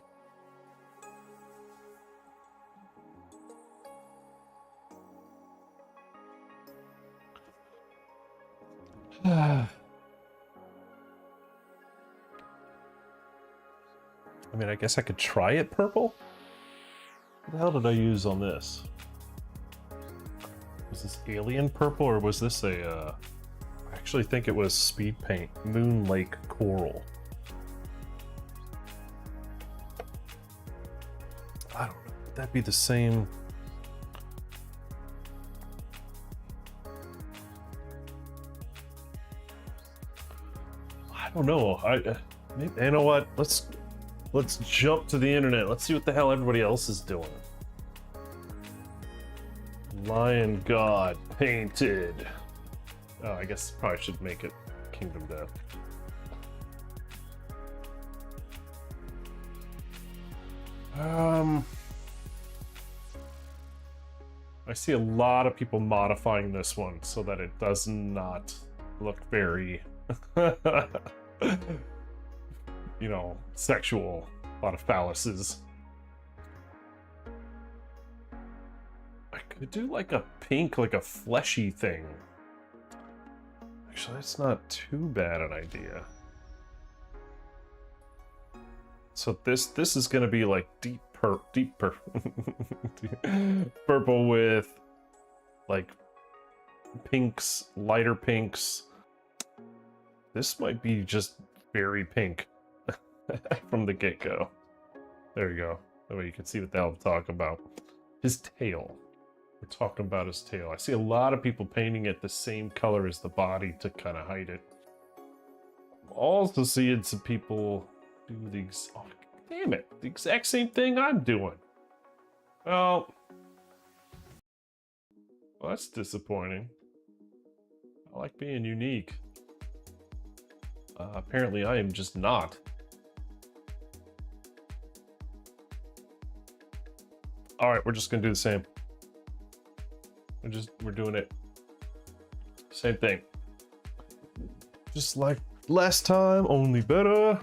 A: I mean, I guess I could try it purple? What the hell did I use on this? Was this alien purple or was this a, I actually think it was speed paint, Moon Lake Coral. I don't know, would that be the same? I don't know, maybe, you know what, let's jump to the internet, let's see what the hell everybody else is doing. Lion God painted. Oh, I guess probably should make it Kingdom Death. I see a lot of people modifying this one so that it does not look very, you know, sexual. A lot of phalluses. I could do like a pink, like a fleshy thing. Actually, that's not too bad an idea. So this is gonna be like deep purple with like pinks, lighter pinks. This might be just very pink from the get-go. There you go. That way you can see what the hell I'm talking about. His tail. We're talking about his tail. I see a lot of people painting it the same color as the body to kind of hide it. I'm also seeing some people do the damn it, the exact same thing I'm doing. Well, that's disappointing. I like being unique. Apparently I am just not. Alright, we're just gonna do the same. We're doing it. Same thing. Just like last time, only better.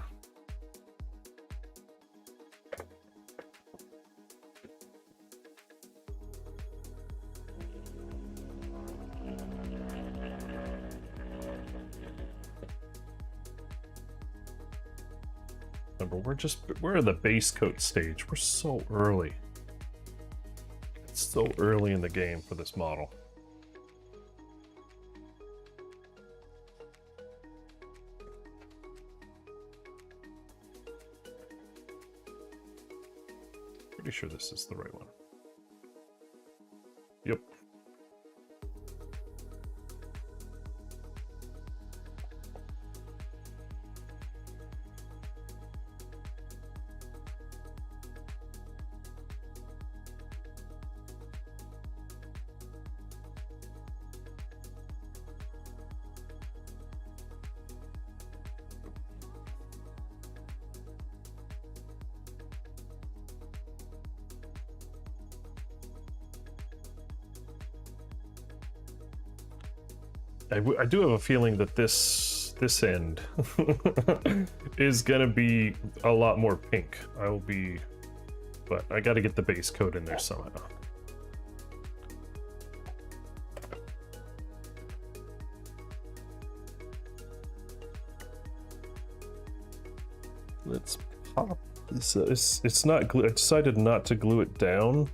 A: Remember, we're in the base coat stage. We're so early. It's so early in the game for this model. Pretty sure this is the right one. Yep. I do have a feeling that this end is gonna be a lot more pink. I will be, but I got to get the base coat in there somehow. Let's pop this. It's not glue. I decided not to glue it down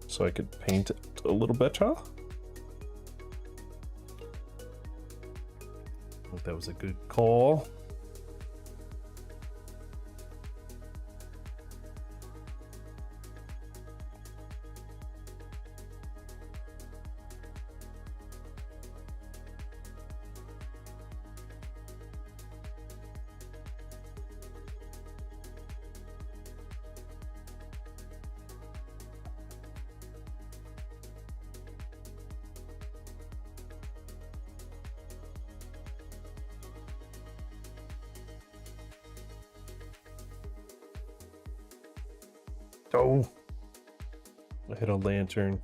A: so I could paint it a little better. I think that was a good call. Oh, I hit a lantern.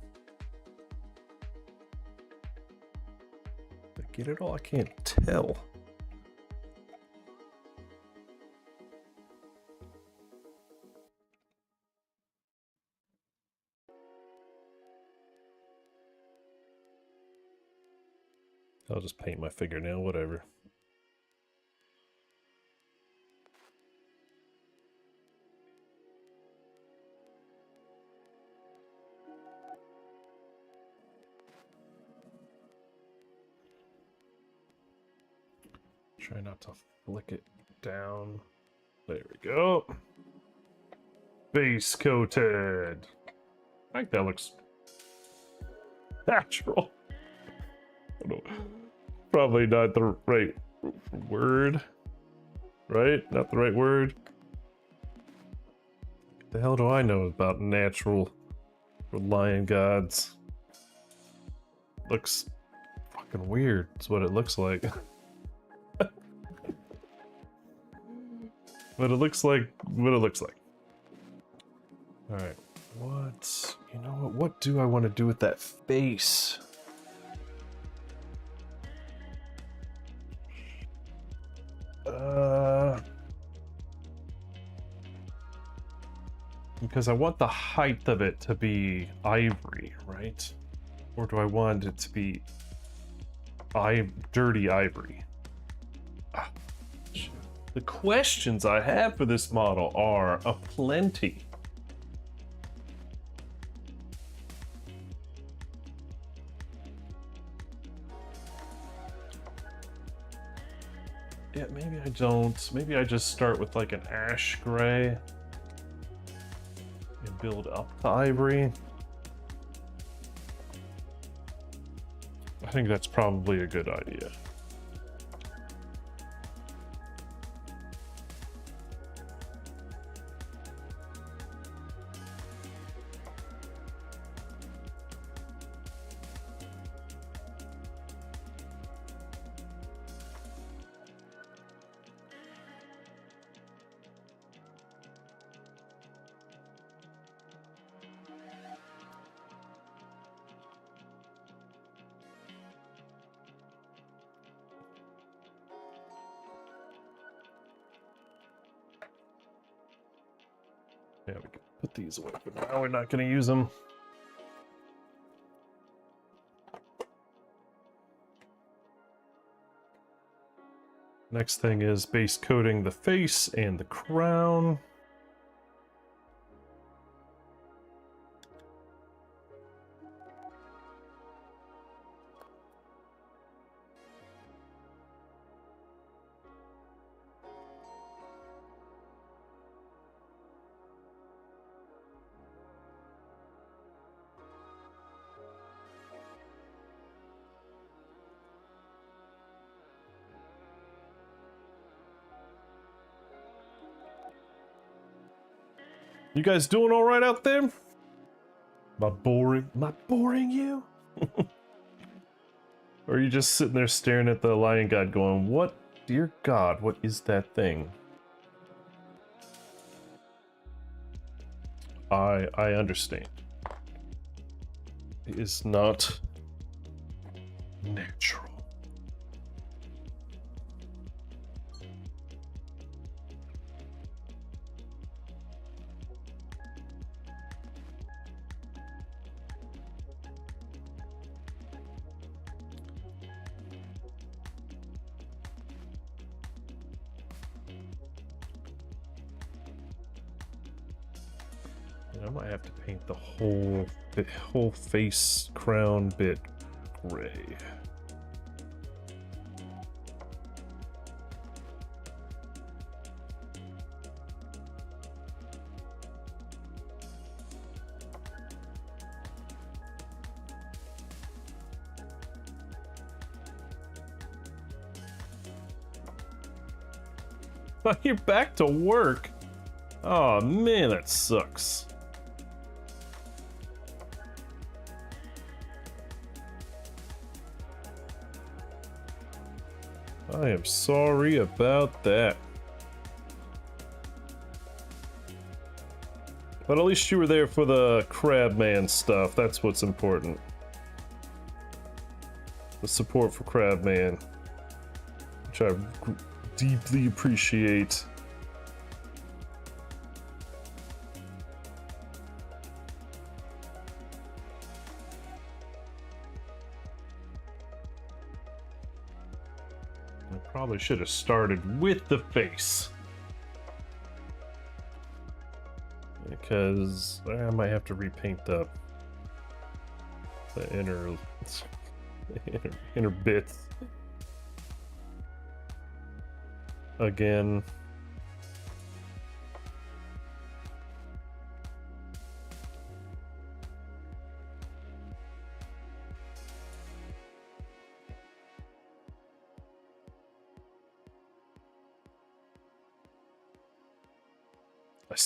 A: Did I get it all? I can't tell. I'll just paint my fingernail, whatever. Try not to flick it down. There we go. Base coated. I think that looks natural. I don't know. Probably not the right word. Right? Not the right word. What the hell do I know about natural for lion gods? Looks fucking weird. That's what it looks like. But it looks like what it looks like. Alright. What? You know what? What do I want to do with that face? Because I want the height of it to be ivory, right? Or do I want it to be dirty ivory? Ah, the questions I have for this model are aplenty. Yeah, maybe I don't. Maybe I just start with like an ash gray and build up to ivory. I think that's probably a good idea. Yeah, we can put these away, but now we're not going to use them. Next thing is base coating the face and the crown. You guys doing all right out there? Am I boring you? Or are you just sitting there staring at the lion god going, what, dear God, what is that thing? I understand. It is not natural. I might have to paint the whole face crown bit gray. You're back to work. Oh man, that sucks. I am sorry about that. But at least you were there for the Crabman stuff. That's what's important. The support for Crabman, which I deeply appreciate. I probably should have started with the face, because I might have to repaint the inner inner bits again.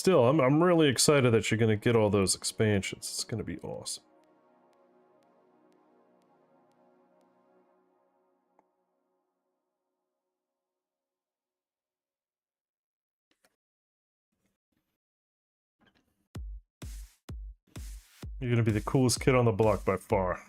A: I'm really excited that you're gonna get all those expansions. It's gonna be awesome. You're gonna be the coolest kid on the block by far.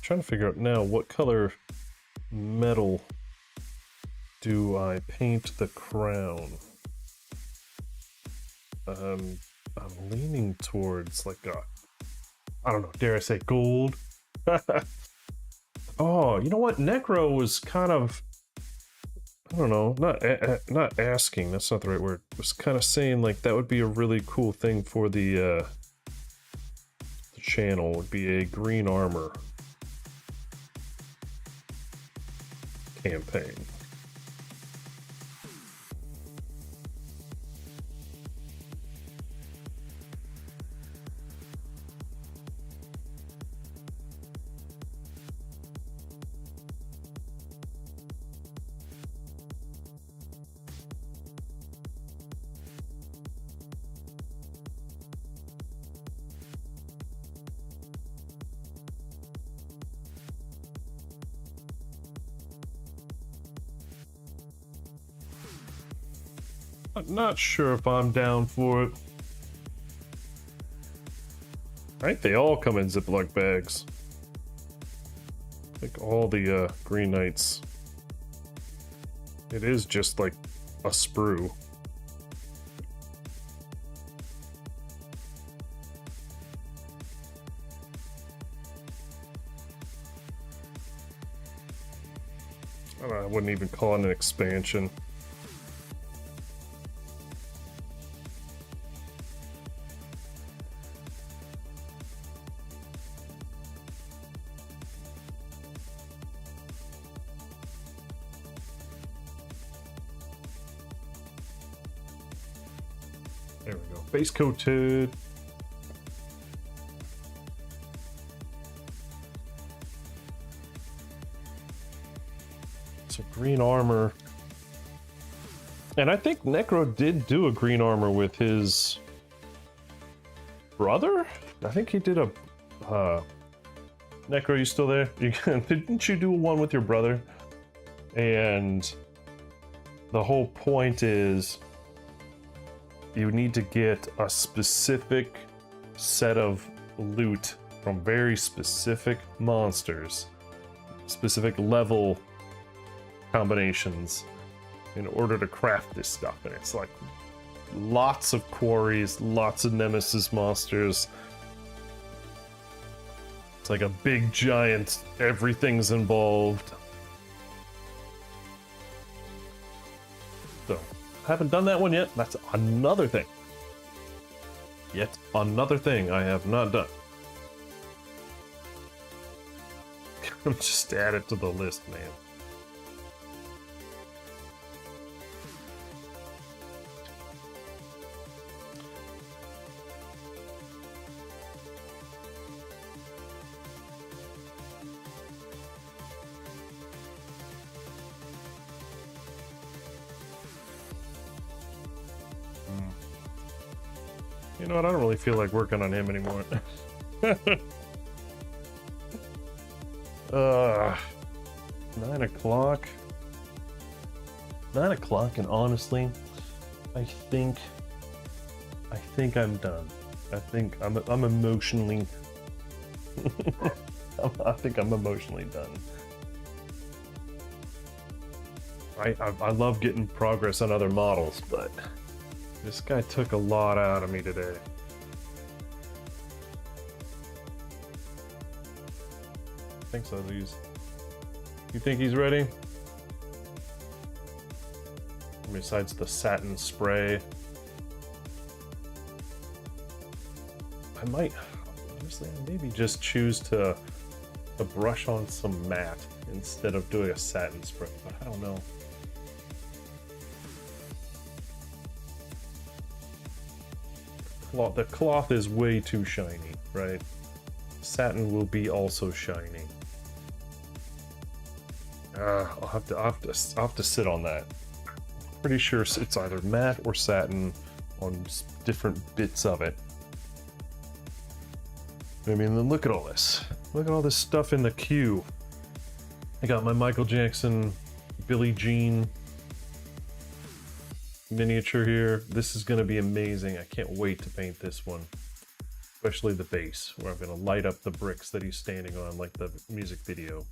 A: Trying to figure out now what color metal do I paint the crown. I'm leaning towards like a, I don't know, dare I say gold? Oh, you know what? Necro was kind of, I don't know, not asking, that's not the right word. Was kind of saying like that would be a really cool thing for the channel, would be a green armor campaign. I'm not sure if I'm down for it. I think they all come in Ziploc bags. Like all the Green Knights. It is just like a sprue. I wouldn't even call it an expansion. There we go. Base coated. So green armor. And I think Necro did do a green armor with his brother? I think he did a... Necro, you still there? Didn't you do one with your brother? And the whole point is you need to get a specific set of loot from very specific monsters, specific level combinations, in order to craft this stuff, and it's like lots of quarries, lots of nemesis monsters. It's like a big giant, everything's involved. So, haven't done that one yet. That's another thing. Yet another thing I have not done. Just add it to the list, man. You know what? I don't really feel like working on him anymore. 9 o'clock. 9 o'clock, and honestly, I think I'm done. I think I'm emotionally. I think I'm emotionally done. I love getting progress on other models, but this guy took a lot out of me today. I think so, these. You think he's ready? Besides the satin spray. I might, honestly, maybe just choose to brush on some matte instead of doing a satin spray, but I don't know. The cloth is way too shiny, right? Satin will be also shiny. I'll have to sit on that. Pretty sure it's either matte or satin on different bits of it. I mean, then look at all this. Look at all this stuff in the queue. I got my Michael Jackson, Billie Jean miniature here. This is gonna be amazing. I can't wait to paint this one. Especially the base, where I'm gonna light up the bricks that he's standing on like the music video.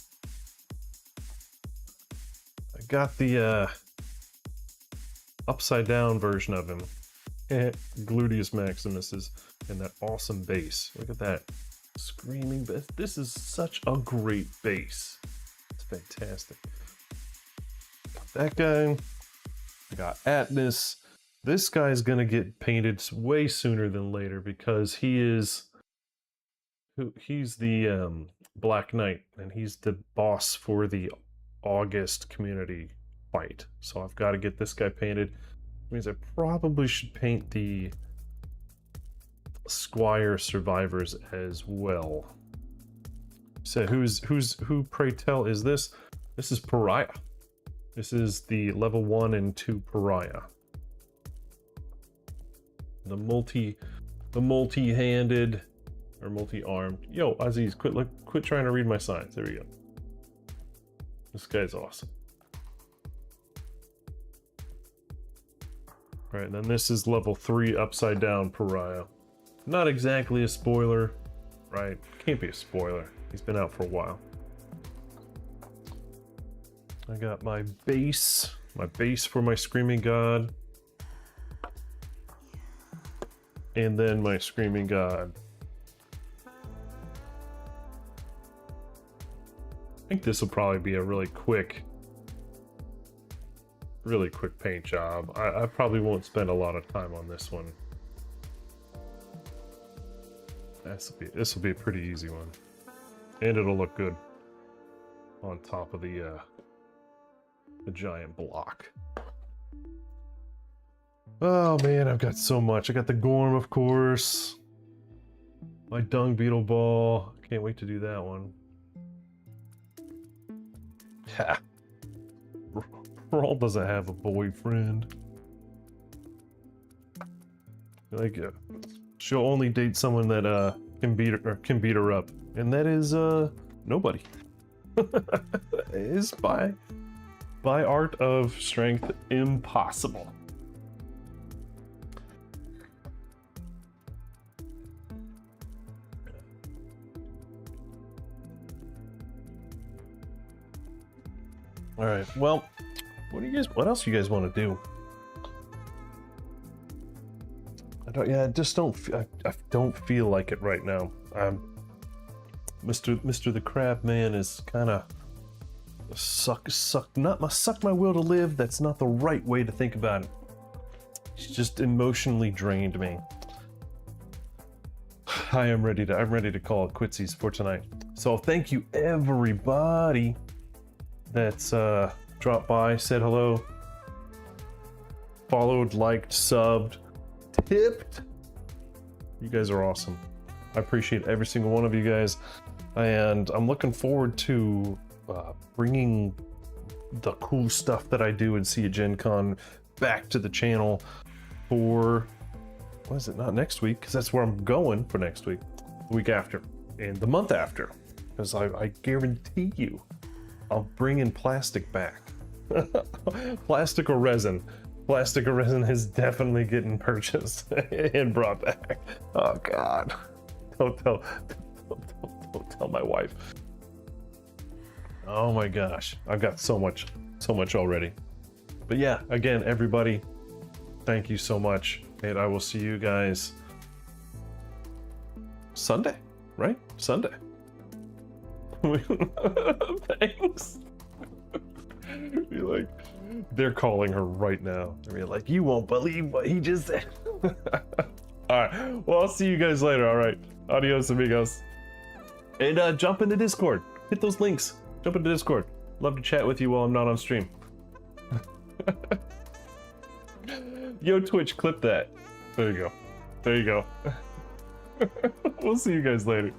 A: I got the upside down version of him. Gluteus Maximus's, and that awesome bass. Look at that. Screaming bass. This is such a great bass. It's fantastic. Got that guy. I got Atlas. This guy's gonna get painted way sooner than later because he's the Black Knight, and he's the boss for the August community fight. So I've got to get this guy painted. Means I probably should paint the Squire survivors as well. So who pray tell is this? This is Pariah. This is the level 1 and 2 Pariah. The multi-handed or multi-armed. Yo, Aziz, quit trying to read my signs. There we go. This guy's awesome. Alright, and then this is level 3 upside down Pariah. Not exactly a spoiler, right? Can't be a spoiler. He's been out for a while. I got my base for my Screaming God. And then my Screaming God. I think this will probably be a really quick paint job. I probably won't spend a lot of time on this one. This will be a pretty easy one. And it'll look good on top of the giant block. Oh man, I've got so much. I got the Gorm, of course. My Dung Beetle Ball. Can't wait to do that one. Ha. Brawl doesn't have a boyfriend. Like, she'll only date someone that can beat her up, and that is nobody. Is by art of strength impossible. All right, well, What else you guys want to do? I just don't. I don't feel like it right now. Mr. the Crabman is kind of suck my will to live. That's not the right way to think about it. He's just emotionally drained me. I'm ready to call it quitsies for tonight. So thank you everybody that's dropped by, said hello, followed, liked, subbed, tipped. You guys are awesome. I appreciate every single one of you guys, and I'm looking forward to bringing the cool stuff that I do and see at Gen Con back to the channel for, what is it, not next week, because that's where I'm going for next week, the week after, and the month after, because I guarantee you I'll bring in plastic back. Plastic or resin. Plastic or resin is definitely getting purchased and brought back. Oh God. Don't tell my wife. Oh my gosh. I've got so much already. But yeah, again, everybody, thank you so much. And I will see you guys Sunday, right? Sunday. Thanks. Be like, they're calling her right now. They're like, you won't believe what he just said. Alright, well, I'll see you guys later, alright? Adios, amigos. And jump into Discord. Hit those links. Jump into Discord. Love to chat with you while I'm not on stream. Yo, Twitch, clip that. There you go. There you go. We'll see you guys later.